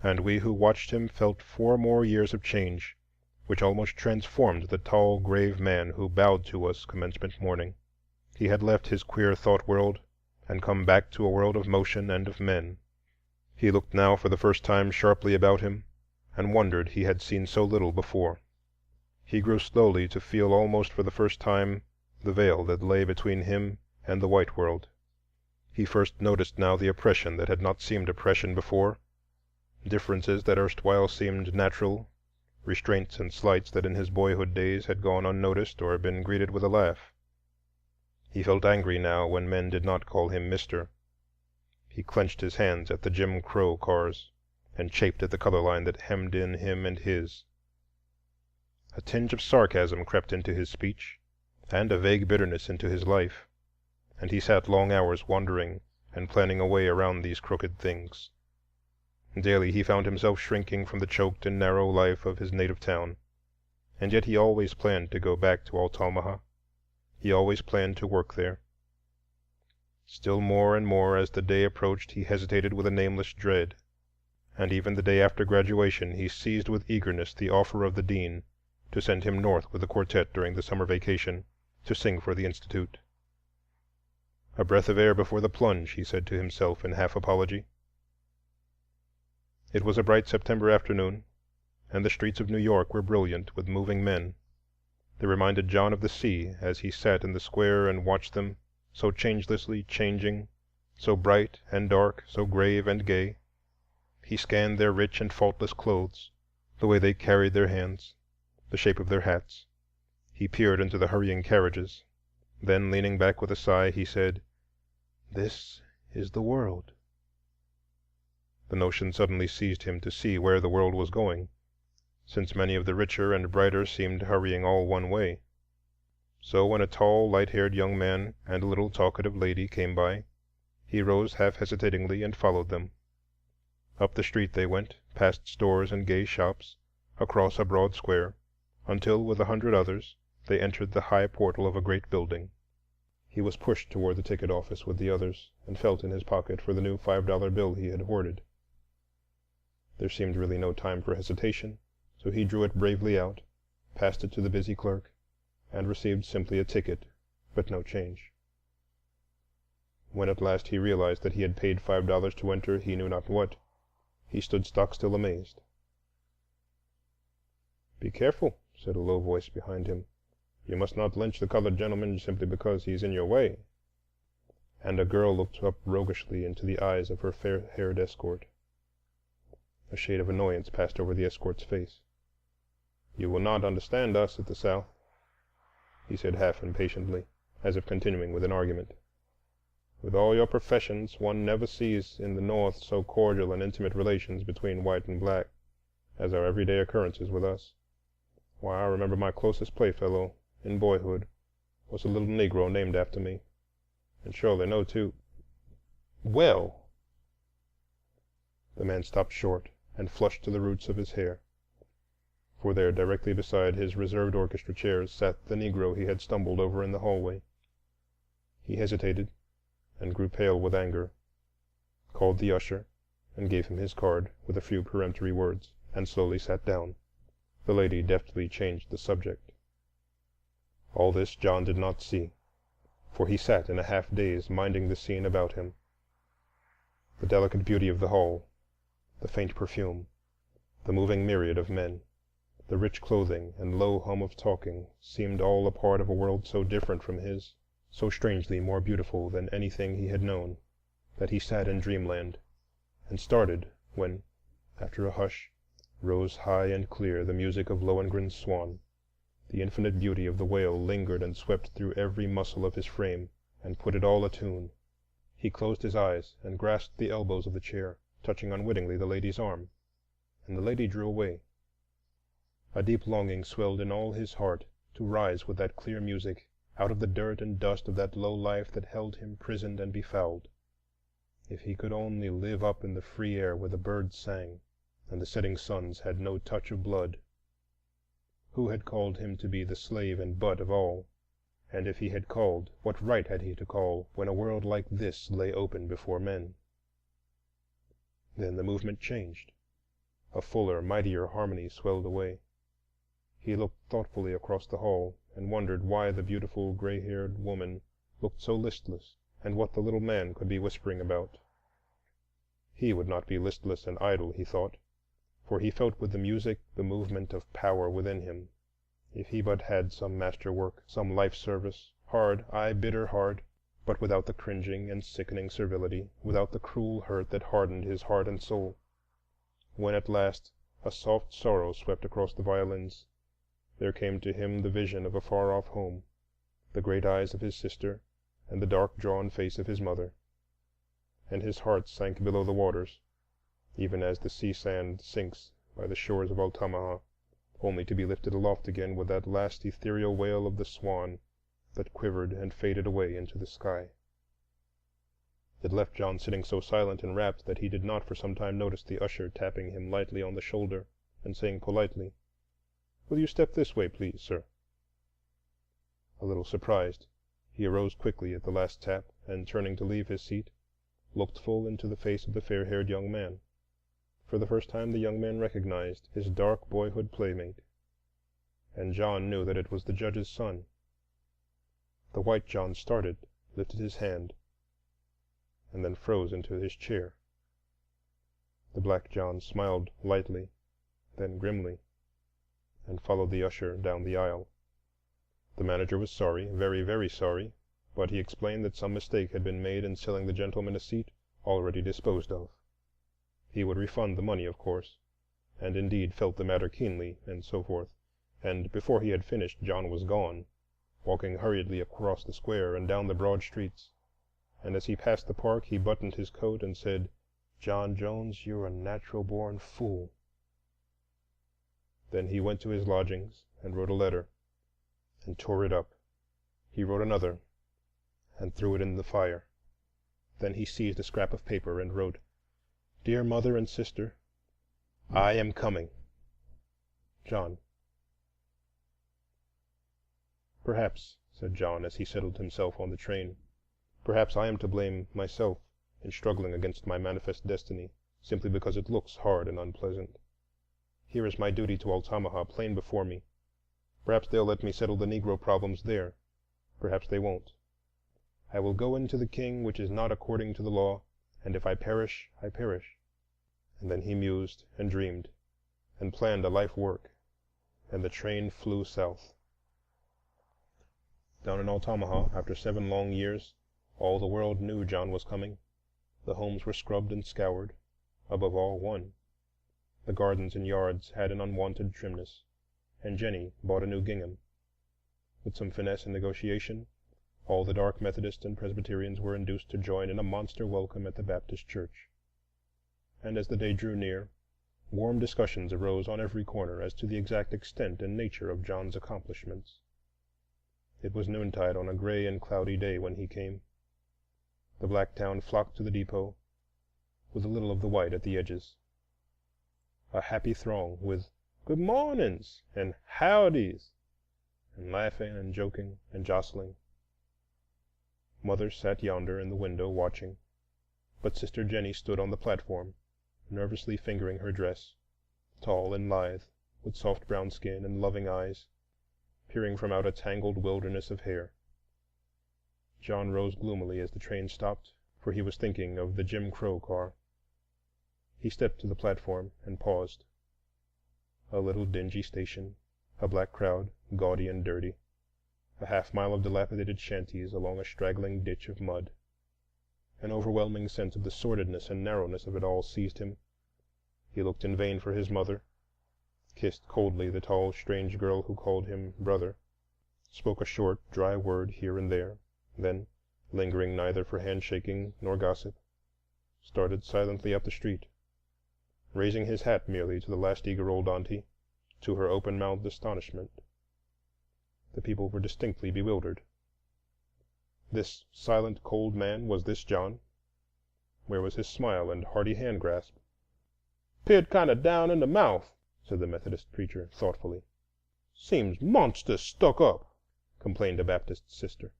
and we who watched him felt 4 more years of change, which almost transformed the tall, grave man who bowed to us commencement morning. He had left his queer thought world and come back to a world of motion and of men. He looked now for the first time sharply about him, and wondered he had seen so little before. He grew slowly to feel almost for the first time the veil that lay between him and the white world. He first noticed now the oppression that had not seemed oppression before, differences that erstwhile seemed natural, restraints and slights that in his boyhood days had gone unnoticed or been greeted with a laugh. He felt angry now when men did not call him Mister. He clenched his hands at the Jim Crow cars, and chafed at the color line that hemmed in him and his. A tinge of sarcasm crept into his speech, and a vague bitterness into his life, and he sat long hours wondering and planning a way around these crooked things. Daily he found himself shrinking from the choked and narrow life of his native town, and yet he always planned to go back to Altamaha. He always planned to work there. Still more and more as the day approached he hesitated with a nameless dread, and even the day after graduation he seized with eagerness the offer of the dean to send him north with a quartet during the summer vacation to sing for the Institute. A breath of air before the plunge, he said to himself in half apology. It was a bright September afternoon, and the streets of New York were brilliant with moving men. They reminded John of the sea as he sat in the square and watched them, so changelessly changing, so bright and dark, so grave and gay. He scanned their rich and faultless clothes, the way they carried their hands, the shape of their hats. He peered into the hurrying carriages. Then, leaning back with a sigh, he said, "This is the world." The notion suddenly seized him to see where the world was going, since many of the richer and brighter seemed hurrying all one way. So when a tall, light-haired young man and a little talkative lady came by, he rose half-hesitatingly and followed them. Up the street they went, past stores and gay shops, across a broad square, until with 100 others they entered the high portal of a great building. He was pushed toward the ticket office with the others, and felt in his pocket for the new $5 bill he had hoarded. There seemed really no time for hesitation, so he drew it bravely out, passed it to the busy clerk, and received simply a ticket, but no change. When at last he realized that he had paid $5 to enter he knew not what, he stood stock-still amazed. "Be careful," said a low voice behind him. "You must not lynch the colored gentleman simply because he's in your way." And a girl looked up roguishly into the eyes of her fair-haired escort. A shade of annoyance passed over the escort's face. "You will not understand us at the South," he said half impatiently, as if continuing with an argument. "With all your professions, one never sees in the North so cordial and intimate relations between white and black as are everyday occurrences with us. Why, I remember my closest playfellow in boyhood was a little Negro named after me, and surely no two—" "Well!" The man stopped short and flushed to the roots of his hair, for there, directly beside his reserved orchestra chairs, sat the Negro he had stumbled over in the hallway. He hesitated and grew pale with anger, called the usher, and gave him his card with a few peremptory words, and slowly sat down. The lady deftly changed the subject. All this John did not see, for he sat in a half-daze minding the scene about him. The delicate beauty of the hall, the faint perfume, the moving myriad of men, the rich clothing and low hum of talking seemed all a part of a world so different from his, so strangely more beautiful than anything he had known, that he sat in dreamland, and started when, after a hush, rose high and clear the music of Lohengrin's swan. The infinite beauty of the wail lingered and swept through every muscle of his frame and put it all atune. He closed his eyes and grasped the elbows of the chair, touching unwittingly the lady's arm, and the lady drew away. A deep longing swelled in all his heart to rise with that clear music out of the dirt and dust of that low life that held him prisoned and befouled. If he could only live up in the free air where the birds sang and the setting suns had no touch of blood. Who had called him to be the slave and butt of all? And if he had called, what right had he to call when a world like this lay open before men? Then the movement changed. A fuller, mightier harmony swelled away. He looked thoughtfully across the hall and wondered why the beautiful gray-haired woman looked so listless, and what the little man could be whispering about. He would not be listless and idle, he thought, for he felt with the music the movement of power within him. If he but had some master-work, some life-service, hard, aye bitter hard, but without the cringing and sickening servility, without the cruel hurt that hardened his heart and soul. When at last a soft sorrow swept across the violins, there came to him the vision of a far-off home, the great eyes of his sister, and the dark-drawn face of his mother. And his heart sank below the waters, even as the sea-sand sinks by the shores of Altamaha, only to be lifted aloft again with that last ethereal wail of the swan that quivered and faded away into the sky. It left John sitting so silent and rapt that he did not for some time notice the usher tapping him lightly on the shoulder and saying politely, "Will you step this way, please, sir?" A little surprised, he arose quickly at the last tap, and turning to leave his seat, looked full into the face of the fair-haired young man. For the first time the young man recognized his dark boyhood playmate, and John knew that it was the judge's son. The white John started, lifted his hand, and then froze into his chair. The black John smiled lightly, then grimly, and followed the usher down the aisle. The manager was sorry, very, very sorry, but he explained that some mistake had been made in selling the gentleman a seat already disposed of. He would refund the money, of course, and indeed felt the matter keenly, and so forth. And before he had finished, John was gone, walking hurriedly across the square and down the broad streets. And as he passed the park, he buttoned his coat and said, "John Jones, you're a natural-born fool." Then he went to his lodgings and wrote a letter, and tore it up. He wrote another, and threw it in the fire. Then he seized a scrap of paper and wrote, "Dear mother and sister, I am coming. John." "Perhaps," said John as he settled himself on the train, "perhaps I am to blame myself in struggling against my manifest destiny, simply because it looks hard and unpleasant. Here is my duty to Altamaha plain before me. Perhaps they'll let me settle the Negro problems there. Perhaps they won't. I will go into the king which is not according to the law, and if I perish, I perish." And then he mused and dreamed and planned a life work, and the train flew south. Down in Altamaha, after 7 long years, all the world knew John was coming. The homes were scrubbed and scoured, above all one. The gardens and yards had an unwonted trimness, and Jenny bought a new gingham. With some finesse and negotiation, all the dark Methodists and Presbyterians were induced to join in a monster welcome at the Baptist church. And as the day drew near, warm discussions arose on every corner as to the exact extent and nature of John's accomplishments. It was noontide on a gray and cloudy day when he came. The black town flocked to the depot, with a little of the white at the edges. A happy throng, with "Good mornings" and "Howdies," and laughing and joking and jostling. Mother sat yonder in the window watching, but Sister Jenny stood on the platform, nervously fingering her dress, tall and lithe, with soft brown skin and loving eyes, peering from out a tangled wilderness of hair. John rose gloomily as the train stopped, for he was thinking of the Jim Crow car. He stepped to the platform and paused. A little dingy station, a black crowd, gaudy and dirty, a half-mile of dilapidated shanties along a straggling ditch of mud. An overwhelming sense of the sordidness and narrowness of it all seized him, He looked in vain for his mother, kissed coldly the tall, strange girl who called him brother, spoke a short, dry word here and there, then, lingering neither for handshaking nor gossip, started silently up the street, raising his hat merely to the last eager old auntie, to her open-mouthed astonishment. The people were distinctly bewildered. This silent, cold man, was this John? Where was his smile and hearty hand-grasp? "'Peared kind of down in the mouth," said the Methodist preacher thoughtfully. "Seems monstrous stuck up," complained a Baptist sister.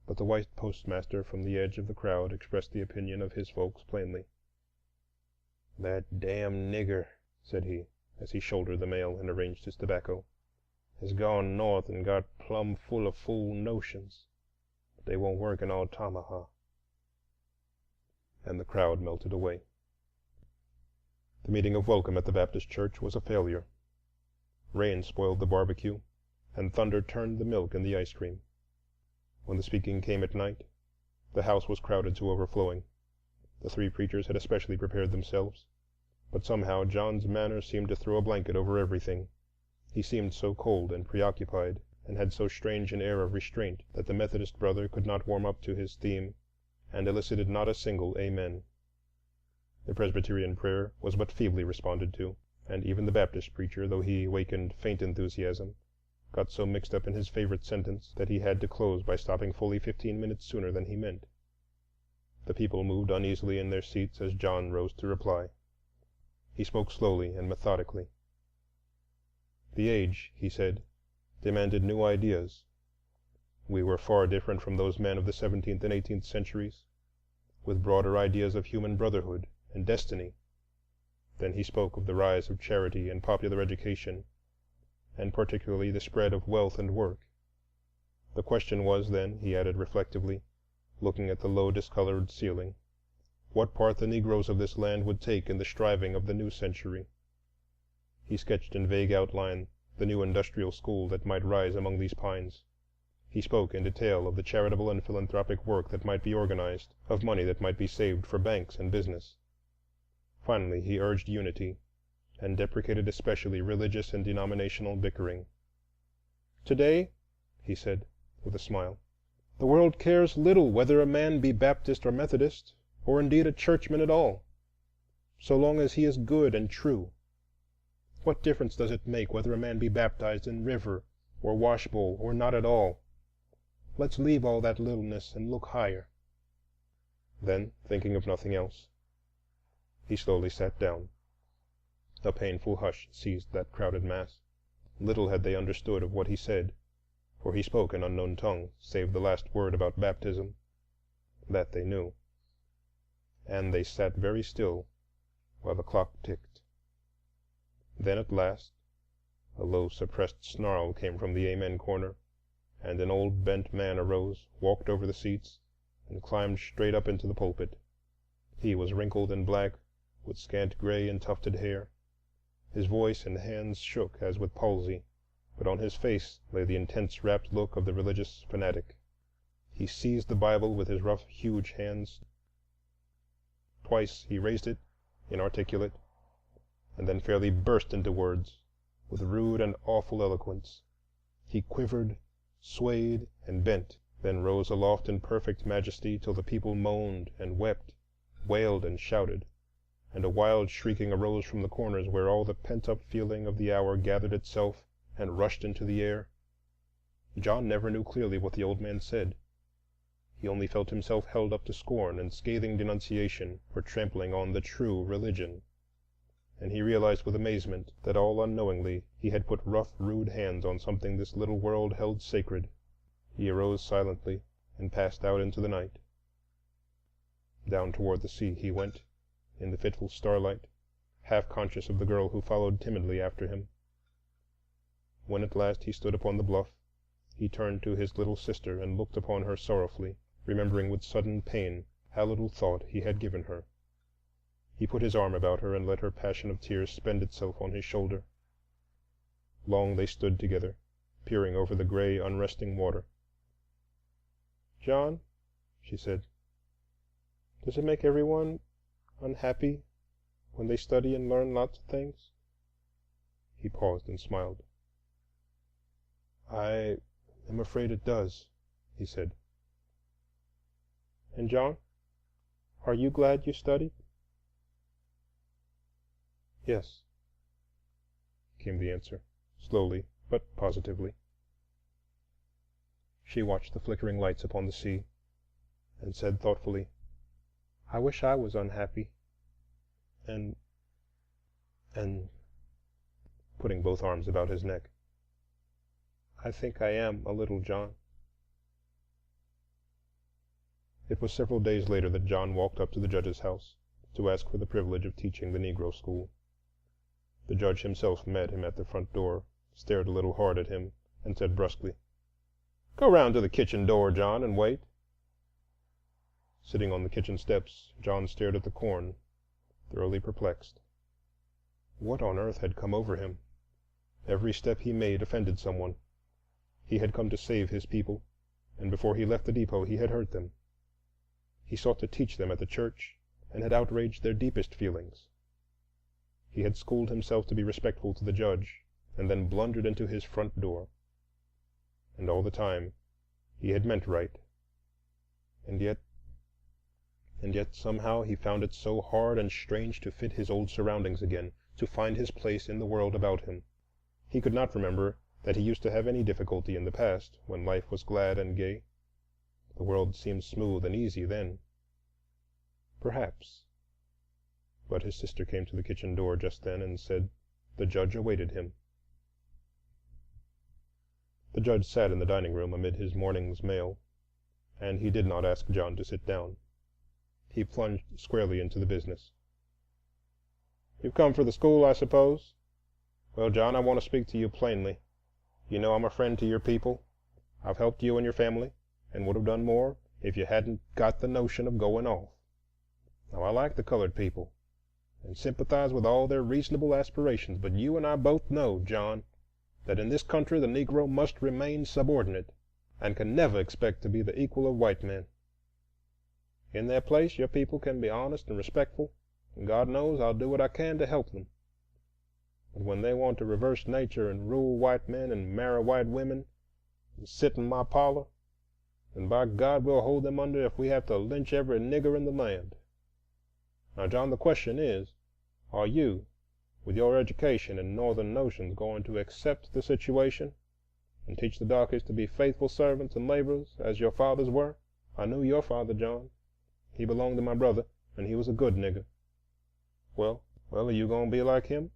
But the white postmaster from the edge of the crowd expressed the opinion of his folks plainly. "That damn nigger," said he, as he shouldered the mail and arranged his tobacco, "has gone north and got plumb full of fool notions, but they won't work in Altamaha." And the crowd melted away. The meeting of welcome at the Baptist church was a failure. Rain spoiled the barbecue, and thunder turned the milk in the ice cream. When the speaking came at night, the house was crowded to overflowing. The three preachers had especially prepared themselves, but somehow John's manner seemed to throw a blanket over everything. He seemed so cold and preoccupied, and had so strange an air of restraint, that the Methodist brother could not warm up to his theme, and elicited not a single amen. The Presbyterian prayer was but feebly responded to, and even the Baptist preacher, though he wakened faint enthusiasm, got so mixed up in his favorite sentence that he had to close by stopping fully 15 minutes sooner than he meant. The people moved uneasily in their seats as John rose to reply. He spoke slowly and methodically. The age, he said, demanded new ideas. We were far different from those men of the 17th and 18th centuries, with broader ideas of human brotherhood and destiny. Then he spoke of the rise of charity and popular education, and particularly the spread of wealth and work. The question was then, he added reflectively, looking at the low discolored ceiling, what part the Negroes of this land would take in the striving of the new century. He sketched in vague outline the new industrial school that might rise among these pines. He spoke in detail of the charitable and philanthropic work that might be organized, of money that might be saved for banks and business. Finally, he urged unity, and deprecated especially religious and denominational bickering. "Today," he said, with a smile, "the world cares little whether a man be Baptist or Methodist, or indeed a churchman at all, so long as he is good and true. What difference does it make whether a man be baptized in river or washbowl or not at all? Let's leave all that littleness and look higher." Then, thinking of nothing else, he slowly sat down. A painful hush seized that crowded mass. Little had they understood of what he said, for he spoke an unknown tongue, save the last word about baptism. That they knew. And they sat very still while the clock ticked. Then at last a low suppressed snarl came from the Amen corner, and an old bent man arose, walked over the seats, and climbed straight up into the pulpit. He was wrinkled and black, with scant gray and tufted hair. His voice and hands shook as with palsy, but on his face lay the intense, rapt look of the religious fanatic. He seized the Bible with his rough, huge hands. Twice he raised it, inarticulate, and then fairly burst into words, with rude and awful eloquence. He quivered, swayed, and bent, then rose aloft in perfect majesty till the people moaned and wept, wailed and shouted, and a wild shrieking arose from the corners where all the pent-up feeling of the hour gathered itself and rushed into the air. John never knew clearly what the old man said. He only felt himself held up to scorn and scathing denunciation for trampling on the true religion. And he realized with amazement that all unknowingly he had put rough, rude hands on something this little world held sacred. He arose silently and passed out into the night. Down toward the sea he went, in the fitful starlight, half conscious of the girl who followed timidly after him. When at last he stood upon the bluff, he turned to his little sister and looked upon her sorrowfully, remembering with sudden pain how little thought he had given her. He put his arm about her and let her passion of tears spend itself on his shoulder. Long they stood together, peering over the gray, unresting water. "John," she said, "does it make everyone unhappy when they study and learn lots of things?" He paused and smiled. "I am afraid it does," he said. "And John, are you glad you studied?" "Yes," came the answer, slowly but positively. She watched the flickering lights upon the sea, and said thoughtfully, "I wish I was unhappy, and," putting both arms about his neck, "I think I am a little, John." It was several days later that John walked up to the judge's house to ask for the privilege of teaching the Negro school. The judge himself met him at the front door, stared a little hard at him, and said brusquely, "Go round to the kitchen door, John, and wait." Sitting on the kitchen steps, John stared at the corn, thoroughly perplexed. What on earth had come over him? Every step he made offended someone. He had come to save his people, and before he left the depot he had hurt them. He sought to teach them at the church, and had outraged their deepest feelings. He had schooled himself to be respectful to the judge, and then blundered into his front door. And all the time he had meant right. And yet somehow he found it so hard and strange to fit his old surroundings again, to find his place in the world about him. He could not remember that he used to have any difficulty in the past, when life was glad and gay. The world seemed smooth and easy then. Perhaps. But his sister came to the kitchen door just then and said the judge awaited him. The judge sat in the dining room amid his morning's mail, and he did not ask John to sit down. He plunged squarely into the business. "You've come for the school, I suppose? Well, John, I want to speak to you plainly. You know I'm a friend to your people. I've helped you and your family, and would have done more if you hadn't got the notion of going off. Now, I like the colored people, and sympathize with all their reasonable aspirations, but you and I both know, John, that in this country the Negro must remain subordinate, and can never expect to be the equal of white men. In their place, your people can be honest and respectful, and God knows I'll do what I can to help them. But when they want to reverse nature and rule white men and marry white women and sit in my parlor, then by God we'll hold them under if we have to lynch every nigger in the land. Now, John, the question is, are you, with your education and northern notions, going to accept the situation and teach the darkies to be faithful servants and laborers, as your fathers were? I knew your father, John. He belonged to my brother, and he was a good nigger. Well, are you going to be like him?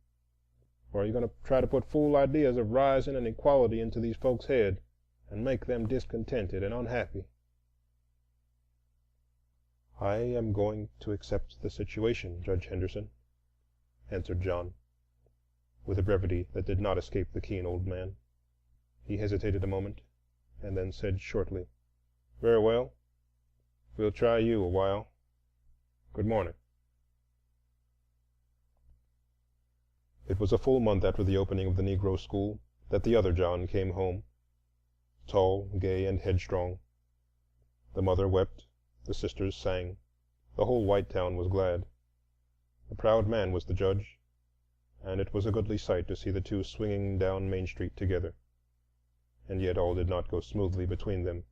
Or are you going to try to put fool ideas of rising and equality into these folks' head and make them discontented and unhappy?" "I am going to accept the situation, Judge Henderson," answered John, with a brevity that did not escape the keen old man. He hesitated a moment, and then said shortly, "Very well. We'll try you a while. Good morning." It was a full month after the opening of the Negro school that the other John came home, tall, gay, and headstrong. The mother wept, the sisters sang, the whole white town was glad. A proud man was the judge, and it was a goodly sight to see the two swinging down Main Street together. And yet all did not go smoothly between them,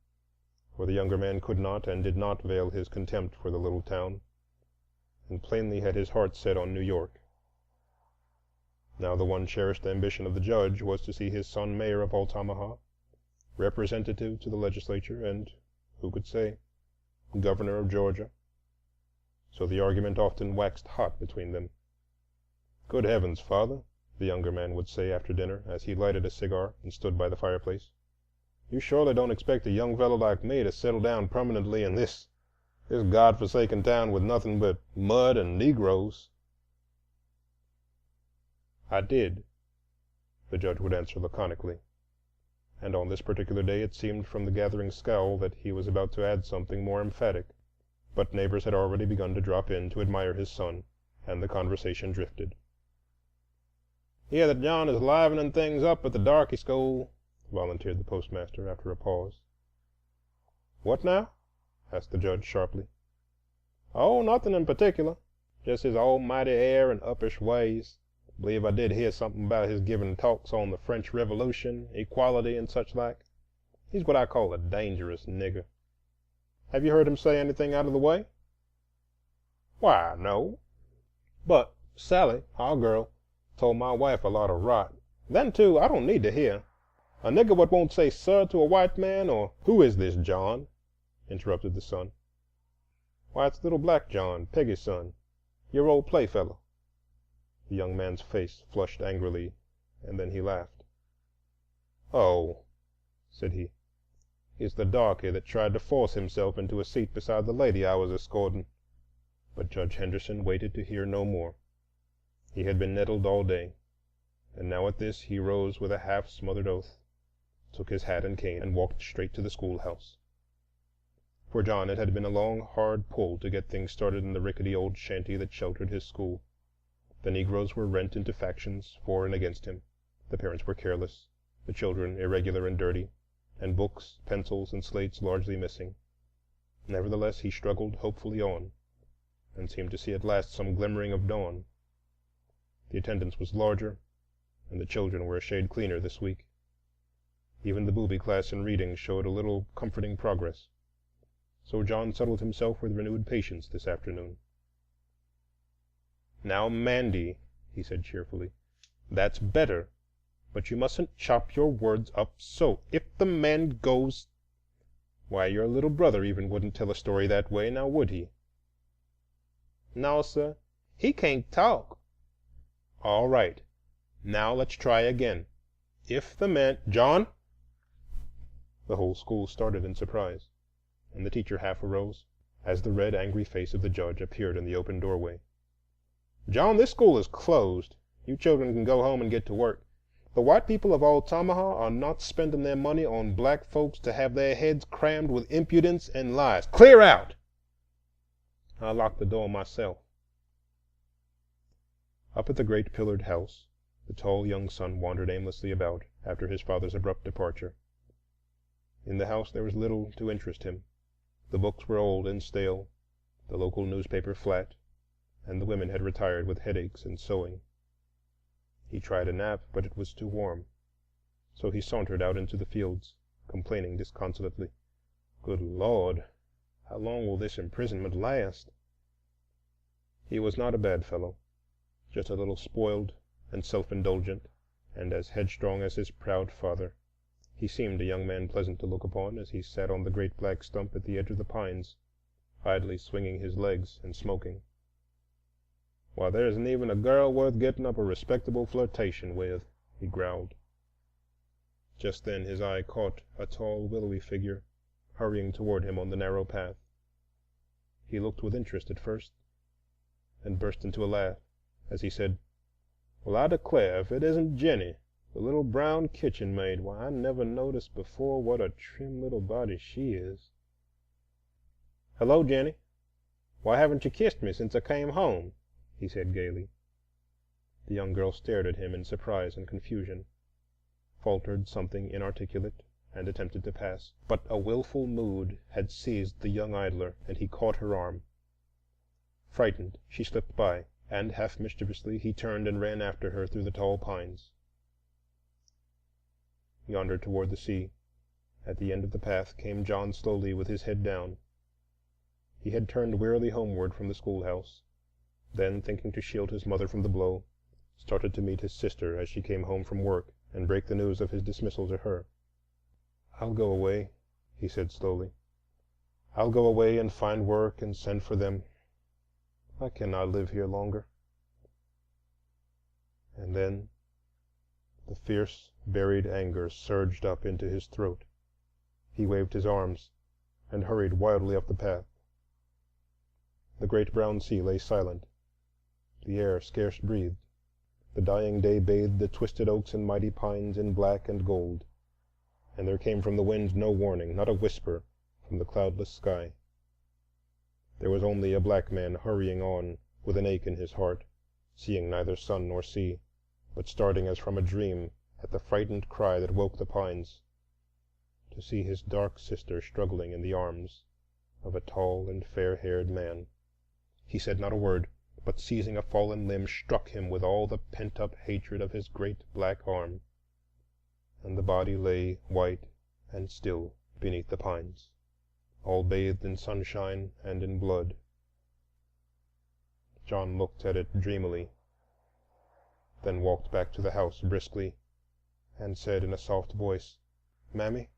for the younger man could not and did not veil his contempt for the little town, and plainly had his heart set on New York. Now the one cherished ambition of the judge was to see his son mayor of Altamaha, representative to the legislature, and, who could say, governor of Georgia. So the argument often waxed hot between them. "Good heavens, father," the younger man would say after dinner, as he lighted a cigar and stood by the fireplace, "you surely don't expect a young fellow like me to settle down permanently in this God-forsaken town with nothing but mud and Negroes?" "I did," the judge would answer laconically, and on this particular day it seemed from the gathering scowl that he was about to add something more emphatic. But neighbors had already begun to drop in to admire his son, and the conversation drifted. "Hear that John is livening things up at the darky school," volunteered the postmaster after a pause. "What now?" asked the judge sharply. "Oh, nothing in particular. Just his almighty air and uppish ways. Believe I did hear something about his giving talks on the French Revolution, equality, and such like. He's what I call a dangerous nigger. Have you heard him say anything out of the way?" "Why, no. But Sally, our girl, told my wife a lot of rot. Then, too, I don't need to hear. A nigger what won't say sir to a white man, or—" "Who is this John?" interrupted the son. "Why, it's little black John, Peggy's son, your old playfellow." The young man's face flushed angrily, and then he laughed. "Oh," said he, "he's the darky that tried to force himself into a seat beside the lady I was escorting." But Judge Henderson waited to hear no more. He had been nettled all day, and now at this he rose with a half-smothered oath, took his hat and cane, and walked straight to the schoolhouse. For John it had been a long, hard pull to get things started in the rickety old shanty that sheltered his school. The Negroes were rent into factions for and against him. The parents were careless, the children irregular and dirty, and books, pencils, and slates largely missing. Nevertheless, he struggled hopefully on, and seemed to see at last some glimmering of dawn. The attendance was larger, and the children were a shade cleaner this week. Even the booby class in reading showed a little comforting progress. So John settled himself with renewed patience this afternoon. "Now, Mandy," he said cheerfully, "that's better. But you mustn't chop your words up so. If the man goes— Why, your little brother even wouldn't tell a story that way, now would he?" "No, sir. He can't talk." "All right. Now let's try again. If the man— John!" The whole school started in surprise, and the teacher half arose, as the red, angry face of the judge appeared in the open doorway. "John, this school is closed. You children can go home and get to work. The white people of Altamaha are not spending their money on black folks to have their heads crammed with impudence and lies. Clear out! I'll lock the door myself." Up at the great pillared house, the tall young son wandered aimlessly about after his father's abrupt departure. In the house there was little to interest him. The books were old and stale, the local newspaper flat, and the women had retired with headaches and sewing. He tried a nap, but it was too warm, so he sauntered out into the fields, complaining disconsolately, "Good Lord, how long will this imprisonment last?" He was not a bad fellow, just a little spoiled and self-indulgent, and as headstrong as his proud father. He seemed a young man pleasant to look upon as he sat on the great black stump at the edge of the pines, idly swinging his legs and smoking. "Why, there isn't even a girl worth getting up a respectable flirtation with," he growled. Just then his eye caught a tall, willowy figure hurrying toward him on the narrow path. He looked with interest at first, and burst into a laugh as he said, "Well, I declare, if it isn't Jenny, the little brown kitchen maid. Why, I never noticed before what a trim little body she is." "Hello, Jenny. Why haven't you kissed me since I came home?" he said gaily. The young girl stared at him in surprise and confusion, faltered something inarticulate, and attempted to pass. But a willful mood had seized the young idler, and he caught her arm. Frightened, she slipped by, and half mischievously he turned and ran after her through the tall pines. Yonder toward the sea, at the end of the path, came John slowly with his head down. He had turned wearily homeward from the schoolhouse, then, thinking to shield his mother from the blow, started to meet his sister as she came home from work and break the news of his dismissal to her. "I'll go away," he said slowly. "I'll go away and find work and send for them. I cannot live here longer." And then the fierce, buried anger surged up into his throat. He waved his arms and hurried wildly up the path. The great brown sea lay silent. The air scarce breathed. The dying day bathed the twisted oaks and mighty pines in black and gold, and there came from the wind no warning, not a whisper from the cloudless sky. There was only a black man hurrying on with an ache in his heart, seeing neither sun nor sea, but starting as from a dream at the frightened cry that woke the pines, to see his dark sister struggling in the arms of a tall and fair-haired man. He said not a word, but seizing a fallen limb, struck him with all the pent-up hatred of his great black arm, and the body lay white and still beneath the pines, all bathed in sunshine and in blood. John looked at it dreamily, then walked back to the house briskly, and said in a soft voice, "Mammy,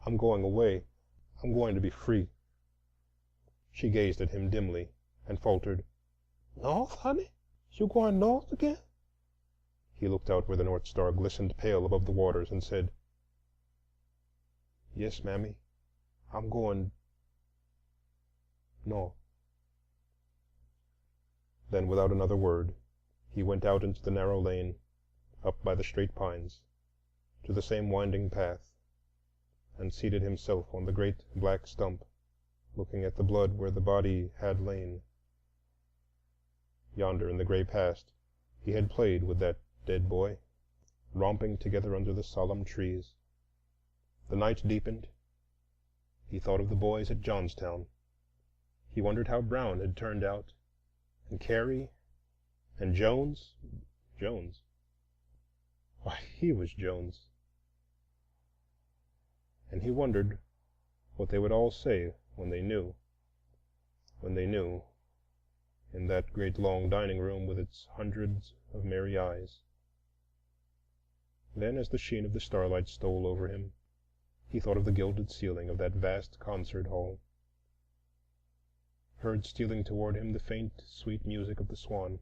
I'm going away. I'm going to be free." She gazed at him dimly and faltered, "North, honey? You going north again?" He looked out where the North Star glistened pale above the waters and said, "Yes, Mammy, I'm going north." Then, without another word, he went out into the narrow lane, up by the straight pines, to the same winding path, and seated himself on the great black stump, looking at the blood where the body had lain. Yonder in the gray past he had played with that dead boy, romping together under the solemn trees. The night deepened. He thought of the boys at Johnstown. He wondered how Brown had turned out, and Carey, and Jones. Jones? Why, he was Jones. And he wondered what they would all say when they knew, in that great long dining room with its hundreds of merry eyes. Then, as the sheen of the starlight stole over him, he thought of the gilded ceiling of that vast concert hall, heard stealing toward him the faint, sweet music of the swan.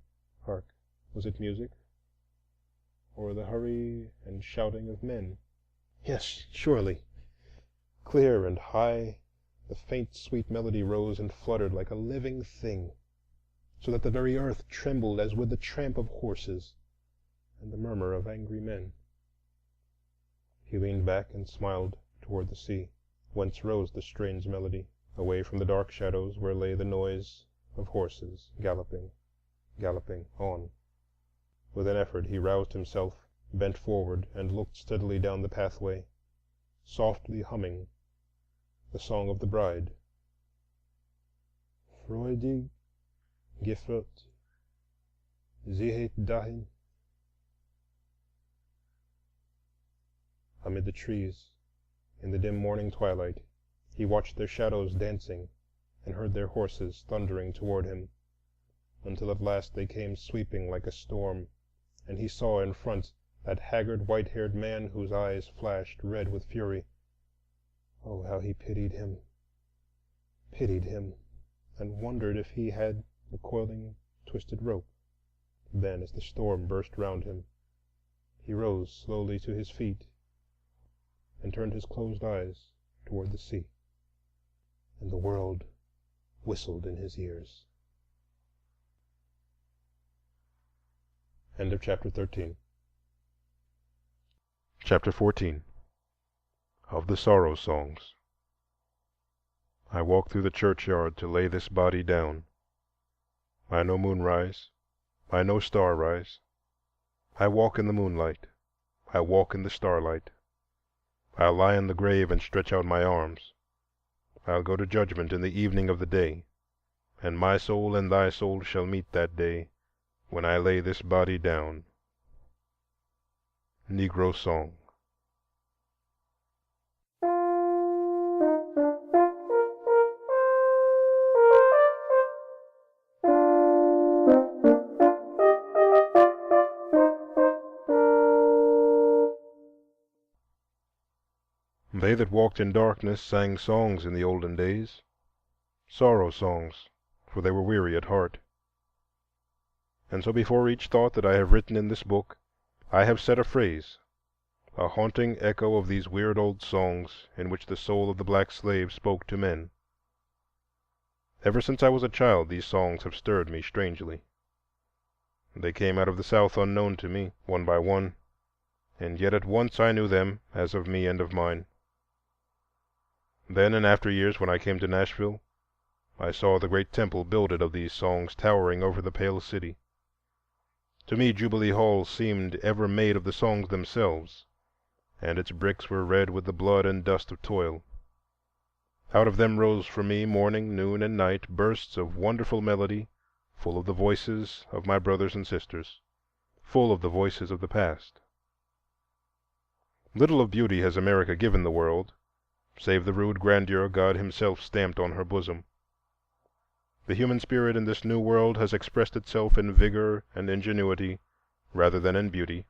Hark! Was it music? Or the hurry and shouting of men? Yes, surely. Clear and high, the faint, sweet melody rose and fluttered like a living thing, so that the very earth trembled as with the tramp of horses and the murmur of angry men. He leaned back and smiled toward the sea, whence rose the strange melody, away from the dark shadows where lay the noise of horses galloping, galloping on. With an effort he roused himself, bent forward, and looked steadily down the pathway, softly humming the song of the bride. Freudig gefrot, sie het dahin. Amid the trees, in the dim morning twilight, he watched their shadows dancing and heard their horses thundering toward him, until at last they came sweeping like a storm, and he saw in front that haggard, white-haired man whose eyes flashed red with fury. Oh, how he pitied him, and wondered if he had the coiling, twisted rope. Then, as the storm burst round him, he rose slowly to his feet and turned his closed eyes toward the sea, and the world whistled in his ears. End of Chapter 13. Chapter 14. Of the Sorrow Songs. I walk through the churchyard to lay this body down. I know moonrise, I know star rise. I walk in the moonlight, I walk in the starlight. I'll lie in the grave and stretch out my arms. I'll go to judgment in the evening of the day, and my soul and thy soul shall meet that day when I lay this body down. Negro Song. They that walked in darkness sang songs in the olden days, sorrow songs, for they were weary at heart. And so before each thought that I have written in this book, I have set a phrase, a haunting echo of these weird old songs in which the soul of the black slave spoke to men. Ever since I was a child, these songs have stirred me strangely. They came out of the South unknown to me, one by one, and yet at once I knew them as of me and of mine. Then in after years, when I came to Nashville, I saw the great temple builded of these songs towering over the pale city. To me Jubilee Hall seemed ever made of the songs themselves, and its bricks were red with the blood and dust of toil. Out of them rose for me, morning, noon, and night, bursts of wonderful melody, full of the voices of my brothers and sisters, full of the voices of the past. Little of beauty has America given the world, save the rude grandeur God Himself stamped on her bosom. The human spirit in this new world has expressed itself in vigor and ingenuity rather than in beauty,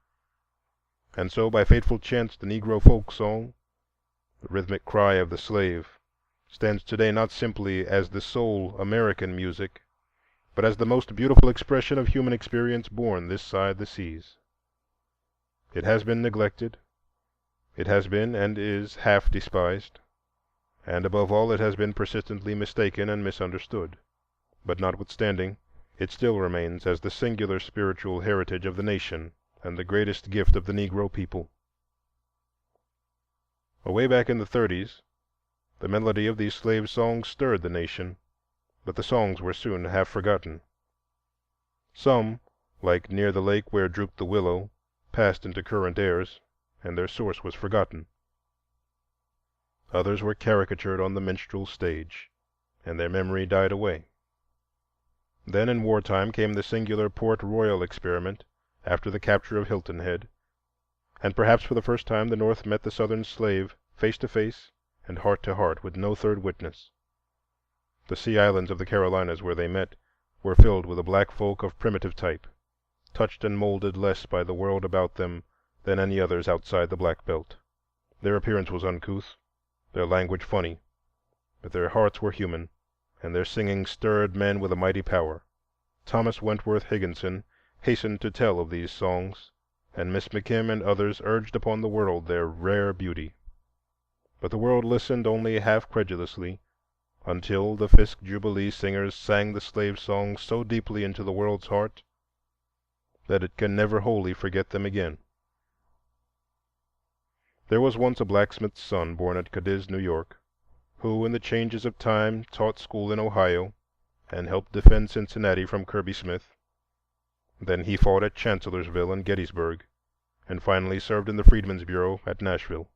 and so by fateful chance the Negro folk song, the rhythmic cry of the slave, stands today not simply as the sole American music, but as the most beautiful expression of human experience born this side the seas. It has been neglected, it has been and is half despised, and above all it has been persistently mistaken and misunderstood. But notwithstanding, it still remains as the singular spiritual heritage of the nation and the greatest gift of the Negro people. Away back in the 30s, the melody of these slave songs stirred the nation, but the songs were soon half forgotten. Some, like Near the Lake Where Drooped the Willow, passed into current airs, and their source was forgotten. Others were caricatured on the minstrel stage, and their memory died away. Then in wartime came the singular Port Royal experiment after the capture of Hilton Head, and perhaps for the first time the North met the Southern slave face to face and heart to heart with no third witness. The sea islands of the Carolinas where they met were filled with a black folk of primitive type, touched and molded less by the world about them than any others outside the Black Belt. Their appearance was uncouth, their language funny, but their hearts were human, and their singing stirred men with a mighty power. Thomas Wentworth Higginson hastened to tell of these songs, and Miss McKim and others urged upon the world their rare beauty. But the world listened only half credulously, until the Fisk Jubilee singers sang the slave songs so deeply into the world's heart that it can never wholly forget them again. There was once a blacksmith's son born at Cadiz, New York, who in the changes of time taught school in Ohio and helped defend Cincinnati from Kirby Smith. Then he fought at Chancellorsville and Gettysburg, and finally served in the Freedmen's Bureau at Nashville.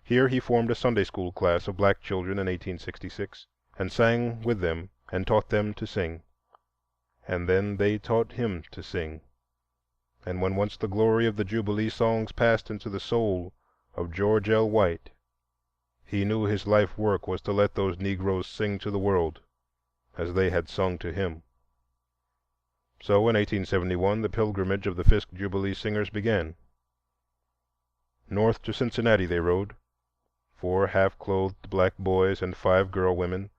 Here he formed a Sunday school class of black children in 1866, and sang with them and taught them to sing. And then they taught him to sing. And when once the glory of the Jubilee songs passed into the soul of George L. White, he knew his life work was to let those Negroes sing to the world as they had sung to him. So in 1871 the pilgrimage of the Fisk Jubilee singers began. North to Cincinnati they rode, 4 half-clothed black boys and 5 girl women,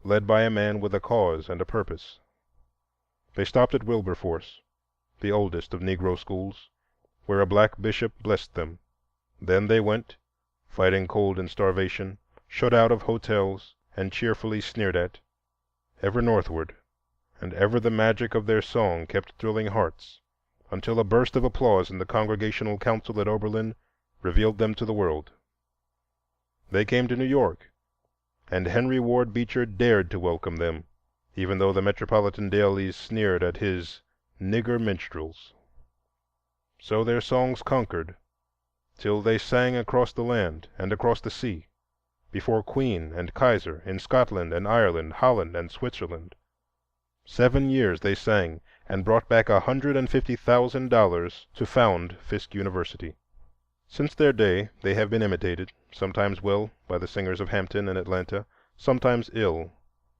led by a man with a cause and a purpose. They stopped at Wilberforce, the oldest of Negro schools, where a black bishop blessed them. Then they went, fighting cold and starvation, shut out of hotels and cheerfully sneered at, ever northward, and ever the magic of their song kept thrilling hearts, until a burst of applause in the Congregational Council at Oberlin revealed them to the world. They came to New York, and Henry Ward Beecher dared to welcome them, even though the metropolitan dailies sneered at his "nigger minstrels." So their songs conquered, till they sang across the land and across the sea, before Queen and Kaiser, in Scotland and Ireland, Holland and Switzerland. 7 years they sang, and brought back $150,000 to found Fisk University. Since their day they have been imitated, sometimes well by the singers of Hampton and Atlanta, sometimes ill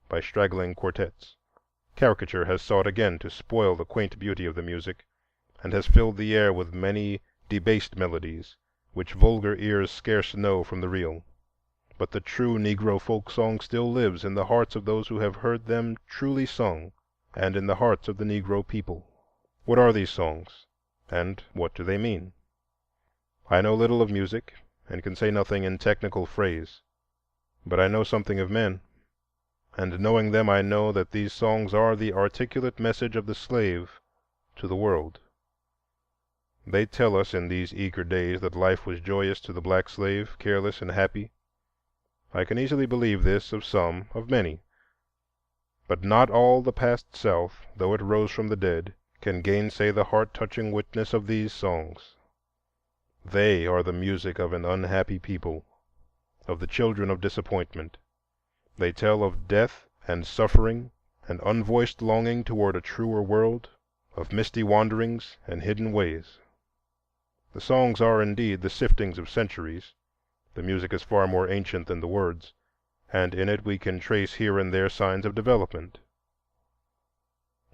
by straggling quartets. Caricature has sought again to spoil the quaint beauty of the music, and has filled the air with many debased melodies, which vulgar ears scarce know from the real. But the true Negro folk song still lives in the hearts of those who have heard them truly sung, and in the hearts of the Negro people. What are these songs, and what do they mean? I know little of music, and can say nothing in technical phrase, but I know something of men, and knowing them I know that these songs are the articulate message of the slave to the world. They tell us in these eager days that life was joyous to the black slave, careless and happy. I can easily believe this of some, of many, but not all the past South, though it rose from the dead, can gainsay the heart-touching witness of these songs. They are the music of an unhappy people, of the children of disappointment. They tell of death and suffering an unvoiced longing toward a truer world of misty wanderings and hidden ways. The songs are indeed the siftings of centuries. The music is far more ancient than the words, and in it we can trace here and there signs of development.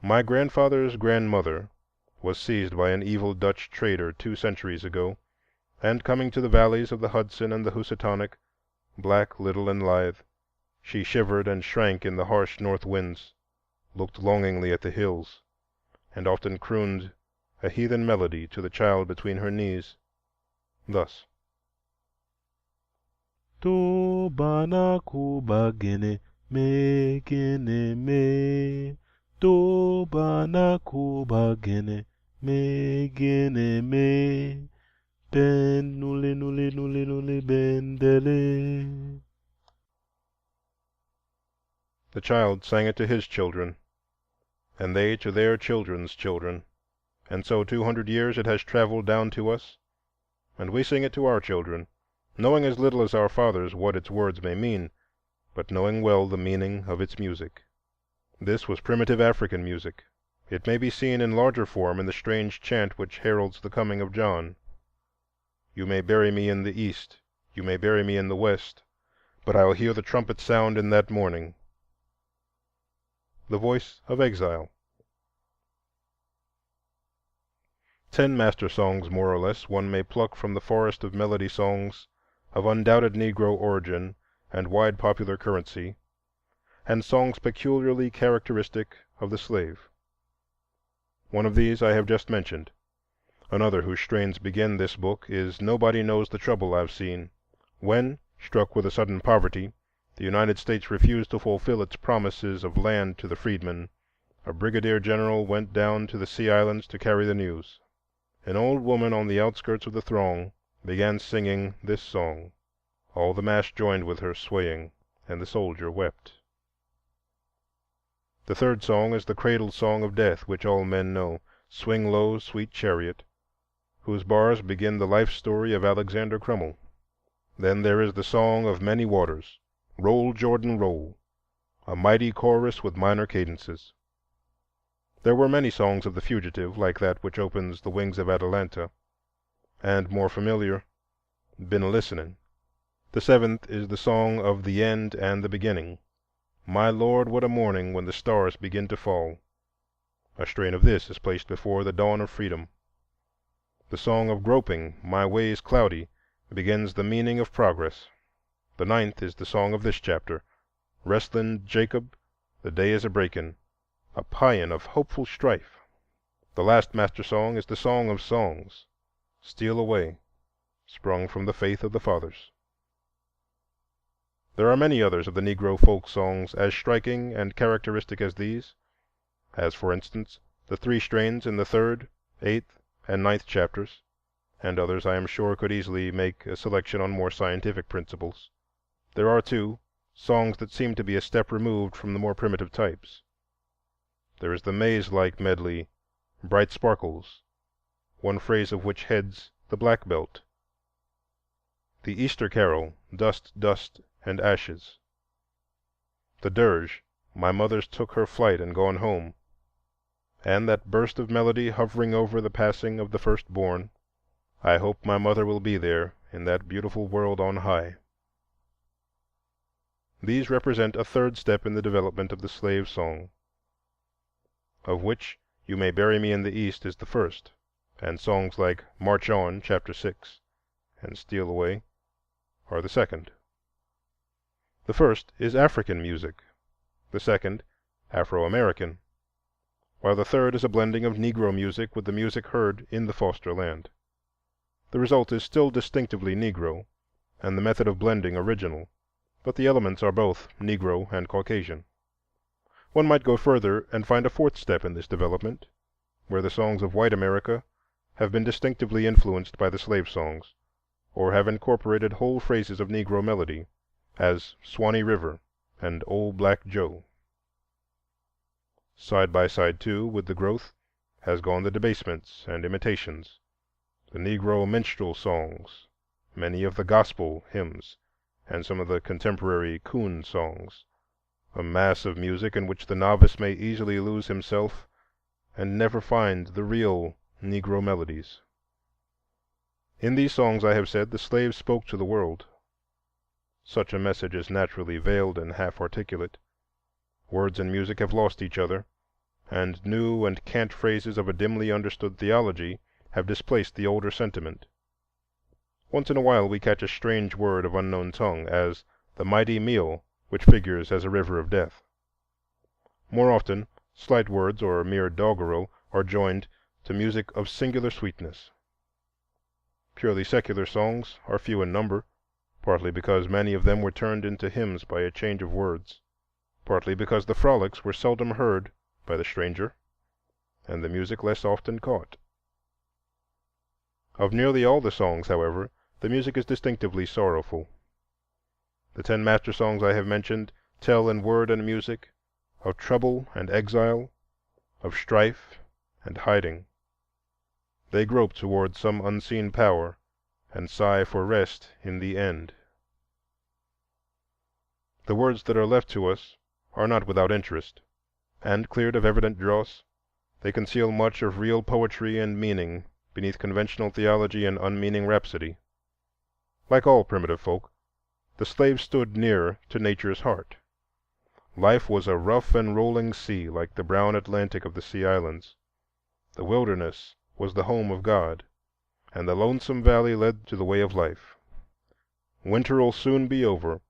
My grandfather's grandmother was seized by an evil Dutch trader 2 centuries ago, and coming to the valleys of the Hudson and the Housatonic, black, little, and lithe, she shivered and shrank in the harsh north winds, looked longingly at the hills, and often crooned a heathen melody to the child between her knees, thus: To bana kuba gene me gene me, to bana kuba gene me gene me, ben nuli nuli nuli nuli bendele. The child sang it to his children, and they to their children's children, and so 200 years it has traveled down to us, and we sing it to our children, knowing as little as our fathers what its words may mean, but knowing well the meaning of its music. This was primitive African music. It may be seen in larger form in the strange chant which heralds the coming of John. You may bury me in the east, you may bury me in the west, but I'll hear the trumpet sound in that morning. The voice of exile. 10 master songs, more or less, one may pluck from the forest of melody songs of undoubted Negro origin and wide popular currency, and songs peculiarly characteristic of the slave. One of these I have just mentioned. Another whose strains begin this book is "Nobody Knows the Trouble I've Seen," when, struck with a sudden poverty, the United States refused to fulfill its promises of land to the freedmen, a brigadier general went down to the Sea Islands to carry the news. An old woman on the outskirts of the throng began singing this song. All the mass joined with her, swaying, and the soldier wept. The third song is the cradle song of death, which all men know, "Swing low, sweet chariot," whose bars begin the life story of Alexander Crummell. Then there is the song of many waters, "Roll, Jordan, roll," a mighty chorus with minor cadences. There were many songs of the fugitive, like that which opens "The Wings of Atalanta," and more familiar, "Been Listenin'." The seventh is the song of the end and the beginning, "My Lord, what a morning when the stars begin to fall." A strain of this is placed before the dawn of freedom. The song of groping, "My way's cloudy," begins the meaning of progress. The ninth is the song of this chapter, "Wrestlin' Jacob, the day is a breakin'," a paean of hopeful strife. The last master song is the song of songs, "Steal Away," sprung from the faith of the fathers. There are many others of the Negro folk songs as striking and characteristic as these, as, for instance, the 3 strains in the 3rd, 8th, and 9th chapters, and others I am sure could easily make a selection on more scientific principles. There are, too, songs that seem to be a step removed from the more primitive types. There is the maze-like medley, "Bright Sparkles," one phrase of which heads the Black Belt; the Easter Carol, "Dust, Dust, and Ashes"; the dirge, "My mother's took her flight and gone home," and that burst of melody hovering over the passing of the firstborn, "I hope my mother will be there in that beautiful world on high." These represent a third step in the development of the slave song, of which "You May Bury Me in the East" is the first, and songs like "March On," chapter 6, and "Steal Away" are the second. The first is African music, the second Afro-American, while the third is a blending of Negro music with the music heard in the foster land. The result is still distinctively Negro, and the method of blending original, but the elements are both Negro and Caucasian. One might go further and find a fourth step in this development, where the songs of white America have been distinctively influenced by the slave songs, or have incorporated whole phrases of Negro melody, as "Swanee River" and "Old Black Joe." Side by side, too, with the growth has gone the debasements and imitations, the Negro minstrel songs, many of the gospel hymns, and some of the contemporary coon songs, a mass of music in which the novice may easily lose himself and never find the real Negro melodies. In these songs, I have said, the slaves spoke to the world. Such a message is naturally veiled and half-articulate. Words and music have lost each other, and new and cant phrases of a dimly understood theology have displaced the older sentiment. Once in a while we catch a strange word of unknown tongue, as the mighty meal which figures as a river of death. More often, slight words or mere doggerel are joined to music of singular sweetness. Purely secular songs are few in number, partly because many of them were turned into hymns by a change of words, partly because the frolics were seldom heard by the stranger, and the music less often caught. Of nearly all the songs, however, the music is distinctively sorrowful. The 10 master songs I have mentioned tell in word and music of trouble and exile, of strife and hiding. They grope toward some unseen power and sigh for rest in the end. The words that are left to us are not without interest, and, cleared of evident dross, they conceal much of real poetry and meaning beneath conventional theology and unmeaning rhapsody. Like all primitive folk, the slaves stood near to nature's heart. Life was a rough and rolling sea, like the brown Atlantic of the Sea Islands. The wilderness was the home of God, and the lonesome valley led to the way of life. Winter'll soon be over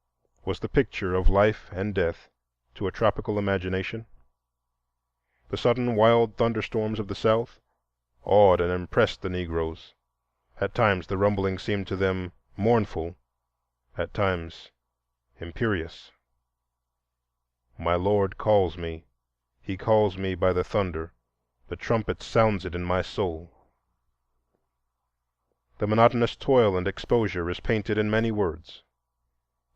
was the picture of life and death to a tropical imagination. The sudden wild thunderstorms of the South awed and impressed the Negroes. At times the rumbling seemed to them mournful, at times imperious. My Lord calls me, He calls me by the thunder, the trumpet sounds it in my soul. The monotonous toil and exposure is painted in many words.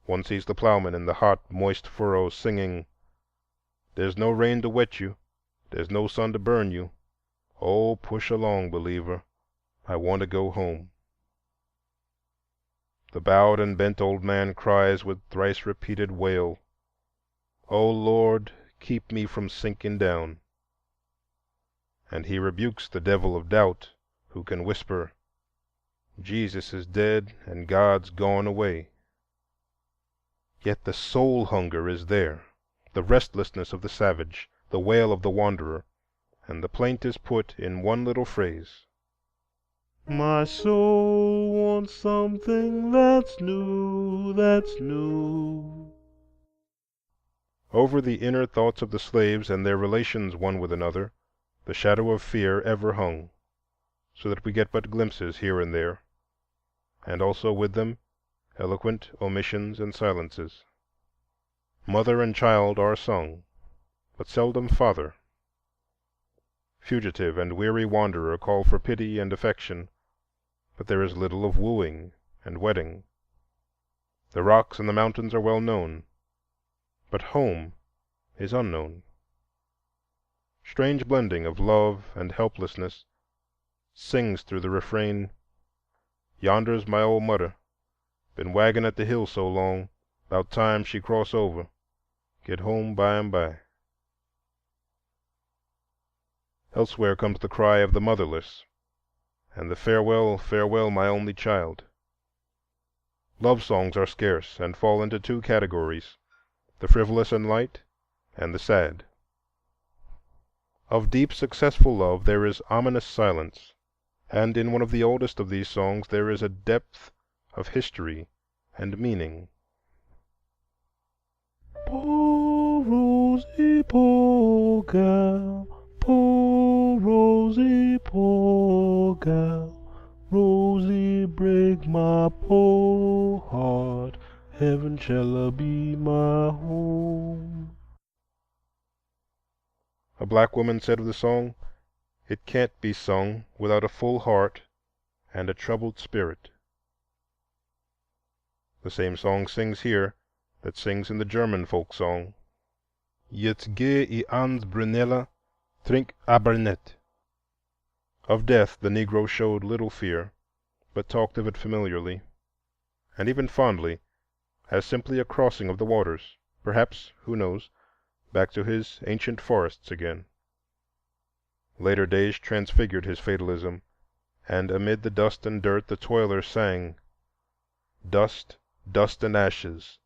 One sees the plowman in the hot, moist furrows singing, "There's no rain to wet you, there's no sun to burn you. Oh, push along, believer, I want to go home." The bowed and bent old man cries with thrice-repeated wail, "Oh Lord, keep me from sinking down." And he rebukes the devil of doubt, who can whisper, "Jesus is dead and God's gone away." Yet the soul hunger is there, the restlessness of the savage, the wail of the wanderer, and the plaint is put in one little phrase: "My soul wants something that's new, that's new." Over the inner thoughts of the slaves and their relations one with another, the shadow of fear ever hung, so that we get but glimpses here and there, and also with them eloquent omissions and silences. Mother and child are sung, but seldom father. Fugitive and weary wanderer call for pity and affection, but there is little of wooing and wedding. The rocks and the mountains are well known, but home is unknown. Strange blending of love and helplessness sings through the refrain, "Yonder's my old mudder, been waggin' at the hill so long, 'bout time she cross over, get home by and by." Elsewhere comes the cry of the motherless, and the "Farewell, farewell, my only child." Love songs are scarce, and fall into 2 categories, the frivolous and light, and the sad. Of deep, successful love there is ominous silence, and in one of the oldest of these songs there is a depth of history and meaning. "Poor Rosie, poor gal, poor Rosie, poor gal, Rosie break my poor heart, heaven shall be my home." A black woman said of the song, "It can't be sung without a full heart and a troubled spirit." The same song sings here that sings in the German folk song, "Jetzt geh I ans Brunella, trink aber net." Of death the Negro showed little fear, but talked of it familiarly, and even fondly, as simply a crossing of the waters, perhaps, who knows, back to his ancient forests again. Later days transfigured his fatalism, and amid the dust and dirt the toiler sang, "Dust, dust and ashes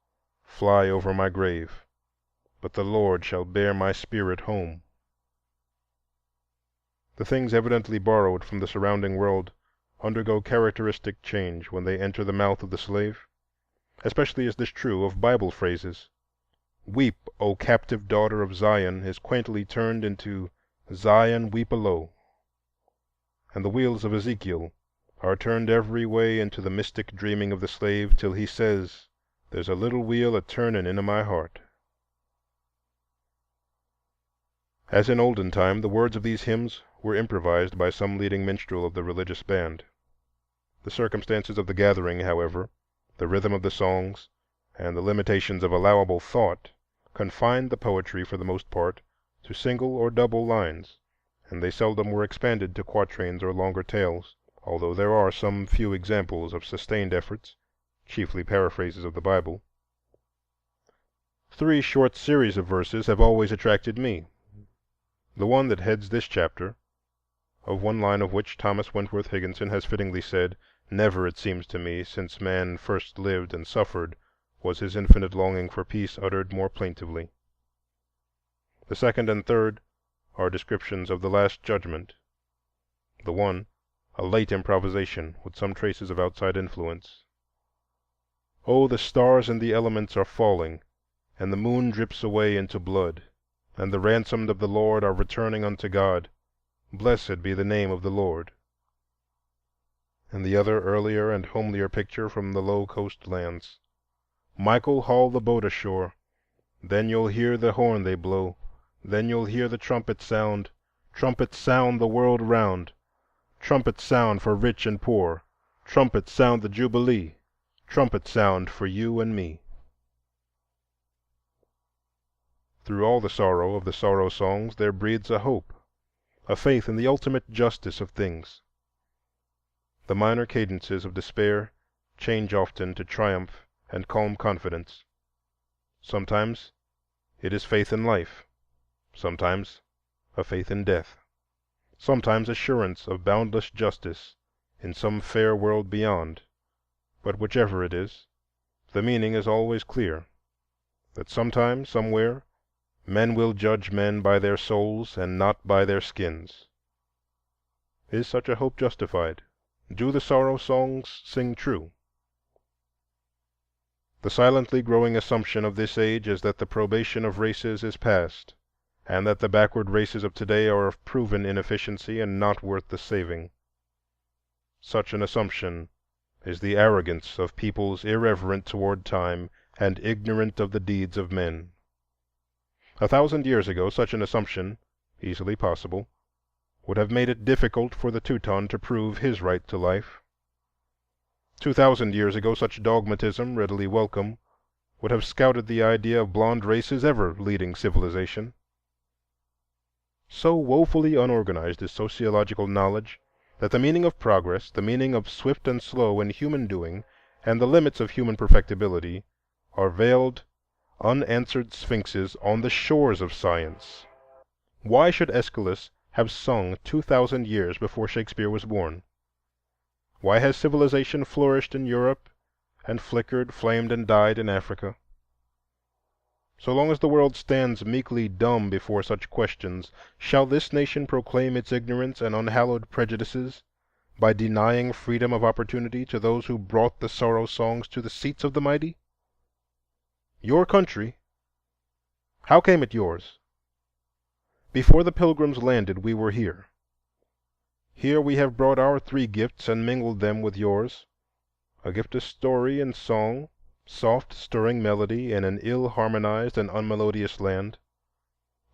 fly over my grave, but the Lord shall bear my spirit home." The things evidently borrowed from the surrounding world undergo characteristic change when they enter the mouth of the slave. Especially is this true of Bible phrases. "Weep, O captive daughter of Zion," is quaintly turned into "Zion, weep alow," and the wheels of Ezekiel are turned every way into the mystic dreaming of the slave, till he says, "There's a little wheel a turning in my heart." As in olden time, the words of these hymns were improvised by some leading minstrel of the religious band. The circumstances of the gathering, however, the rhythm of the songs, and the limitations of allowable thought, confined the poetry for the most part to single or double lines, and they seldom were expanded to quatrains or longer tales, although there are some few examples of sustained efforts, chiefly paraphrases of the Bible. Three short series of verses have always attracted me. The one that heads this chapter, of one line of which Thomas Wentworth Higginson has fittingly said, "Never, it seems to me, since man first lived and suffered, was his infinite longing for peace uttered more plaintively." The second and third are descriptions of the Last Judgment. The one, a late improvisation with some traces of outside influence. "Oh, the stars and the elements are falling, and the moon drips away into blood, and the ransomed of the Lord are returning unto God. Blessed be the name of the Lord." And the other, earlier and homelier picture from the low coast lands. "Michael, haul the boat ashore, then you'll hear the horn they blow, then you'll hear the trumpet sound, trumpets sound the world round, trumpets sound for rich and poor, trumpets sound the Jubilee, trumpets sound for you and me." Through all the sorrow of the sorrow songs there breathes a hope, a faith in the ultimate justice of things. The minor cadences of despair change often to triumph and calm confidence. Sometimes it is faith in life, sometimes a faith in death, sometimes assurance of boundless justice in some fair world beyond. But whichever it is, the meaning is always clear, that sometime, somewhere, men will judge men by their souls and not by their skins. Is such a hope justified? Do the sorrow songs sing true? The silently growing assumption of this age is that the probation of races is past, and that the backward races of today are of proven inefficiency and not worth the saving. Such an assumption is the arrogance of peoples irreverent toward time and ignorant of the deeds of men. 1,000 years ago such an assumption, easily possible, would have made it difficult for the Teuton to prove his right to life. 2,000 years ago such dogmatism, readily welcome, would have scouted the idea of blond races ever leading civilization. So woefully unorganized is sociological knowledge that the meaning of progress, the meaning of swift and slow in human doing, and the limits of human perfectibility are veiled, unanswered sphinxes on the shores of science. Why should Aeschylus have sung 2,000 years before Shakespeare was born? Why has civilization flourished in Europe and flickered, flamed, and died in Africa? So long as the world stands meekly dumb before such questions, shall this nation proclaim its ignorance and unhallowed prejudices by denying freedom of opportunity to those who brought the sorrow songs to the seats of the mighty? Your country, how came it yours? Before the Pilgrims landed, we were here. Here we have brought our 3 gifts and mingled them with yours: a gift of story and song, soft, stirring melody in an ill-harmonized and unmelodious land;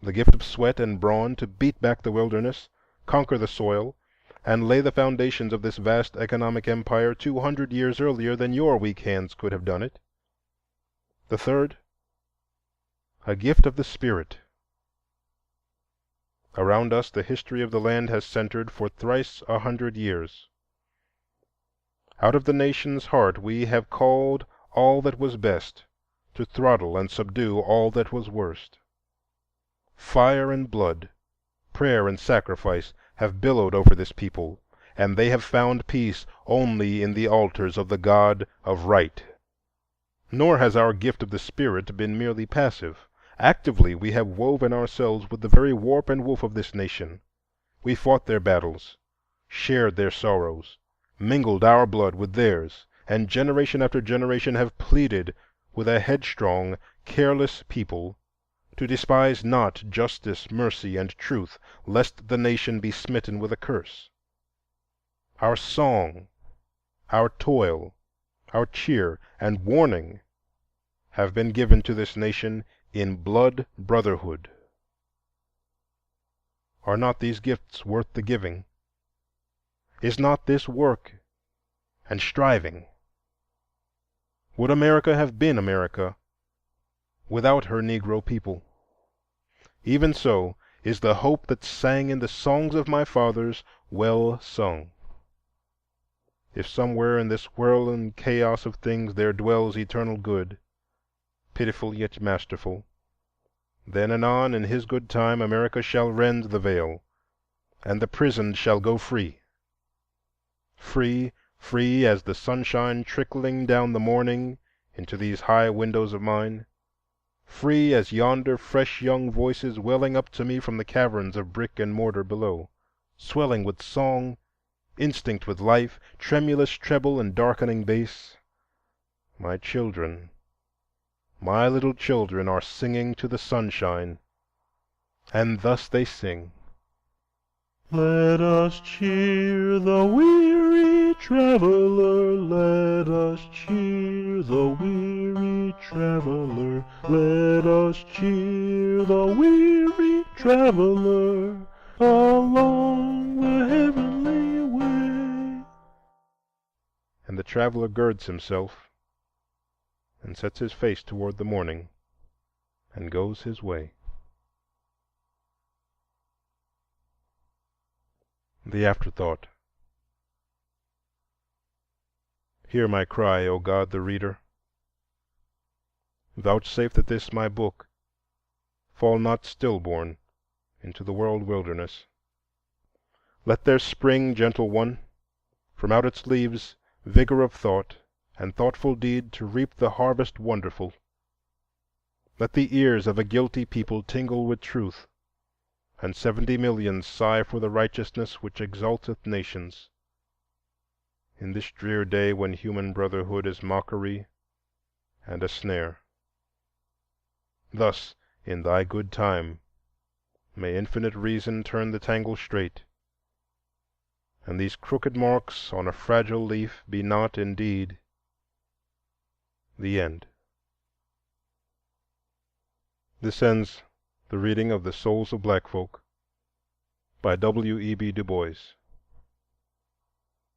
the gift of sweat and brawn to beat back the wilderness, conquer the soil, and lay the foundations of this vast economic empire 200 years earlier than your weak hands could have done it. The third, a gift of the Spirit. Around us the history of the land has centered for thrice 100 years. Out of the nation's heart we have called all that was best, to throttle and subdue all that was worst. Fire and blood, prayer and sacrifice have billowed over this people, and they have found peace only in the altars of the God of Right. Nor has our gift of the Spirit been merely passive. Actively we have woven ourselves with the very warp and woof of this nation. We fought their battles, shared their sorrows, mingled our blood with theirs, and generation after generation have pleaded with a headstrong, careless people to despise not justice, mercy, and truth, lest the nation be smitten with a curse. Our song, our toil, our cheer, and warning have been given to this nation in blood brotherhood. Are not these gifts worth the giving? Is not this work and striving? Would America have been America without her Negro people? Even so is the hope that sang in the songs of my fathers well sung. If somewhere in this whirling chaos of things there dwells eternal good, pitiful yet masterful, then anon in his good time America shall rend the veil, and the prisoned shall go free. Free, free as the sunshine trickling down the morning into these high windows of mine, free as yonder fresh young voices welling up to me from the caverns of brick and mortar below, swelling with song, instinct with life, tremulous treble and darkening bass. My children, my little children, are singing to the sunshine, and thus they sing. Let us cheer the weary traveler, let us cheer the weary traveler, let us cheer the weary traveler along the heavenly way. And the traveler girds himself and sets his face toward the morning and goes his way. The Afterthought. Hear my cry, O God the Reader. Vouchsafe that this my book fall not stillborn into the world wilderness. Let there spring, gentle one, from out its leaves vigor of thought and thoughtful deed to reap the harvest wonderful. Let the ears of a guilty people tingle with truth, and 70 millions sigh for the righteousness which exalteth nations. In this drear day when human brotherhood is mockery and a snare. Thus, in thy good time, may infinite reason turn the tangle straight, and these crooked marks on a fragile leaf be not indeed the end. This ends the reading of The Souls of Black Folk by W. E. B. Du Bois.